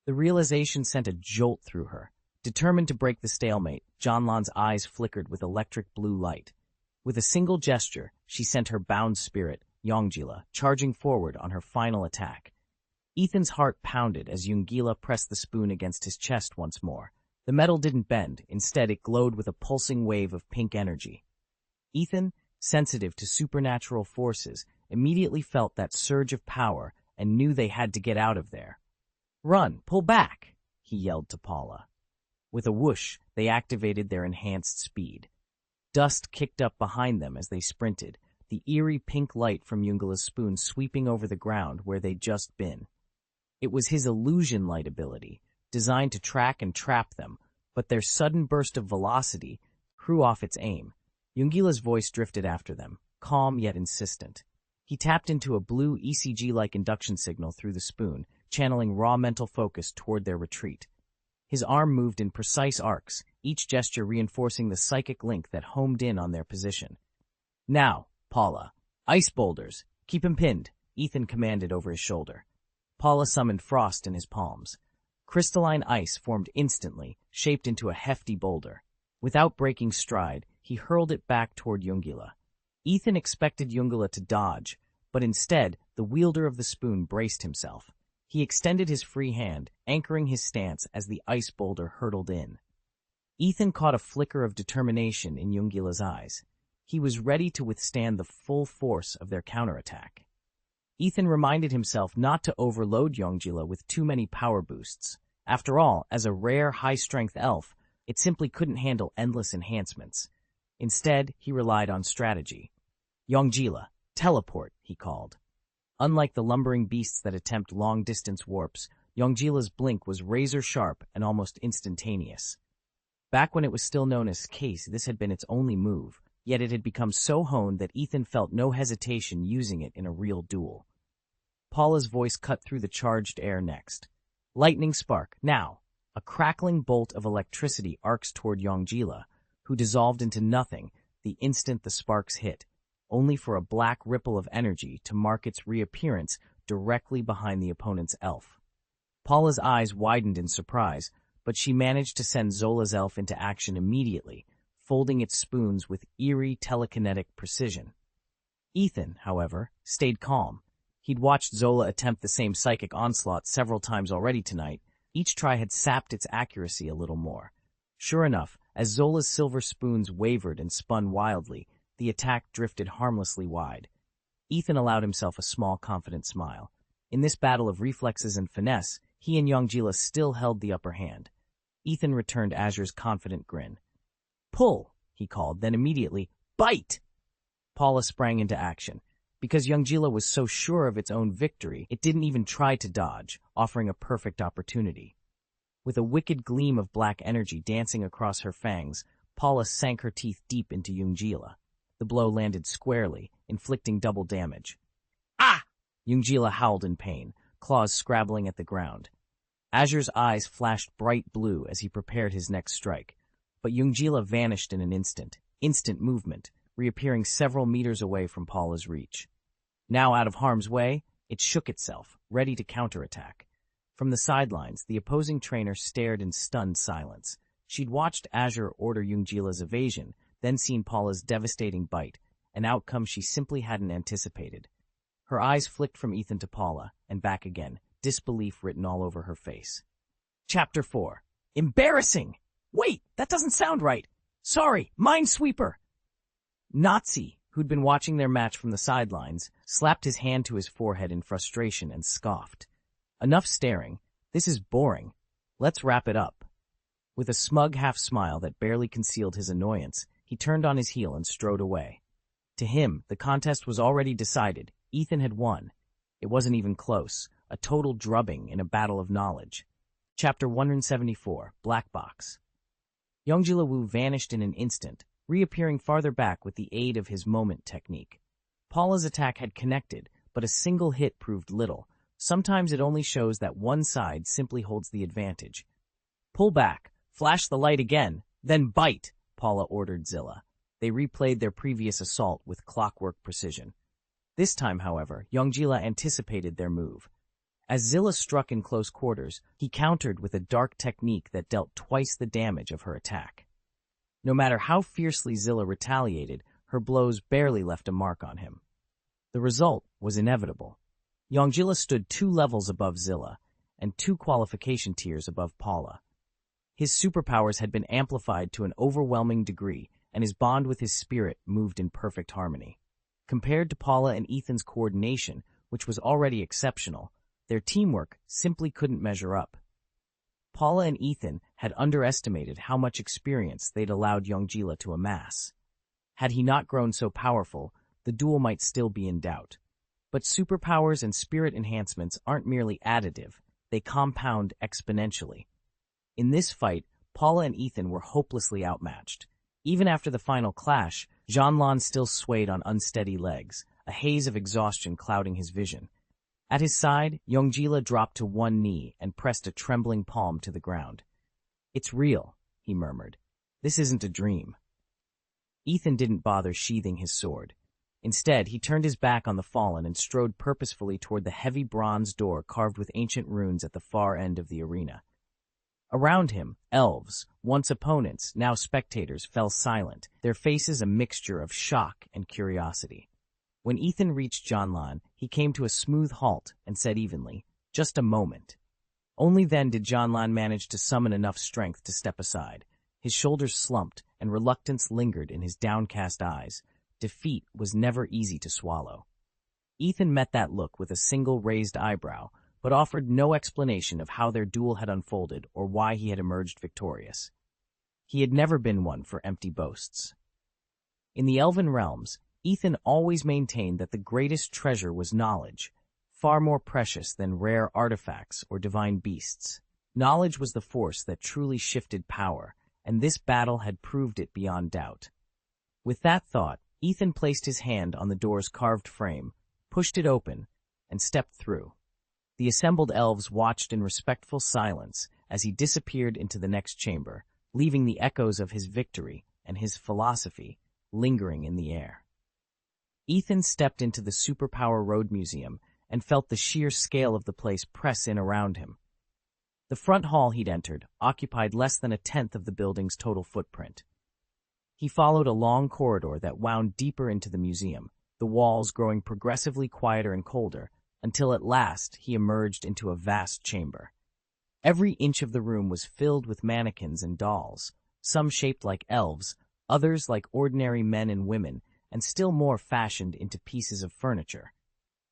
The realization sent a jolt through her. Determined to break the stalemate, Jean-Lan's eyes flickered with electric blue light. With a single gesture, she sent her bound spirit, Yonggila, charging forward on her final attack. Ethan's heart pounded as Yonggila pressed the spoon against his chest once more. The metal didn't bend, instead it glowed with a pulsing wave of pink energy. Ethan, sensitive to supernatural forces, immediately felt that surge of power and knew they had to get out of there. "Run, pull back," he yelled to Paula. With a whoosh, they activated their enhanced speed. Dust kicked up behind them as they sprinted, the eerie pink light from Yonggila's spoon sweeping over the ground where they'd just been. It was his illusion light ability, designed to track and trap them, but their sudden burst of velocity threw off its aim. Yonggila's voice drifted after them, calm yet insistent. He tapped into a blue ECG-like induction signal through the spoon, channeling raw mental focus toward their retreat. His arm moved in precise arcs, each gesture reinforcing the psychic link that homed in on their position. "Now, Paula, ice boulders, keep him pinned," Ethan commanded over his shoulder. Paula summoned frost in his palms. Crystalline ice formed instantly, shaped into a hefty boulder. Without breaking stride, he hurled it back toward Yonggila. Ethan expected Yonggila to dodge, but instead, the wielder of the spoon braced himself. He extended his free hand, anchoring his stance as the ice boulder hurtled in. Ethan caught a flicker of determination in Yonggila's eyes. He was ready to withstand the full force of their counterattack. Ethan reminded himself not to overload Yonggila with too many power boosts. After all, as a rare, high-strength elf, it simply couldn't handle endless enhancements. Instead, he relied on strategy. "Yonggila, teleport," he called. Unlike the lumbering beasts that attempt long-distance warps, Yonggila's blink was razor-sharp and almost instantaneous. Back when it was still known as Case, this had been its only move, yet it had become so honed that Ethan felt no hesitation using it in a real duel. Paula's voice cut through the charged air next. "Lightning spark, now!" A crackling bolt of electricity arcs toward Yonggila, who dissolved into nothing the instant the sparks hit, only for a black ripple of energy to mark its reappearance directly behind the opponent's elf. Paula's eyes widened in surprise, but she managed to send Zola's elf into action immediately, folding its spoons with eerie telekinetic precision. Ethan, however, stayed calm. He'd watched Zola attempt the same psychic onslaught several times already tonight. Each try had sapped its accuracy a little more. Sure enough, as Zola's silver spoons wavered and spun wildly, the attack drifted harmlessly wide. Ethan allowed himself a small, confident smile. In this battle of reflexes and finesse, he and Yongjila still held the upper hand. Ethan returned Azure's confident grin. "Pull," he called, then immediately, "Bite!" Paula sprang into action. Because Yongjila was so sure of its own victory, it didn't even try to dodge, offering a perfect opportunity. With a wicked gleam of black energy dancing across her fangs, Paula sank her teeth deep into Yongjila. The blow landed squarely, inflicting double damage. "Ah!" Yongjila howled in pain, claws scrabbling at the ground. Azure's eyes flashed bright blue as he prepared his next strike, but Yongjila vanished in an instant. Instant movement, reappearing several meters away from Paula's reach. Now out of harm's way, it shook itself, ready to counterattack. From the sidelines, the opposing trainer stared in stunned silence. She'd watched Azure order Yongjila's evasion, then seen Paula's devastating bite, an outcome she simply hadn't anticipated. Her eyes flicked from Ethan to Paula, and back again, disbelief written all over her face. Chapter 4. Embarrassing! Wait, that doesn't sound right. Sorry, Minesweeper! Nazi, who'd been watching their match from the sidelines, slapped his hand to his forehead in frustration and scoffed. Enough staring. This is boring. Let's wrap it up. With a smug half-smile that barely concealed his annoyance, he turned on his heel and strode away. To him, the contest was already decided. Ethan had won. It wasn't even close. A total drubbing in a battle of knowledge. Chapter 174, Black Box. Yongjila Wu vanished in an instant, reappearing farther back with the aid of his moment technique. Paula's attack had connected, but a single hit proved little. Sometimes it only shows that one side simply holds the advantage. "Pull back, flash the light again, then bite," Paula ordered Zilla. They replayed their previous assault with clockwork precision. This time, however, Yongjila anticipated their move. As Zilla struck in close quarters, he countered with a dark technique that dealt twice the damage of her attack. No matter how fiercely Zilla retaliated, her blows barely left a mark on him. The result was inevitable. Yongjila stood 2 levels above Zilla, and 2 qualification tiers above Paula. His superpowers had been amplified to an overwhelming degree, and his bond with his spirit moved in perfect harmony. Compared to Paula and Ethan's coordination, which was already exceptional, their teamwork simply couldn't measure up. Paula and Ethan had underestimated how much experience they'd allowed Yongjila to amass. Had he not grown so powerful, the duel might still be in doubt. But superpowers and spirit enhancements aren't merely additive, they compound exponentially. In this fight, Paula and Ethan were hopelessly outmatched. Even after the final clash, Jeanlin still swayed on unsteady legs, a haze of exhaustion clouding his vision. At his side, Yongjila dropped to one knee and pressed a trembling palm to the ground. "It's real," he murmured. "This isn't a dream." Ethan didn't bother sheathing his sword. Instead, he turned his back on the fallen and strode purposefully toward the heavy bronze door carved with ancient runes at the far end of the arena. Around him, elves, once opponents, now spectators, fell silent, their faces a mixture of shock and curiosity. When Ethan reached Jeanlin, he came to a smooth halt and said evenly, "Just a moment." Only then did Jeanlin manage to summon enough strength to step aside. His shoulders slumped, and reluctance lingered in his downcast eyes. Defeat was never easy to swallow. Ethan met that look with a single raised eyebrow, but offered no explanation of how their duel had unfolded or why he had emerged victorious. He had never been one for empty boasts. In the Elven realms, Ethan always maintained that the greatest treasure was knowledge, far more precious than rare artifacts or divine beasts. Knowledge was the force that truly shifted power, and this battle had proved it beyond doubt. With that thought, Ethan placed his hand on the door's carved frame, pushed it open, and stepped through. The assembled elves watched in respectful silence as he disappeared into the next chamber, leaving the echoes of his victory and his philosophy lingering in the air. Ethan stepped into the Superpower Road Museum and felt the sheer scale of the place press in around him. The front hall he'd entered occupied less than 1/10 of the building's total footprint. He followed a long corridor that wound deeper into the museum, the walls growing progressively quieter and colder, until at last he emerged into a vast chamber. Every inch of the room was filled with mannequins and dolls, some shaped like elves, others like ordinary men and women, and still more fashioned into pieces of furniture.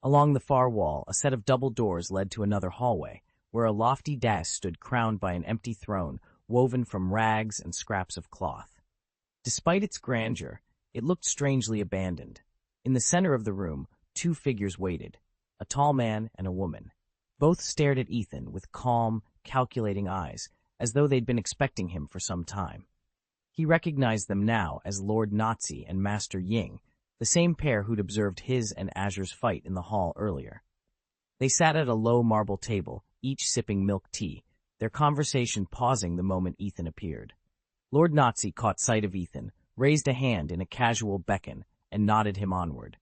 Along the far wall, a set of double doors led to another hallway, where a lofty dais stood crowned by an empty throne woven from rags and scraps of cloth. Despite its grandeur, it looked strangely abandoned. In the center of the room, two figures waited, a tall man and a woman. Both stared at Ethan with calm, calculating eyes, as though they'd been expecting him for some time. He recognized them now as Lord Nazi and Master Ying, the same pair who'd observed his and Azure's fight in the hall earlier. They sat at a low marble table, each sipping milk tea, their conversation pausing the moment Ethan appeared. Lord Nazi caught sight of Ethan, raised a hand in a casual beckon, and nodded him onward.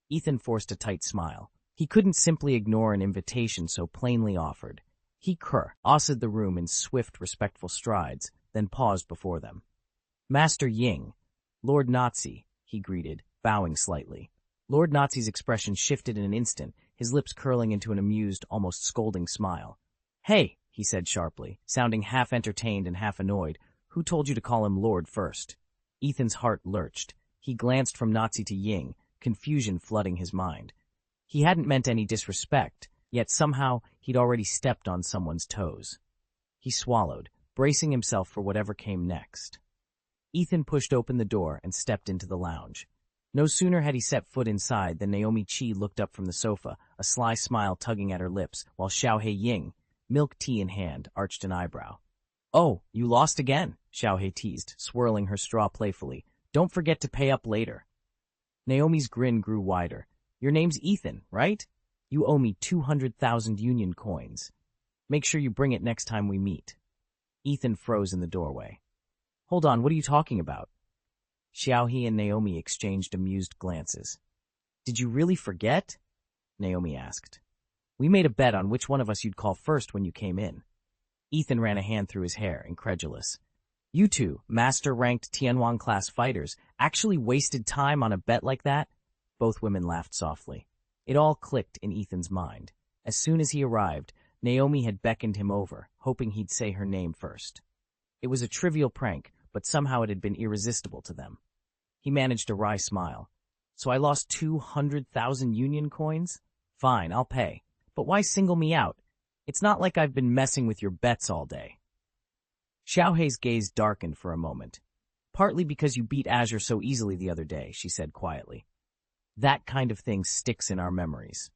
Ethan forced a tight smile. He couldn't simply ignore an invitation so plainly offered. He crossed the room in swift, respectful strides, then paused before them. Master Ying, Lord Nazi, he greeted, bowing slightly. Lord Nazi's expression shifted in an instant, his lips curling into an amused, almost scolding smile. "Hey," he said sharply, sounding half entertained and half annoyed, "who told you to call him Lord first?" Ethan's heart lurched. He glanced from Nazi to Ying, confusion flooding his mind. He hadn't meant any disrespect, yet somehow he'd already stepped on someone's toes. He swallowed, bracing himself for whatever came next. Ethan pushed open the door and stepped into the lounge. No sooner had he set foot inside than Naomi Chi looked up from the sofa, a sly smile tugging at her lips, while Xiaohei Ying, milk tea in hand, arched an eyebrow. "Oh, you lost again," Xiaohei teased, swirling her straw playfully. "Don't forget to pay up later." Naomi's grin grew wider. "Your name's Ethan, right? You owe me 200,000 Union coins. Make sure you bring it next time we meet." Ethan froze in the doorway. "Hold on, what are you talking about?" Xiaohei and Naomi exchanged amused glances. "Did you really forget?" Naomi asked. "We made a bet on which one of us you'd call first when you came in." Ethan ran a hand through his hair, incredulous. "You two, master-ranked Tianwan-class fighters, actually wasted time on a bet like that?" Both women laughed softly. It all clicked in Ethan's mind. As soon as he arrived, Naomi had beckoned him over, hoping he'd say her name first. It was a trivial prank, but somehow it had been irresistible to them. He managed a wry smile. "So I lost 200,000 Union coins? Fine, I'll pay. But why single me out? It's not like I've been messing with your bets all day." Xiaohei's gaze darkened for a moment. "Partly because you beat Azure so easily the other day," she said quietly. "That kind of thing sticks in our memories."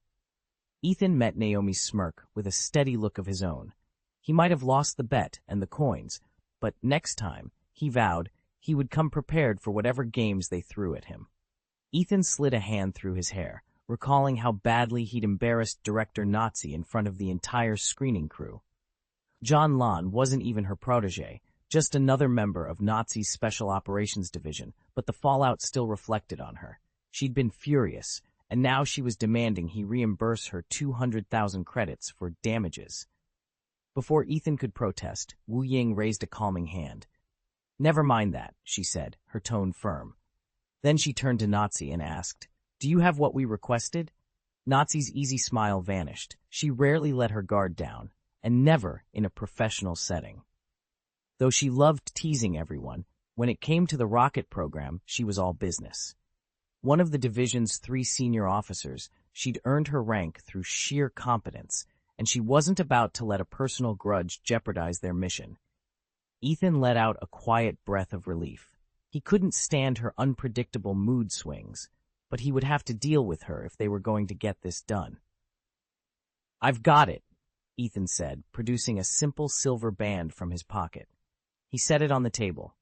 Ethan met Naomi's smirk with a steady look of his own. He might have lost the bet and the coins, but next time, he vowed, he would come prepared for whatever games they threw at him. Ethan slid a hand through his hair, recalling how badly he'd embarrassed Director Nazi in front of the entire screening crew. John Lan wasn't even her protege, just another member of Nazi's Special Operations Division, but the fallout still reflected on her. She'd been furious, and now she was demanding he reimburse her 200,000 credits for damages. Before Ethan could protest, Wu Ying raised a calming hand. "Never mind that," she said, her tone firm. Then she turned to Nazi and asked, "Do you have what we requested?" Nazi's easy smile vanished. She rarely let her guard down, and never in a professional setting. Though she loved teasing everyone, when it came to the rocket program, she was all business. One of the division's 3 senior officers, she'd earned her rank through sheer competence, and she wasn't about to let a personal grudge jeopardize their mission. Ethan let out a quiet breath of relief. He couldn't stand her unpredictable mood swings, but he would have to deal with her if they were going to get this done. "I've got it," Ethan said, producing a simple silver band from his pocket. He set it on the table.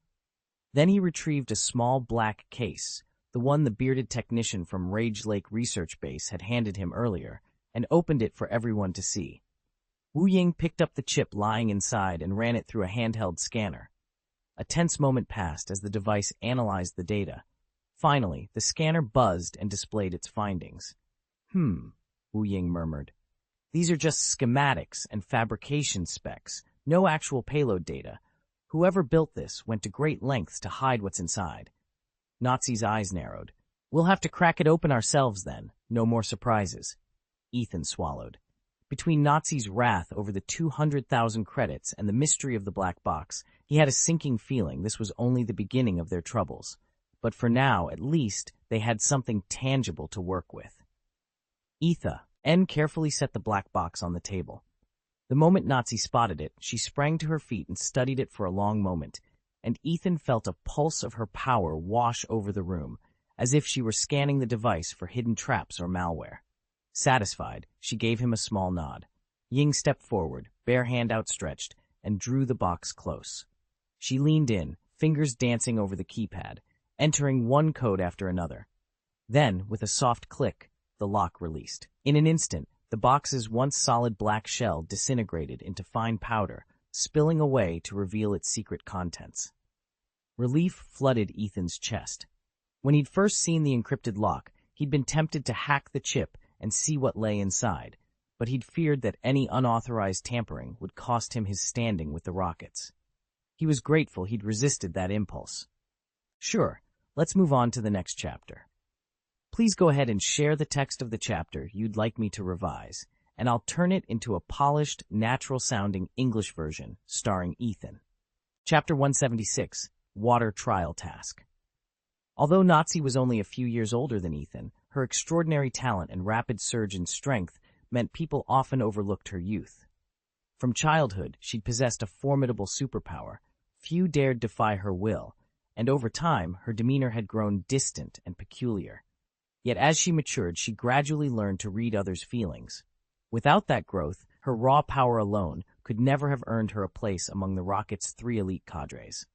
Then he retrieved a small black case, the one the bearded technician from Rage Lake Research Base had handed him earlier, and opened it for everyone to see. Wu Ying picked up the chip lying inside and ran it through a handheld scanner. A tense moment passed as the device analyzed the data. Finally, the scanner buzzed and displayed its findings. Wu Ying murmured. "These are just schematics and fabrication specs, no actual payload data. Whoever built this went to great lengths to hide what's inside." Nazi's eyes narrowed. "We'll have to crack it open ourselves then. No more surprises." Ethan swallowed. Between Nazi's wrath over the 200,000 credits and the mystery of the black box, he had a sinking feeling this was only the beginning of their troubles. But for now, at least, they had something tangible to work with. N carefully set the black box on the table. The moment Nazi spotted it, she sprang to her feet and studied it for a long moment, and Ethan felt a pulse of her power wash over the room, as if she were scanning the device for hidden traps or malware. Satisfied, she gave him a small nod. Ying stepped forward, bare hand outstretched, and drew the box close. She leaned in, fingers dancing over the keypad, entering one code after another. Then, with a soft click, the lock released. In an instant, the box's once solid black shell disintegrated into fine powder, spilling away to reveal its secret contents. Relief flooded Ethan's chest. When he'd first seen the encrypted lock, he'd been tempted to hack the chip and see what lay inside, but he'd feared that any unauthorized tampering would cost him his standing with the Rockets. He was grateful he'd resisted that impulse. Sure, let's move on to the next chapter. Please go ahead and share the text of the chapter you'd like me to revise, and I'll turn it into a polished, natural-sounding English version starring Ethan. Chapter 176, Water Trial Task. Although Nazi was only a few years older than Ethan, her extraordinary talent and rapid surge in strength meant people often overlooked her youth. From childhood, she'd possessed a formidable superpower. Few dared defy her will, and over time, her demeanor had grown distant and peculiar. Yet as she matured, she gradually learned to read others' feelings. Without that growth, her raw power alone could never have earned her a place among the Rocket's 3 elite cadres.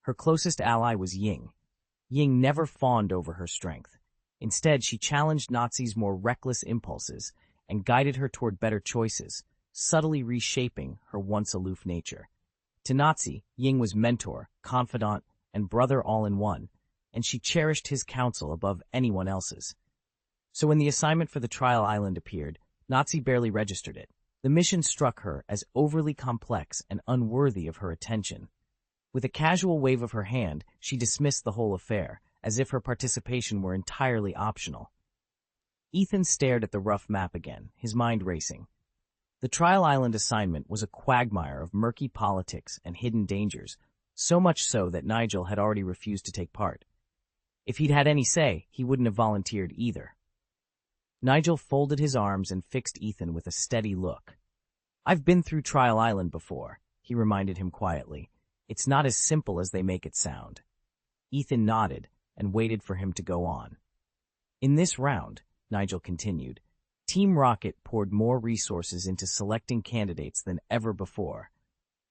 Her closest ally was Ying. Ying never fawned over her strength. Instead, she challenged Nazi's more reckless impulses and guided her toward better choices, subtly reshaping her once aloof nature. To Nazi, Ying was mentor, confidant, and brother all in one, and she cherished his counsel above anyone else's. So when the assignment for the trial island appeared, Nazi barely registered it. The mission struck her as overly complex and unworthy of her attention. With a casual wave of her hand, she dismissed the whole affair, as if her participation were entirely optional. Ethan stared at the rough map again, his mind racing. The trial island assignment was a quagmire of murky politics and hidden dangers, so much so that Nigel had already refused to take part. If he'd had any say, he wouldn't have volunteered either. Nigel folded his arms and fixed Ethan with a steady look. "I've been through Trial Island before," he reminded him quietly. "It's not as simple as they make it sound." Ethan nodded and waited for him to go on. "In this round," Nigel continued, "Team Rocket poured more resources into selecting candidates than ever before.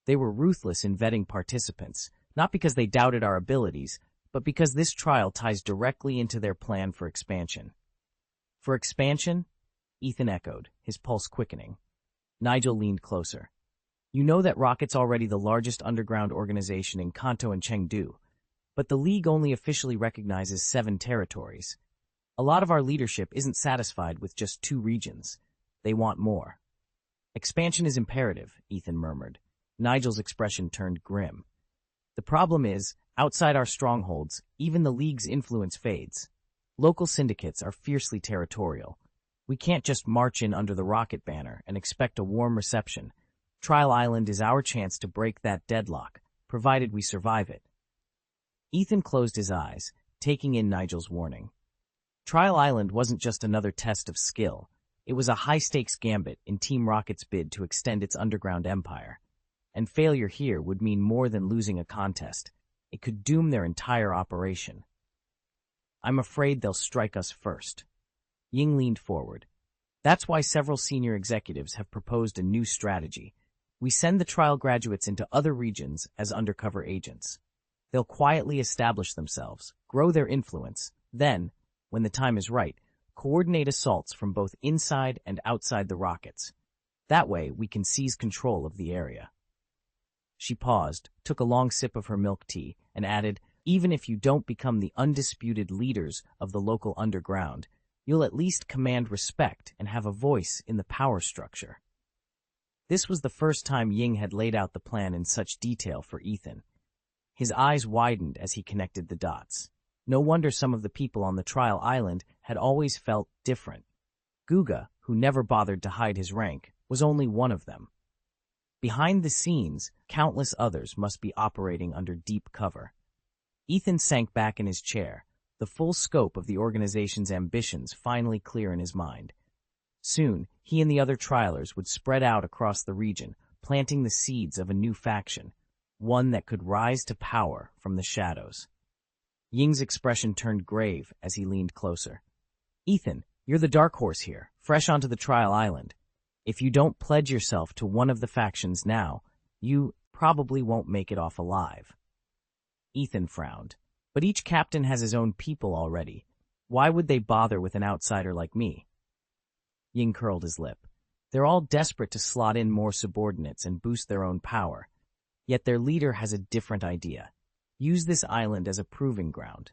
They were ruthless in vetting participants, not because they doubted our abilities, but because this trial ties directly into their plan for expansion." "For expansion?" Ethan echoed, his pulse quickening. Nigel leaned closer. "You know that Rocket's already the largest underground organization in Kanto and Chengdu, but the League only officially recognizes 7 territories. A lot of our leadership isn't satisfied with just 2 regions. They want more." "Expansion is imperative," Ethan murmured. Nigel's expression turned grim. "The problem is, outside our strongholds, even the League's influence fades. Local syndicates are fiercely territorial. We can't just march in under the Rocket banner and expect a warm reception. Trial Island is our chance to break that deadlock, provided we survive it." Ethan closed his eyes, taking in Nigel's warning. Trial Island wasn't just another test of skill. It was a high-stakes gambit in Team Rocket's bid to extend its underground empire. And failure here would mean more than losing a contest. It could doom their entire operation. "I'm afraid they'll strike us first." Ying leaned forward. "That's why several senior executives have proposed a new strategy. We send the trial graduates into other regions as undercover agents. They'll quietly establish themselves, grow their influence, then, when the time is right, coordinate assaults from both inside and outside the Rockets. That way, we can seize control of the area." She paused, took a long sip of her milk tea, and added, "Even if you don't become the undisputed leaders of the local underground, you'll at least command respect and have a voice in the power structure." This was the first time Ying had laid out the plan in such detail for Ethan. His eyes widened as he connected the dots. No wonder some of the people on the trial island had always felt different. Guga, who never bothered to hide his rank, was only one of them. Behind the scenes, countless others must be operating under deep cover. Ethan sank back in his chair, the full scope of the organization's ambitions finally clear in his mind. Soon, he and the other trialers would spread out across the region, planting the seeds of a new faction, one that could rise to power from the shadows. Ying's expression turned grave as he leaned closer. "Ethan, you're the dark horse here, fresh onto the trial island. If you don't pledge yourself to one of the factions now, you probably won't make it off alive." Ethan frowned. "But each captain has his own people already. Why would they bother with an outsider like me?" Ying curled his lip. They're all desperate to slot in more subordinates and boost their own power. Yet their leader has a different idea. Use this island as a proving ground.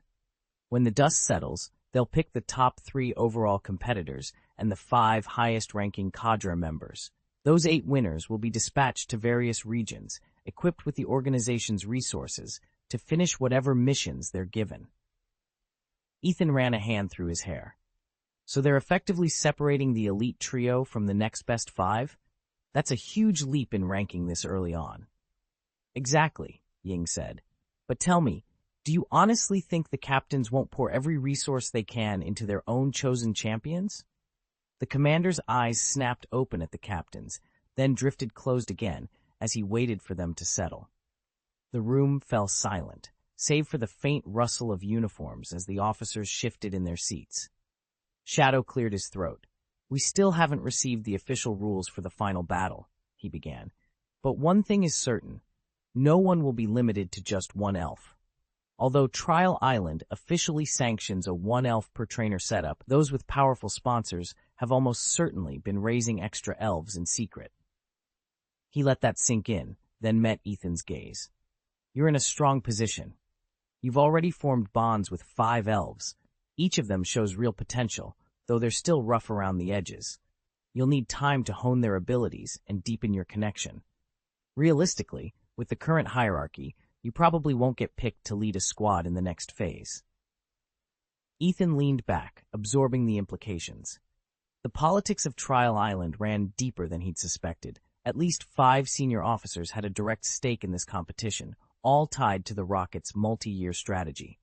When the dust settles, they'll pick the top 3 overall competitors and the 5 highest-ranking cadre members. Those 8 winners will be dispatched to various regions, equipped with the organization's resources, to finish whatever missions they're given. Ethan ran a hand through his hair. So they're effectively separating the elite trio from the next best 5? That's a huge leap in ranking this early on. Exactly, Ying said. But tell me, do you honestly think the captains won't pour every resource they can into their own chosen champions? The commander's eyes snapped open at the captains, then drifted closed again as he waited for them to settle. The room fell silent, save for the faint rustle of uniforms as the officers shifted in their seats. Shadow cleared his throat. "We still haven't received the official rules for the final battle," he began. "But one thing is certain. No one will be limited to just one elf. Although Trial Island officially sanctions a 1 elf per trainer setup, those with powerful sponsors have almost certainly been raising extra elves in secret." He let that sink in, then met Ethan's gaze. "You're in a strong position. You've already formed bonds with 5 elves. Each of them shows real potential, though they're still rough around the edges. You'll need time to hone their abilities and deepen your connection. Realistically, with the current hierarchy, you probably won't get picked to lead a squad in the next phase." Ethan leaned back, absorbing the implications. The politics of Trial Island ran deeper than he'd suspected. At least 5 senior officers had a direct stake in this competition, all tied to the Rocket's multi-year strategy.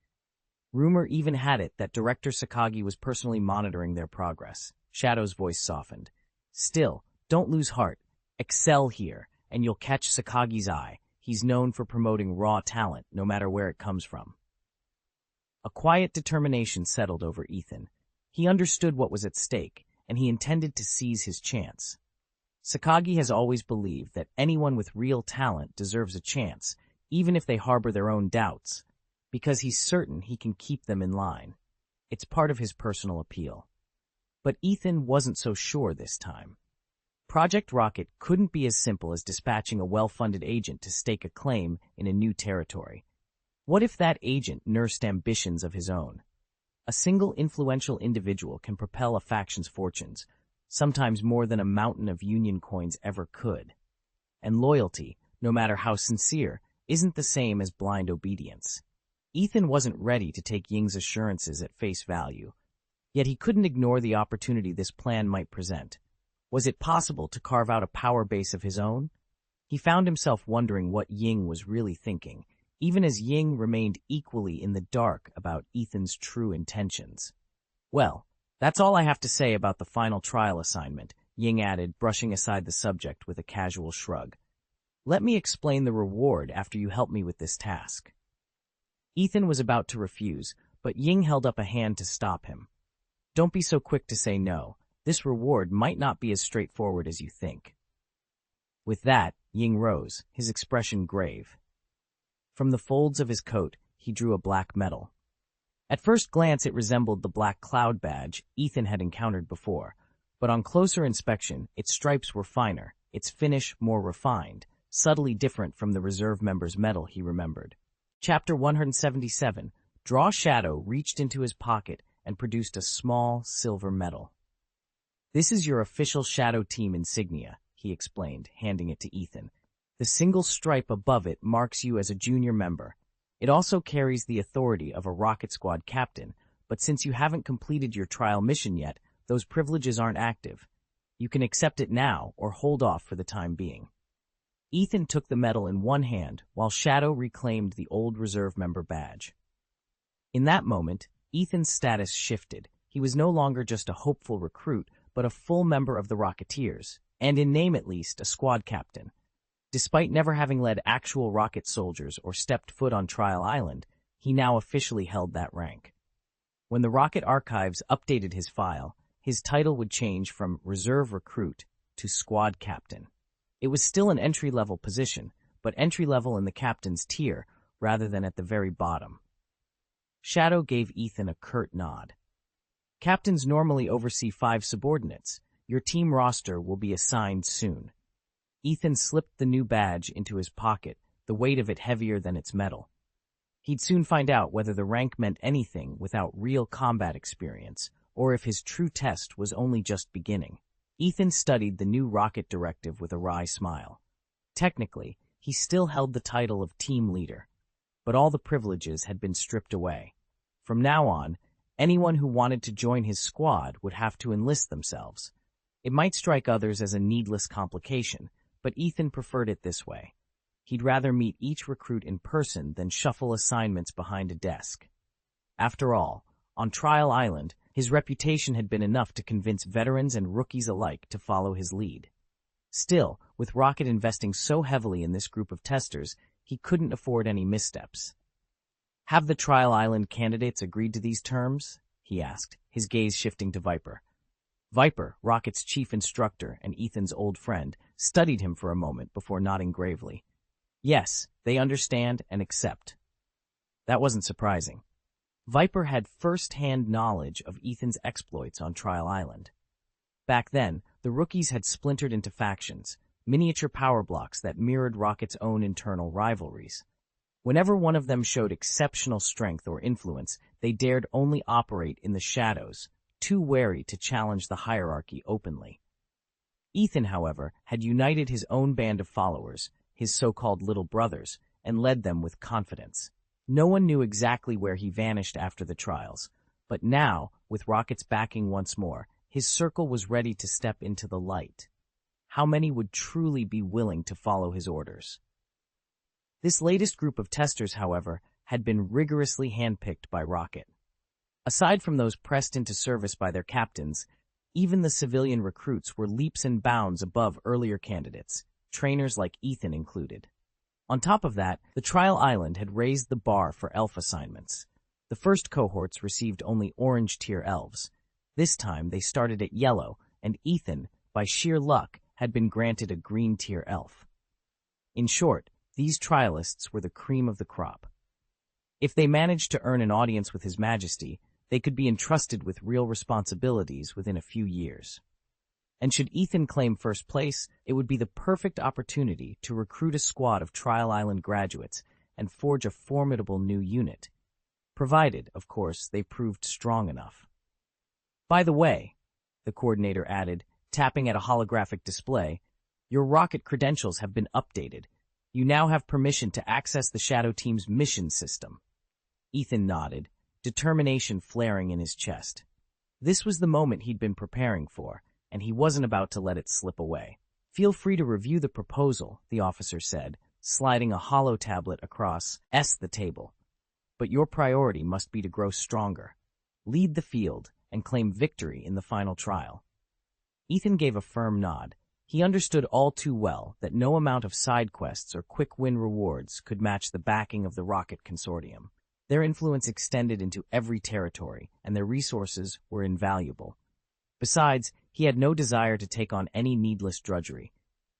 Rumor even had it that Director Sakagi was personally monitoring their progress. Shadow's voice softened. "Still, don't lose heart. Excel here, and you'll catch Sakagi's eye. He's known for promoting raw talent, no matter where it comes from." A quiet determination settled over Ethan. He understood what was at stake, and he intended to seize his chance. Sakagi has always believed that anyone with real talent deserves a chance, even if they harbor their own doubts, because he's certain he can keep them in line. It's part of his personal appeal. But Ethan wasn't so sure this time. Project Rocket couldn't be as simple as dispatching a well-funded agent to stake a claim in a new territory. What if that agent nursed ambitions of his own? A single influential individual can propel a faction's fortunes, sometimes more than a mountain of Union coins ever could. And loyalty, no matter how sincere, isn't the same as blind obedience. Ethan wasn't ready to take Ying's assurances at face value, yet he couldn't ignore the opportunity this plan might present. Was it possible to carve out a power base of his own? He found himself wondering what Ying was really thinking, even as Ying remained equally in the dark about Ethan's true intentions. "Well, that's all I have to say about the final trial assignment," Ying added, brushing aside the subject with a casual shrug. "Let me explain the reward after you help me with this task." Ethan was about to refuse, but Ying held up a hand to stop him. "Don't be so quick to say no. This reward might not be as straightforward as you think." With that, Ying rose, his expression grave. From the folds of his coat, he drew a black medal. At first glance, it resembled the black cloud badge Ethan had encountered before, but on closer inspection, its stripes were finer, its finish more refined, subtly different from the reserve member's medal he remembered. Chapter 177, Draw Shadow reached into his pocket and produced a small silver medal. "This is your official Shadow Team insignia," he explained, handing it to Ethan. "The single stripe above it marks you as a junior member. It also carries the authority of a Rocket Squad captain, but since you haven't completed your trial mission yet, those privileges aren't active. You can accept it now or hold off for the time being. Ethan took the medal in one hand while Shadow reclaimed the old reserve member badge. In that moment, Ethan's status shifted. He was no longer just a hopeful recruit, but a full member of the Rocketeers, and in name at least, a squad captain. Despite never having led actual rocket soldiers or stepped foot on Trial Island, he now officially held that rank. When the Rocket Archives updated his file, his title would change from Reserve Recruit to Squad Captain. It was still an entry-level position, but entry-level in the captain's tier rather than at the very bottom. Shadow gave Ethan a curt nod. Captains normally oversee 5 subordinates. Your team roster will be assigned soon. Ethan slipped the new badge into his pocket, the weight of it heavier than its metal. He'd soon find out whether the rank meant anything without real combat experience, or if his true test was only just beginning. Ethan studied the new rocket directive with a wry smile. Technically, he still held the title of team leader, but all the privileges had been stripped away. From now on, anyone who wanted to join his squad would have to enlist themselves. It might strike others as a needless complication, but Ethan preferred it this way. He'd rather meet each recruit in person than shuffle assignments behind a desk. After all, on Trial Island, his reputation had been enough to convince veterans and rookies alike to follow his lead. Still, with Rocket investing so heavily in this group of testers, he couldn't afford any missteps. "Have the Trial Island candidates agreed to these terms?" he asked, his gaze shifting to Viper. Viper, Rocket's chief instructor and Ethan's old friend, studied him for a moment before nodding gravely. Yes, they understand and accept. That wasn't surprising. Viper had first-hand knowledge of Ethan's exploits on Trial Island. Back then, the rookies had splintered into factions, miniature power blocks that mirrored Rocket's own internal rivalries. Whenever one of them showed exceptional strength or influence, they dared only operate in the shadows, too wary to challenge the hierarchy openly. Ethan, however, had united his own band of followers, his so-called little brothers, and led them with confidence. No one knew exactly where he vanished after the trials, but now, with Rocket's backing once more, his circle was ready to step into the light. How many would truly be willing to follow his orders? This latest group of testers, however, had been rigorously handpicked by Rocket. Aside from those pressed into service by their captains, even the civilian recruits were leaps and bounds above earlier candidates, trainers like Ethan included. On top of that, the Trial Island had raised the bar for elf assignments. The first cohorts received only orange-tier elves. This time they started at yellow, and Ethan, by sheer luck, had been granted a green-tier elf. In short, these trialists were the cream of the crop. If they managed to earn an audience with His Majesty, they could be entrusted with real responsibilities within a few years. And should Ethan claim first place, it would be the perfect opportunity to recruit a squad of Trial Island graduates and forge a formidable new unit, provided, of course, they proved strong enough. By the way, the coordinator added, tapping at a holographic display, your rocket credentials have been updated. You now have permission to access the Shadow Team's mission system. Ethan nodded, determination flaring in his chest. This was the moment he'd been preparing for, and he wasn't about to let it slip away. Feel free to review the proposal, the officer said, sliding a holo tablet across the table. But your priority must be to grow stronger. Lead the field and claim victory in the final trial. Ethan gave a firm nod. He understood all too well that no amount of side quests or quick win rewards could match the backing of the Rocket Consortium. Their influence extended into every territory, and their resources were invaluable. Besides, he had no desire to take on any needless drudgery.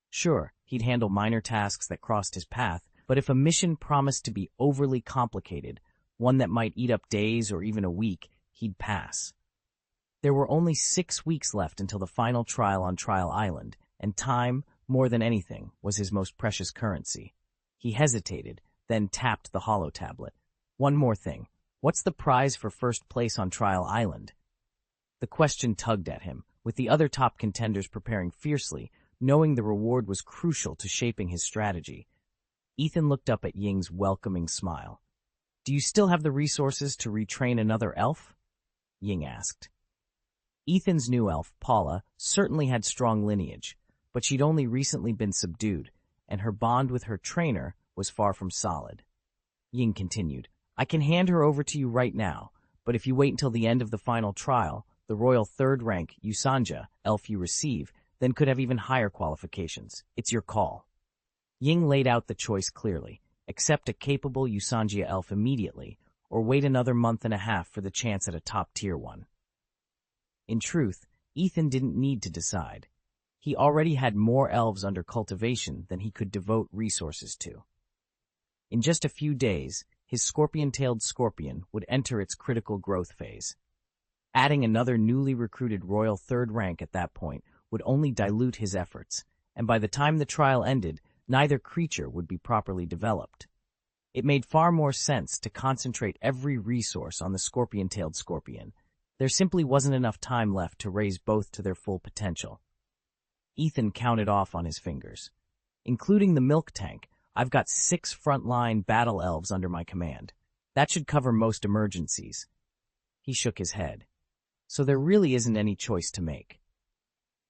Sure, he'd handle minor tasks that crossed his path, but if a mission promised to be overly complicated, one that might eat up days or even a week, he'd pass. There were only 6 weeks left until the final trial on Trial Island, and time, more than anything, was his most precious currency. He hesitated, then tapped the holo tablet. One more thing. What's the prize for first place on Trial Island? The question tugged at him, with the other top contenders preparing fiercely, knowing the reward was crucial to shaping his strategy. Ethan looked up at Ying's welcoming smile. Do you still have the resources to retrain another elf? Ying asked. Ethan's new elf, Paula, certainly had strong lineage, but she'd only recently been subdued, and her bond with her trainer was far from solid. Ying continued, I can hand her over to you right now, but if you wait until the end of the final trial, the royal third-rank Usanja elf you receive then could have even higher qualifications. It's your call. Ying laid out the choice clearly. Accept a capable Usangia elf immediately, or wait another month and a half for the chance at a top-tier one. In truth, Ethan didn't need to decide. He already had more elves under cultivation than he could devote resources to. In just a few days, his scorpion-tailed scorpion would enter its critical growth phase. Adding another newly recruited royal third rank at that point would only dilute his efforts, and by the time the trial ended, neither creature would be properly developed. It made far more sense to concentrate every resource on the scorpion-tailed scorpion. There simply wasn't enough time left to raise both to their full potential. Ethan counted off on his fingers. Including the milk tank, I've got 6 frontline battle elves under my command. That should cover most emergencies. He shook his head. So there really isn't any choice to make.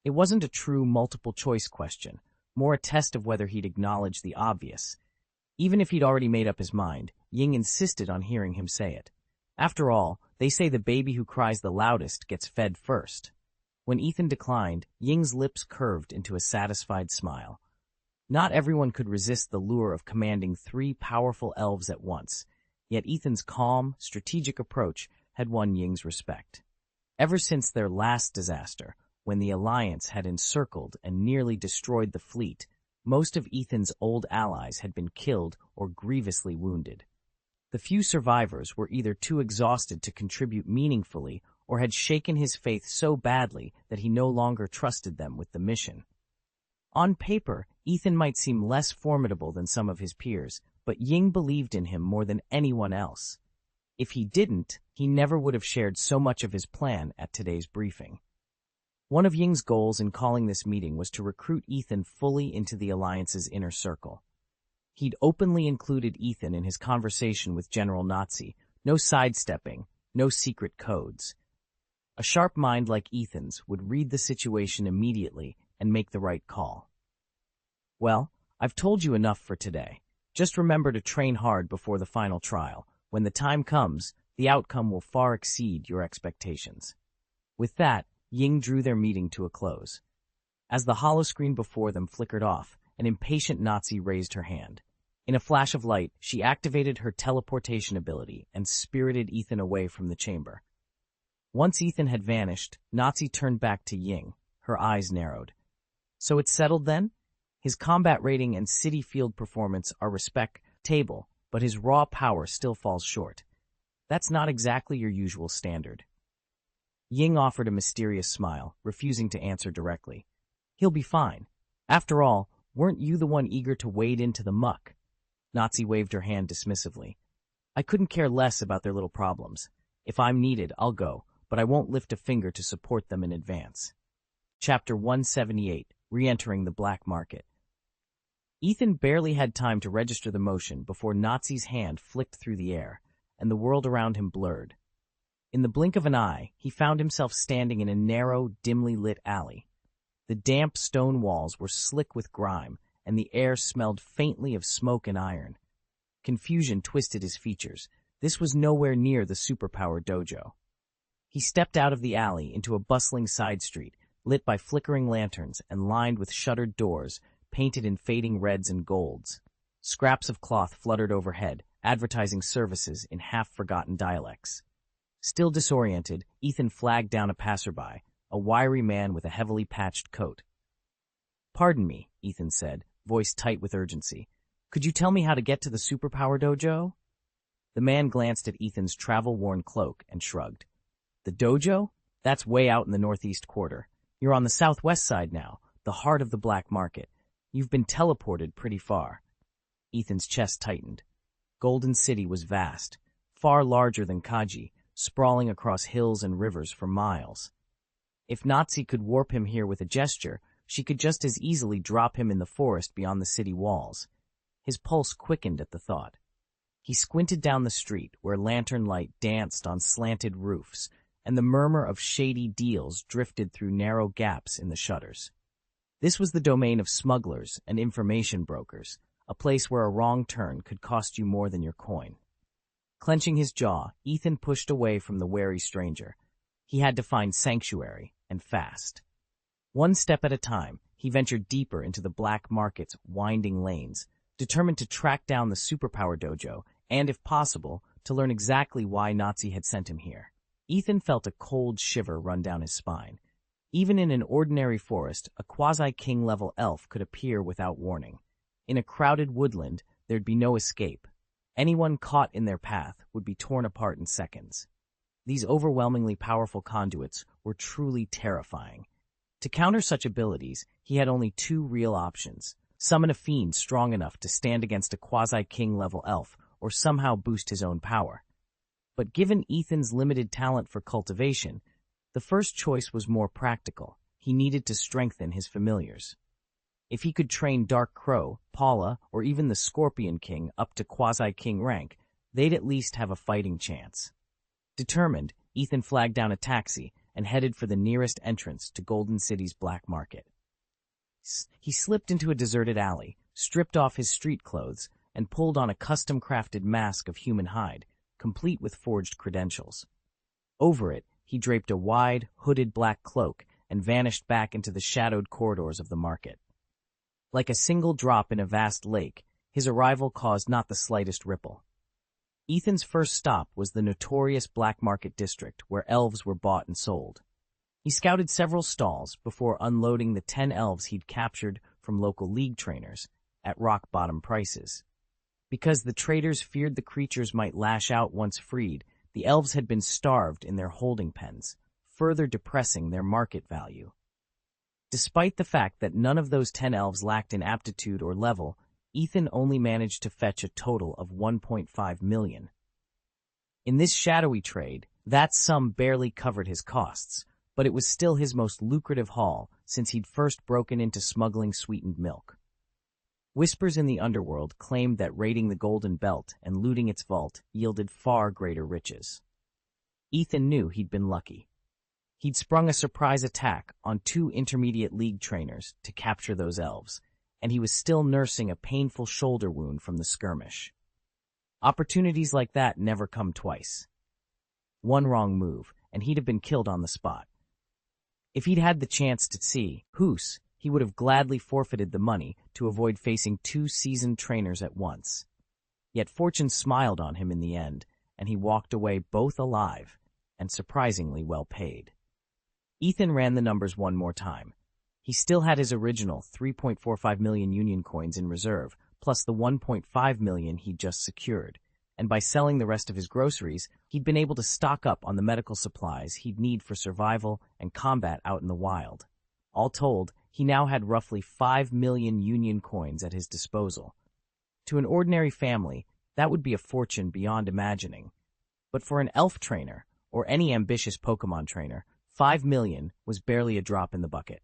It wasn't a true multiple-choice question, more a test of whether he'd acknowledge the obvious. Even if he'd already made up his mind, Ying insisted on hearing him say it. After all, they say the baby who cries the loudest gets fed first. When Ethan declined, Ying's lips curved into a satisfied smile. Not everyone could resist the lure of commanding 3 powerful elves at once, yet Ethan's calm, strategic approach had won Ying's respect. Ever since their last disaster, when the Alliance had encircled and nearly destroyed the fleet, most of Ethan's old allies had been killed or grievously wounded. The few survivors were either too exhausted to contribute meaningfully or had shaken his faith so badly that he no longer trusted them with the mission. On paper, Ethan might seem less formidable than some of his peers, but Ying believed in him more than anyone else. If he didn't, he never would have shared so much of his plan at today's briefing. One of Ying's goals in calling this meeting was to recruit Ethan fully into the Alliance's inner circle. He'd openly included Ethan in his conversation with General Nazi, no sidestepping, no secret codes. A sharp mind like Ethan's would read the situation immediately and make the right call. Well, I've told you enough for today. Just remember to train hard before the final trial. When the time comes, the outcome will far exceed your expectations. With that, Ying drew their meeting to a close. As the holoscreen before them flickered off, an impatient Nazi raised her hand. In a flash of light, she activated her teleportation ability and spirited Ethan away from the chamber. Once Ethan had vanished, Nazi turned back to Ying. Her eyes narrowed. So it's settled then? His combat rating and city field performance are respectable, but his raw power still falls short. That's not exactly your usual standard. Ying offered a mysterious smile, refusing to answer directly. He'll be fine. After all, weren't you the one eager to wade into the muck? Nazi waved her hand dismissively. I couldn't care less about their little problems. If I'm needed, I'll go, but I won't lift a finger to support them in advance. Chapter 178, Re-entering the Black Market. Ethan barely had time to register the motion before Nazi's hand flicked through the air, and the world around him blurred. In the blink of an eye, he found himself standing in a narrow, dimly lit alley. The damp stone walls were slick with grime, and the air smelled faintly of smoke and iron. Confusion twisted his features. This was nowhere near the superpower dojo. He stepped out of the alley into a bustling side street, lit by flickering lanterns and lined with shuttered doors, painted in fading reds and golds. Scraps of cloth fluttered overhead, advertising services in half-forgotten dialects. Still disoriented, Ethan flagged down a passerby, a wiry man with a heavily patched coat. Pardon me, Ethan said, voice tight with urgency. Could you tell me how to get to the superpower dojo? The man glanced at Ethan's travel-worn cloak and shrugged. The dojo? That's way out in the northeast quarter. You're on the southwest side now, the heart of the black market. You've been teleported pretty far. Ethan's chest tightened. Golden City was vast, far larger than Kaji, sprawling across hills and rivers for miles. If Nazi could warp him here with a gesture, she could just as easily drop him in the forest beyond the city walls. His pulse quickened at the thought. He squinted down the street, where lantern light danced on slanted roofs, and the murmur of shady deals drifted through narrow gaps in the shutters. This was the domain of smugglers and information brokers, a place where a wrong turn could cost you more than your coin. Clenching his jaw, Ethan pushed away from the wary stranger. He had to find sanctuary, and fast. One step at a time, he ventured deeper into the black market's winding lanes, determined to track down the superpower dojo and, if possible, to learn exactly why Nazi had sent him here. Ethan felt a cold shiver run down his spine. Even in an ordinary forest, a quasi-king-level elf could appear without warning. In a crowded woodland, there'd be no escape. Anyone caught in their path would be torn apart in seconds. These overwhelmingly powerful conduits were truly terrifying. To counter such abilities, he had only two real options: summon a fiend strong enough to stand against a quasi-king-level elf, or somehow boost his own power. But given Ethan's limited talent for cultivation, the first choice was more practical. He needed to strengthen his familiars. If he could train Dark Crow, Paula, or even the Scorpion King up to quasi-king rank, they'd at least have a fighting chance. Determined, Ethan flagged down a taxi and headed for the nearest entrance to Golden City's black market. He slipped into a deserted alley, stripped off his street clothes, and pulled on a custom-crafted mask of human hide, complete with forged credentials. Over it, he draped a wide, hooded black cloak and vanished back into the shadowed corridors of the market. Like a single drop in a vast lake, his arrival caused not the slightest ripple. Ethan's first stop was the notorious black market district where elves were bought and sold. He scouted several stalls before unloading the 10 elves he'd captured from local league trainers at rock-bottom prices. Because the traders feared the creatures might lash out once freed, the elves had been starved in their holding pens, further depressing their market value. Despite the fact that none of those 10 elves lacked in aptitude or level, Ethan only managed to fetch a total of 1.5 million. In this shadowy trade, that sum barely covered his costs, but it was still his most lucrative haul since he'd first broken into smuggling sweetened milk. Whispers in the underworld claimed that raiding the Golden Belt and looting its vault yielded far greater riches. Ethan knew he'd been lucky. He'd sprung a surprise attack on 2 intermediate league trainers to capture those elves, and he was still nursing a painful shoulder wound from the skirmish. Opportunities like that never come twice. One wrong move, and he'd have been killed on the spot. If he'd had the chance to see Hoos, he would have gladly forfeited the money to avoid facing 2 seasoned trainers at once. Yet fortune smiled on him in the end, and he walked away both alive and surprisingly well paid. Ethan ran the numbers one more time. He still had his original 3.45 million Union coins in reserve, plus the 1.5 million he'd just secured, and by selling the rest of his groceries, he'd been able to stock up on the medical supplies he'd need for survival and combat out in the wild. All told, he now had roughly 5 million Union coins at his disposal. To an ordinary family, that would be a fortune beyond imagining. But for an elf trainer, or any ambitious Pokémon trainer, 5 million was barely a drop in the bucket.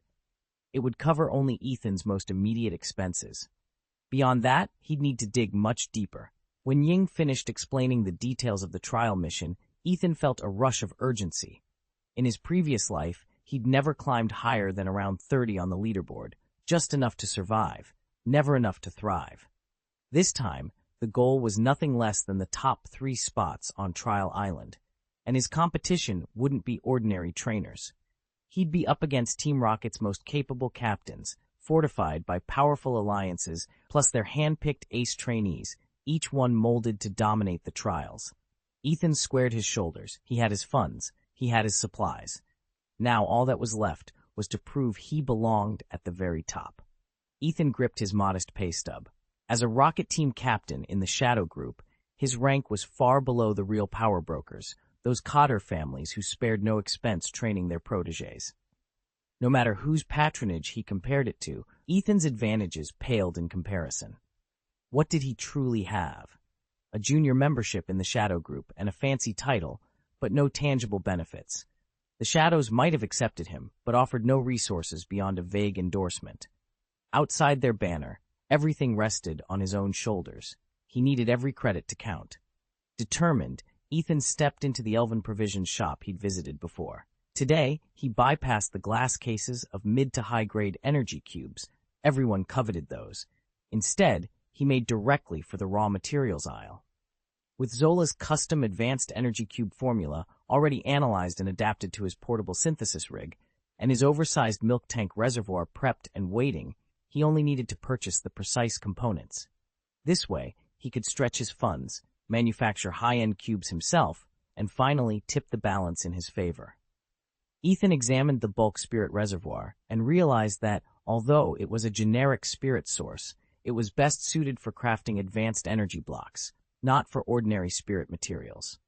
It would cover only Ethan's most immediate expenses. Beyond that, he'd need to dig much deeper. When Ying finished explaining the details of the trial mission, Ethan felt a rush of urgency. In his previous life, he'd never climbed higher than around 30 on the leaderboard, just enough to survive, never enough to thrive. This time, the goal was nothing less than the top 3 spots on Trial Island, and his competition wouldn't be ordinary trainers. He'd be up against Team Rocket's most capable captains, fortified by powerful alliances, plus their hand-picked ace trainees, each one molded to dominate the trials. Ethan squared his shoulders. He had his funds. He had his supplies. Now all that was left was to prove he belonged at the very top. Ethan gripped his modest pay stub. As a Rocket Team captain in the Shadow Group, his rank was far below the real power brokers, those Cotter families who spared no expense training their protégés. No matter whose patronage he compared it to, Ethan's advantages paled in comparison. What did he truly have? A junior membership in the Shadow Group and a fancy title, but no tangible benefits. The Shadows might have accepted him, but offered no resources beyond a vague endorsement. Outside their banner, everything rested on his own shoulders. He needed every credit to count. Determined, Ethan stepped into the elven provision shop he'd visited before. Today, he bypassed the glass cases of mid to high-grade energy cubes. Everyone coveted those. Instead, he made directly for the raw materials aisle. With Zola's custom advanced energy cube formula already analyzed and adapted to his portable synthesis rig, and his oversized milk tank reservoir prepped and waiting, he only needed to purchase the precise components. This way, he could stretch his funds, manufacture high-end cubes himself, and finally tip the balance in his favor. Ethan examined the bulk spirit reservoir and realized that, although it was a generic spirit source, it was best suited for crafting advanced energy blocks, not for ordinary spirit materials.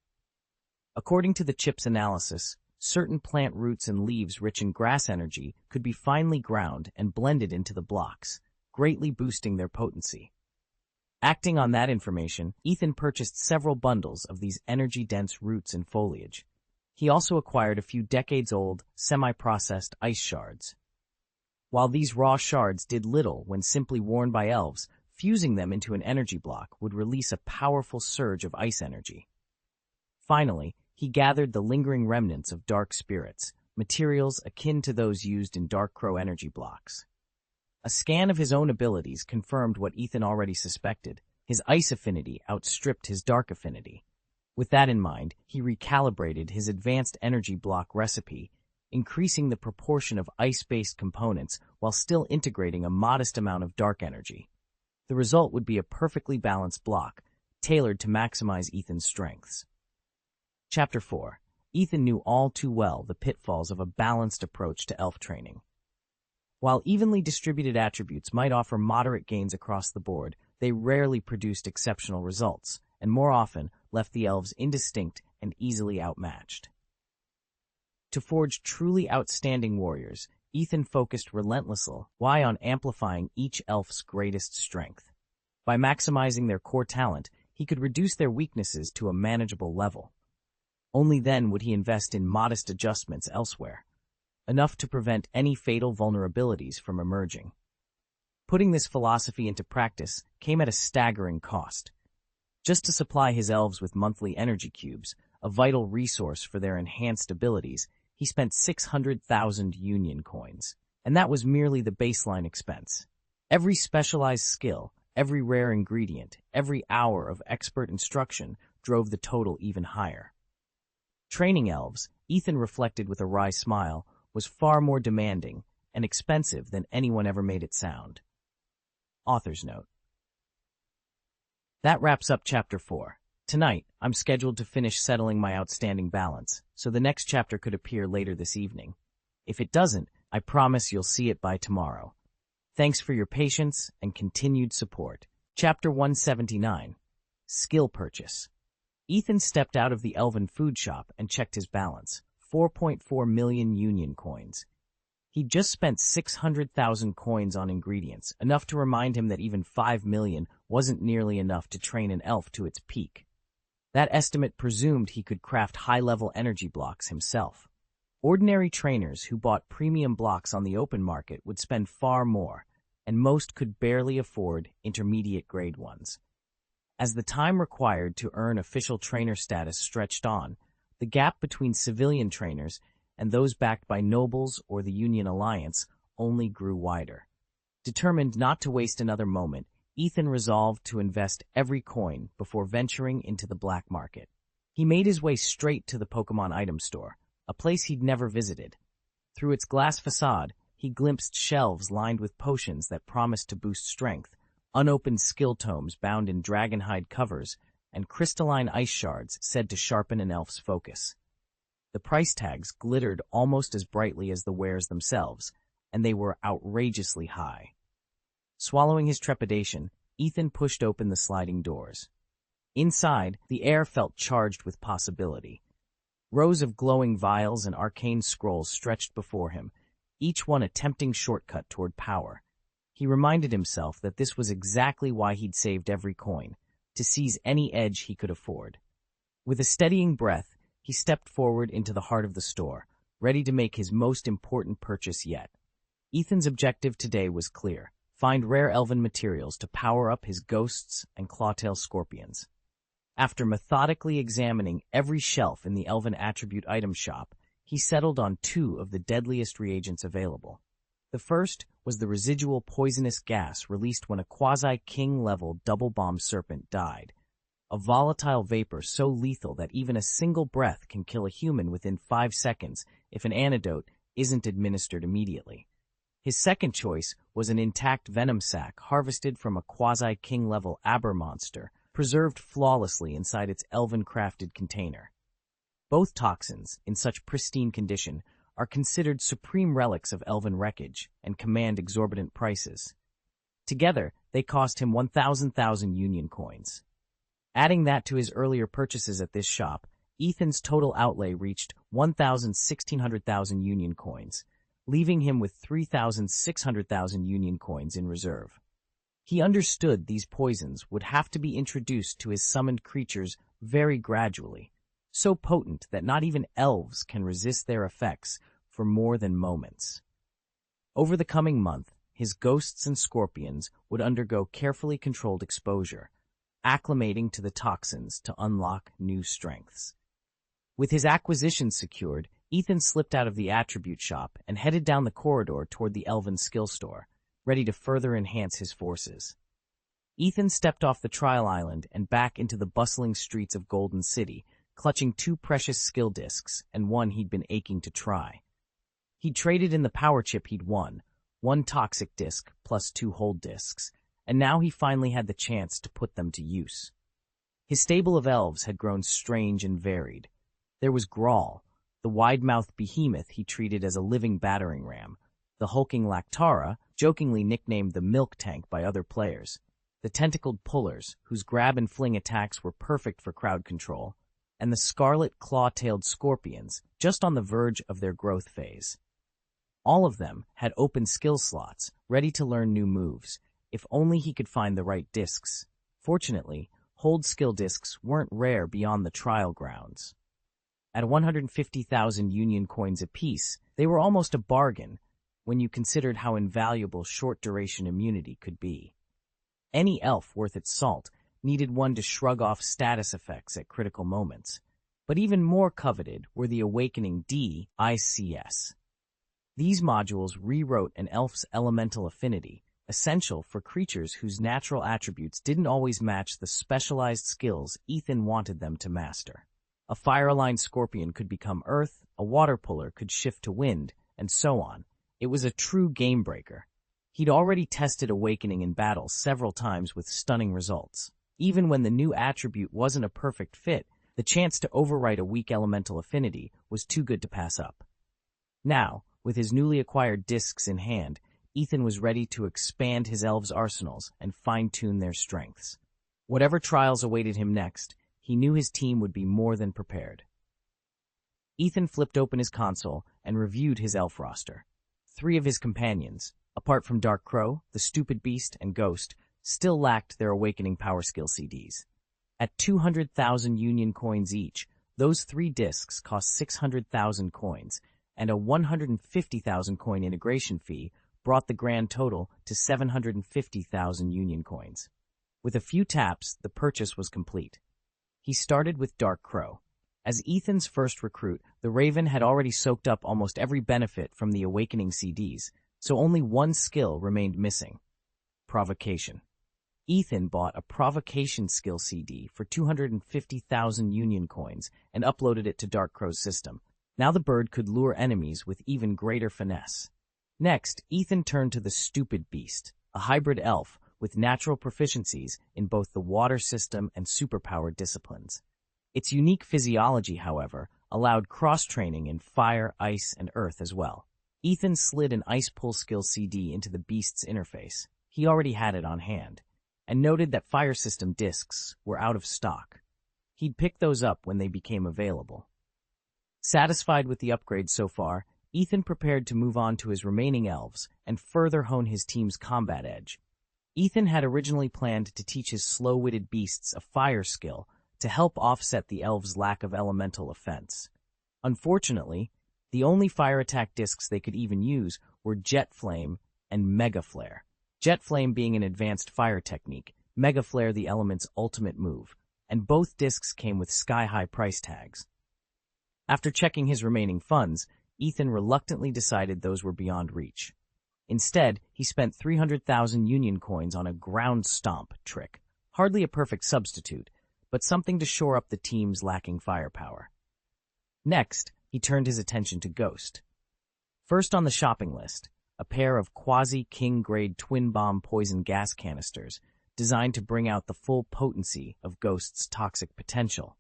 According to the chip's analysis, certain plant roots and leaves rich in grass energy could be finely ground and blended into the blocks, greatly boosting their potency. Acting on that information, Ethan purchased several bundles of these energy-dense roots and foliage. He also acquired a few decades-old, semi-processed ice shards. While these raw shards did little when simply worn by elves, fusing them into an energy block would release a powerful surge of ice energy. Finally, he gathered the lingering remnants of dark spirits, materials akin to those used in Dark Crow energy blocks. A scan of his own abilities confirmed what Ethan already suspected. His ice affinity outstripped his dark affinity. With that in mind, he recalibrated his advanced energy block recipe, increasing the proportion of ice-based components while still integrating a modest amount of dark energy. The result would be a perfectly balanced block, tailored to maximize Ethan's strengths. Chapter 4. Ethan knew all too well the pitfalls of a balanced approach to elf training. While evenly distributed attributes might offer moderate gains across the board, they rarely produced exceptional results, and more often left the elves indistinct and easily outmatched. To forge truly outstanding warriors, Ethan focused relentlessly on amplifying each elf's greatest strength. By maximizing their core talent, he could reduce their weaknesses to a manageable level. Only then would he invest in modest adjustments elsewhere, enough to prevent any fatal vulnerabilities from emerging. Putting this philosophy into practice came at a staggering cost. Just to supply his elves with monthly energy cubes, a vital resource for their enhanced abilities, he spent 600,000 union coins, and that was merely the baseline expense. Every specialized skill, every rare ingredient, every hour of expert instruction drove the total even higher. Training elves, Ethan reflected with a wry smile, was far more demanding and expensive than anyone ever made it sound. Author's note. That wraps up Chapter 4. Tonight, I'm scheduled to finish settling my outstanding balance, so the next chapter could appear later this evening. If it doesn't, I promise you'll see it by tomorrow. Thanks for your patience and continued support. Chapter 179. Skill Purchase. Ethan stepped out of the elven food shop and checked his balance, 4.4 million union coins. He'd just spent 600,000 coins on ingredients, enough to remind him that even 5 million wasn't nearly enough to train an elf to its peak. That estimate presumed he could craft high-level energy blocks himself. Ordinary trainers who bought premium blocks on the open market would spend far more, and most could barely afford intermediate-grade ones. As the time required to earn official trainer status stretched on, the gap between civilian trainers and those backed by nobles or the Union Alliance only grew wider. Determined not to waste another moment, Ethan resolved to invest every coin before venturing into the black market. He made his way straight to the Pokémon item store, a place he'd never visited. Through its glass facade, he glimpsed shelves lined with potions that promised to boost strength, unopened skill tomes bound in dragonhide covers, and crystalline ice shards said to sharpen an elf's focus. The price tags glittered almost as brightly as the wares themselves, and they were outrageously high. Swallowing his trepidation, Ethan pushed open the sliding doors. Inside, the air felt charged with possibility. Rows of glowing vials and arcane scrolls stretched before him, each one a tempting shortcut toward power. He reminded himself that this was exactly why he'd saved every coin, to seize any edge he could afford. With a steadying breath, he stepped forward into the heart of the store, ready to make his most important purchase yet. Ethan's objective today was clear: find rare elven materials to power up his ghosts and clawtail scorpions. After methodically examining every shelf in the Elven Attribute item shop, he settled on two of the deadliest reagents available. The first was the residual poisonous gas released when a quasi-king-level double-bomb serpent died, a volatile vapor so lethal that even a single breath can kill a human within 5 seconds if an antidote isn't administered immediately. His second choice was an intact venom sac harvested from a quasi-king-level aber monster, preserved flawlessly inside its elven-crafted container. Both toxins, in such pristine condition, are considered supreme relics of elven wreckage and command exorbitant prices. Together, they cost him 1,000 union coins. Adding that to his earlier purchases at this shop, Ethan's total outlay reached 1,600,000 union coins, leaving him with 3,600,000 union coins in reserve. He understood these poisons would have to be introduced to his summoned creatures very gradually, so potent that not even elves can resist their effects for more than moments. Over the coming month, his ghosts and scorpions would undergo carefully controlled exposure, acclimating to the toxins to unlock new strengths. With his acquisitions secured, Ethan slipped out of the attribute shop and headed down the corridor toward the Elven skill store, ready to further enhance his forces. Ethan stepped off the trial island and back into the bustling streets of Golden City, clutching 2 precious skill discs and one he'd been aching to try. He'd traded in the power chip he'd won, 1 toxic disc plus 2 hold discs, and now he finally had the chance to put them to use. His stable of elves had grown strange and varied. There was Grawl, the wide-mouthed behemoth he treated as a living battering ram, the hulking Lactara, jokingly nicknamed the Milk Tank by other players, the tentacled Pullers, whose grab-and-fling attacks were perfect for crowd control, and the scarlet claw-tailed Scorpions, just on the verge of their growth phase. All of them had open skill slots, ready to learn new moves, if only he could find the right discs. Fortunately, hold skill discs weren't rare beyond the trial grounds. At 150,000 union coins apiece, they were almost a bargain when you considered how invaluable short-duration immunity could be. Any elf worth its salt needed one to shrug off status effects at critical moments, but even more coveted were the Awakening DICS. These modules rewrote an elf's elemental affinity, essential for creatures whose natural attributes didn't always match the specialized skills Ethan wanted them to master. A fire-aligned scorpion could become earth, a water puller could shift to wind, and so on. It was a true game-breaker. He'd already tested Awakening in battle several times with stunning results. Even when the new attribute wasn't a perfect fit, the chance to overwrite a weak elemental affinity was too good to pass up. Now, with his newly acquired discs in hand, Ethan was ready to expand his elves' arsenals and fine-tune their strengths. Whatever trials awaited him next, he knew his team would be more than prepared. Ethan flipped open his console and reviewed his elf roster. 3 of his companions, apart from Dark Crow, the Stupid Beast, and Ghost, still lacked their Awakening Power Skill CDs. At 200,000 union coins each, those 3 discs cost 600,000 coins, and a 150,000 coin integration fee brought the grand total to 750,000 union coins. With a few taps, the purchase was complete. He started with Dark Crow. As Ethan's first recruit, the Raven had already soaked up almost every benefit from the Awakening CDs, so only one skill remained missing: Provocation. Ethan bought a Provocation skill CD for 250,000 union coins and uploaded it to Dark Crow's system. Now the bird could lure enemies with even greater finesse. Next, Ethan turned to the Stupid Beast, a hybrid elf with natural proficiencies in both the water system and superpowered disciplines. Its unique physiology, however, allowed cross-training in fire, ice, and earth as well. Ethan slid an Ice Pull skill CD into the beast's interface. He already had it on hand, and noted that fire system discs were out of stock. He'd pick those up when they became available. Satisfied with the upgrade so far, Ethan prepared to move on to his remaining elves and further hone his team's combat edge. Ethan had originally planned to teach his slow-witted beasts a fire skill to help offset the elves' lack of elemental offense. Unfortunately, the only fire attack discs they could even use were Jet Flame and Mega Flare. Jet Flame being an advanced fire technique, Mega Flare the element's ultimate move, and both discs came with sky-high price tags. After checking his remaining funds, Ethan reluctantly decided those were beyond reach. Instead, he spent 300,000 Union coins on a ground stomp trick, hardly a perfect substitute, but something to shore up the team's lacking firepower. Next, he turned his attention to Ghost. First on the shopping list, a pair of quasi-king-grade twin-bomb poison gas canisters designed to bring out the full potency of Ghost's toxic potential.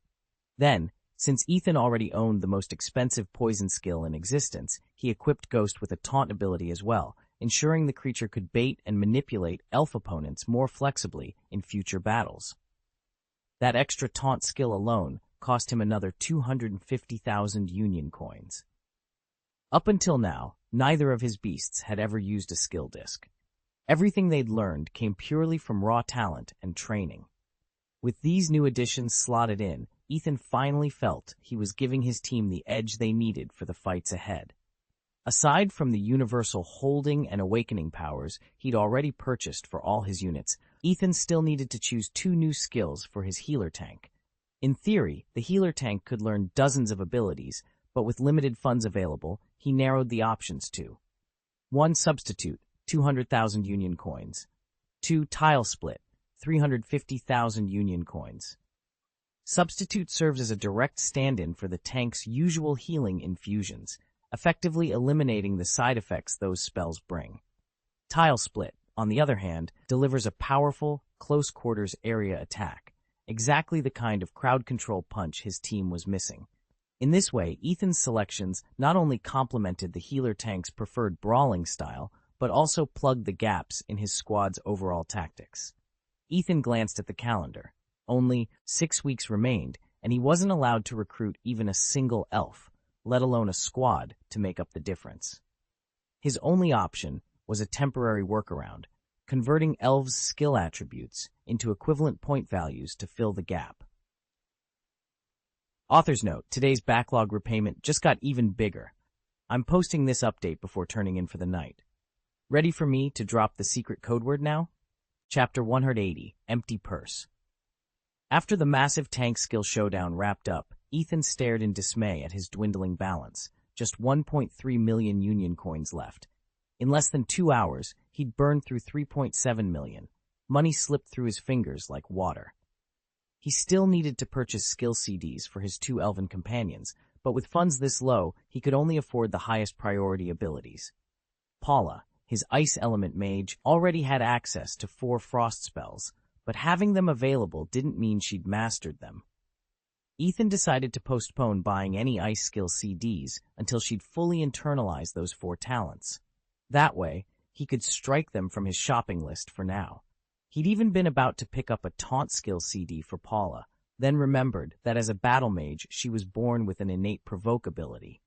Then, since Ethan already owned the most expensive poison skill in existence, he equipped Ghost with a taunt ability as well, ensuring the creature could bait and manipulate elf opponents more flexibly in future battles. That extra taunt skill alone cost him another 250,000 Union coins. Up until now, neither of his beasts had ever used a skill disc. Everything they'd learned came purely from raw talent and training. With these new additions slotted in, Ethan finally felt he was giving his team the edge they needed for the fights ahead. Aside from the universal holding and awakening powers he'd already purchased for all his units, Ethan still needed to choose 2 new skills for his healer tank. In theory, the healer tank could learn dozens of abilities, but with limited funds available, he narrowed the options to 1. Substitute, 200,000 Union coins. 2. Tile split, 350,000 Union coins. Substitute serves as a direct stand-in for the tank's usual healing infusions, effectively eliminating the side effects those spells bring. Tile split, on the other hand, delivers a powerful, close-quarters area attack, exactly the kind of crowd control punch his team was missing. In this way, Ethan's selections not only complemented the healer tank's preferred brawling style, but also plugged the gaps in his squad's overall tactics. Ethan glanced at the calendar. Only 6 weeks remained, and he wasn't allowed to recruit even a single elf, let alone a squad, to make up the difference. His only option was a temporary workaround, converting elves' skill attributes into equivalent point values to fill the gap. Author's note, today's backlog repayment just got even bigger. I'm posting this update before turning in for the night. Ready for me to drop the secret code word now? Chapter 180, Empty Purse. After the massive tank skill showdown wrapped up, Ethan stared in dismay at his dwindling balance, just 1.3 million Union coins left. In less than 2 hours, he'd burned through 3.7 million. Money slipped through his fingers like water. He still needed to purchase skill CDs for his 2 elven companions, but with funds this low, he could only afford the highest priority abilities. Paula, his ice element mage, already had access to 4 frost spells, but having them available didn't mean she'd mastered them. Ethan decided to postpone buying any ice skill CDs until she'd fully internalized those 4 talents. That way, he could strike them from his shopping list for now. He'd even been about to pick up a taunt skill CD for Paula, then remembered that as a battle mage she was born with an innate provoke ability.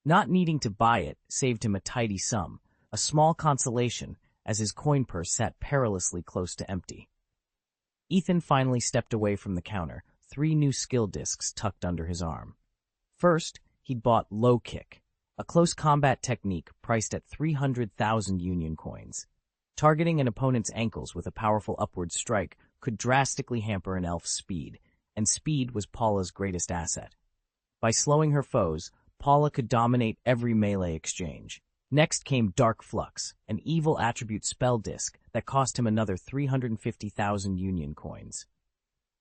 Not needing to buy it saved him a tidy sum, a small consolation as his coin purse sat perilously close to empty. Ethan finally stepped away from the counter, 3 new skill discs tucked under his arm. First, he'd bought Low Kick, a close combat technique priced at 300,000 Union coins. Targeting an opponent's ankles with a powerful upward strike could drastically hamper an elf's speed, and speed was Paula's greatest asset. By slowing her foes, Paula could dominate every melee exchange. Next came Dark Flux, an evil attribute spell disc that cost him another 350,000 Union coins.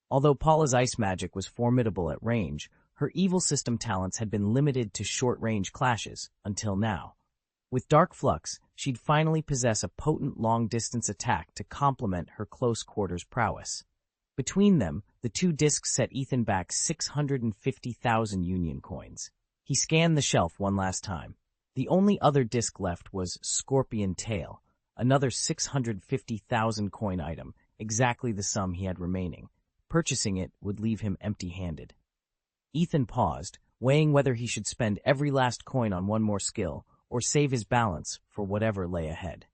Although Paula's ice magic was formidable at range, her evil system talents had been limited to short-range clashes until now. With Dark Flux, she'd finally possess a potent long-distance attack to complement her close-quarters prowess. Between them, the 2 discs set Ethan back 650,000 Union coins. He scanned the shelf one last time. The only other disc left was Scorpion Tail, another 650,000 coin item, exactly the sum he had remaining. Purchasing it would leave him empty-handed. Ethan paused, weighing whether he should spend every last coin on one more skill or save his balance for whatever lay ahead.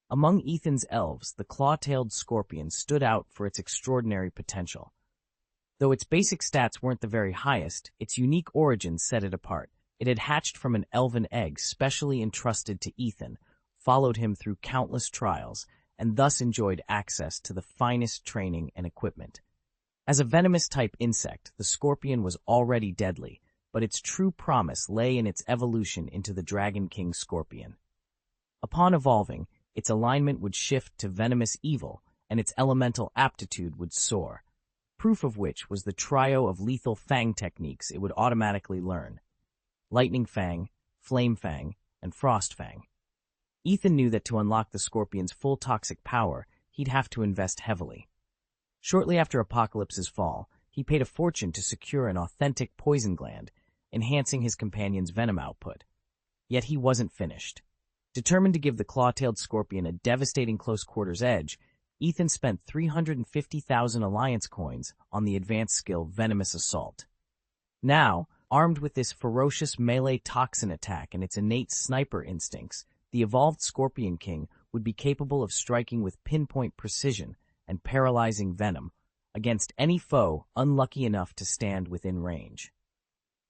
Among Ethan's elves, the claw-tailed scorpion stood out for its extraordinary potential. Though its basic stats weren't the very highest, its unique origins set it apart. It had hatched from an elven egg specially entrusted to Ethan, followed him through countless trials, and thus enjoyed access to the finest training and equipment. As a venomous-type insect, the scorpion was already deadly, but its true promise lay in its evolution into the Dragon King scorpion. Upon evolving, its alignment would shift to venomous evil, and its elemental aptitude would soar, proof of which was the trio of lethal fang techniques it would automatically learn: Lightning Fang, Flame Fang, and Frost Fang. Ethan knew that to unlock the scorpion's full toxic power, he'd have to invest heavily. Shortly after Apocalypse's fall, he paid a fortune to secure an authentic poison gland, enhancing his companion's venom output. Yet he wasn't finished. Determined to give the claw-tailed scorpion a devastating close-quarters edge, Ethan spent 350,000 Alliance coins on the advanced skill Venomous Assault. Now, armed with this ferocious melee toxin attack and its innate sniper instincts, the evolved Scorpion King would be capable of striking with pinpoint precision and paralyzing venom against any foe unlucky enough to stand within range.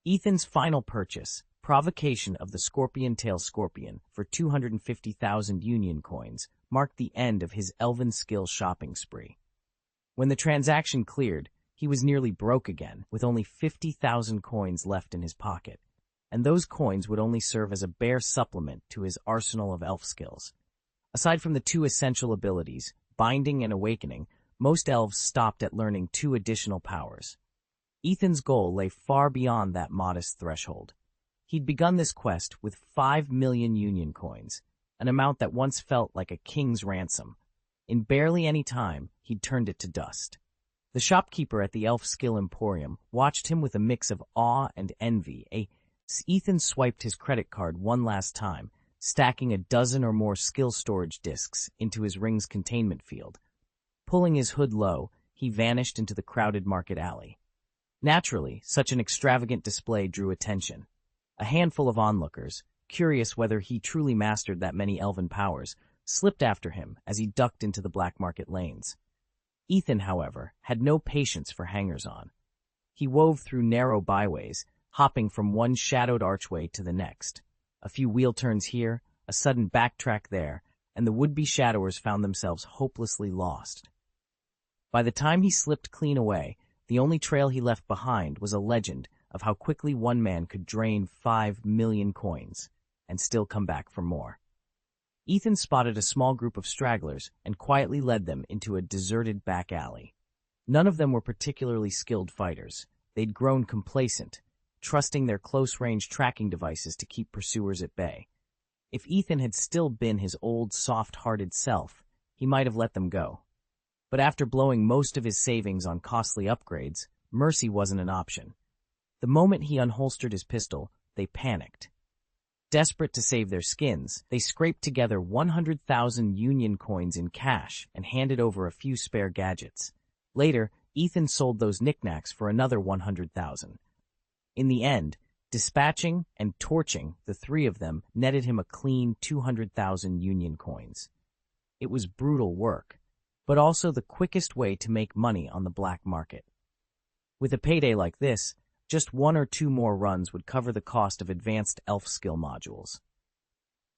Ethan's final purchase, Provocation of the Scorpion-tail Scorpion for 250,000 Union coins, marked the end of his elven skill shopping spree. When the transaction cleared, he was nearly broke again, with only 50,000 coins left in his pocket, and those coins would only serve as a bare supplement to his arsenal of elf skills. Aside from the two essential abilities, Binding and Awakening, most elves stopped at learning 2 additional powers. Ethan's goal lay far beyond that modest threshold. He'd begun this quest with 5 million Union coins, an amount that once felt like a king's ransom. In barely any time, he'd turned it to dust. The shopkeeper at the Elf Skill Emporium watched him with a mix of awe and envy. Ethan swiped his credit card one last time, stacking a dozen or more skill storage discs into his ring's containment field. Pulling his hood low, he vanished into the crowded market alley. Naturally, such an extravagant display drew attention. A handful of onlookers, curious whether he truly mastered that many elven powers, slipped after him as he ducked into the black market lanes. Ethan, however, had no patience for hangers-on. He wove through narrow byways, hopping from one shadowed archway to the next. A few wheel turns here, a sudden backtrack there, and the would-be shadowers found themselves hopelessly lost. By the time he slipped clean away, the only trail he left behind was a legend of how quickly one man could drain 5 million coins and still come back for more. Ethan spotted a small group of stragglers and quietly led them into a deserted back alley. None of them were particularly skilled fighters. They'd grown complacent, trusting their close-range tracking devices to keep pursuers at bay. If Ethan had still been his old, soft-hearted self, he might have let them go. But after blowing most of his savings on costly upgrades, mercy wasn't an option. The moment he unholstered his pistol, they panicked. Desperate to save their skins, they scraped together 100,000 Union coins in cash and handed over a few spare gadgets. Later, Ethan sold those knickknacks for another 100,000. In the end, dispatching and torching the 3 of them netted him a clean 200,000 Union coins. It was brutal work, but also the quickest way to make money on the black market. With a payday like this, just 1 or 2 more runs would cover the cost of advanced elf skill modules.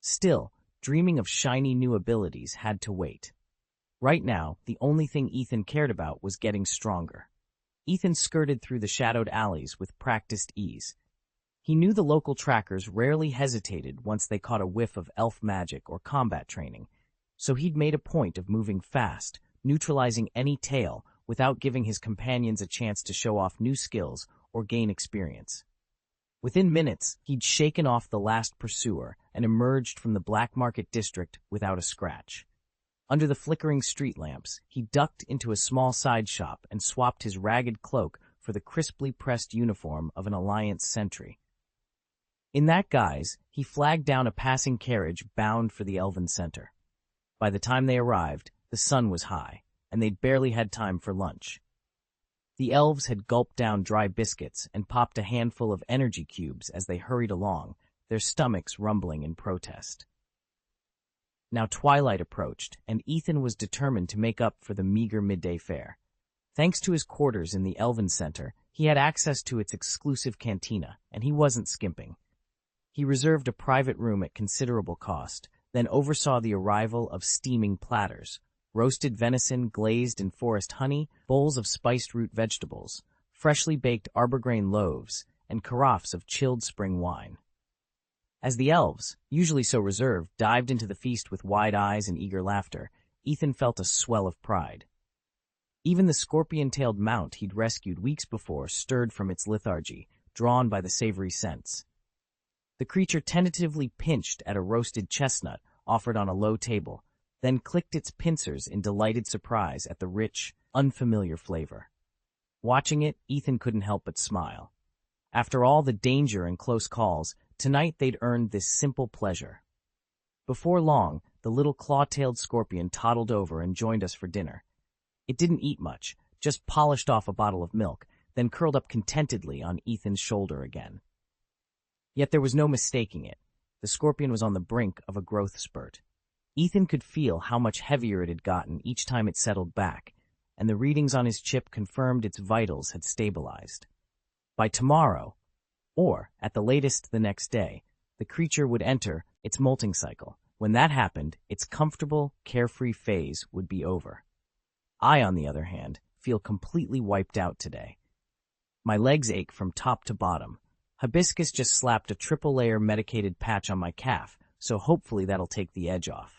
Still, dreaming of shiny new abilities had to wait. Right now, the only thing Ethan cared about was getting stronger. Ethan skirted through the shadowed alleys with practiced ease. He knew the local trackers rarely hesitated once they caught a whiff of elf magic or combat training, so he'd made a point of moving fast, neutralizing any tail without giving his companions a chance to show off new skills or gain experience. Within minutes, he'd shaken off the last pursuer and emerged from the black market district without a scratch. Under the flickering street lamps, he ducked into a small side shop and swapped his ragged cloak for the crisply pressed uniform of an Alliance sentry. In that guise, he flagged down a passing carriage bound for the Elven Center. By the time they arrived, the sun was high, and they'd barely had time for lunch. The elves had gulped down dry biscuits and popped a handful of energy cubes as they hurried along, their stomachs rumbling in protest. Now twilight approached, and Ethan was determined to make up for the meager midday fare. Thanks to his quarters in the Elven Center, he had access to its exclusive cantina, and he wasn't skimping. He reserved a private room at considerable cost, then oversaw the arrival of steaming platters, roasted venison glazed in forest honey, bowls of spiced root vegetables, freshly baked arbor grain loaves, and carafes of chilled spring wine. As the elves, usually so reserved, dived into the feast with wide eyes and eager laughter, Ethan felt a swell of pride. Even the scorpion-tailed mount he'd rescued weeks before stirred from its lethargy, drawn by the savory scents. The creature tentatively pinched at a roasted chestnut offered on a low table, then clicked its pincers in delighted surprise at the rich, unfamiliar flavor. Watching it, Ethan couldn't help but smile. After all the danger and close calls, tonight they'd earned this simple pleasure. Before long, the little claw-tailed scorpion toddled over and joined us for dinner. It didn't eat much, just polished off a bottle of milk, then curled up contentedly on Ethan's shoulder again. Yet there was no mistaking it. The scorpion was on the brink of a growth spurt. Ethan could feel how much heavier it had gotten each time it settled back, and the readings on his chip confirmed its vitals had stabilized. By tomorrow, or at the latest the next day, the creature would enter its molting cycle. When that happened, its comfortable, carefree phase would be over. I, on the other hand, feel completely wiped out today. My legs ache from top to bottom. Hibiscus just slapped a triple-layer medicated patch on my calf, so hopefully that'll take the edge off.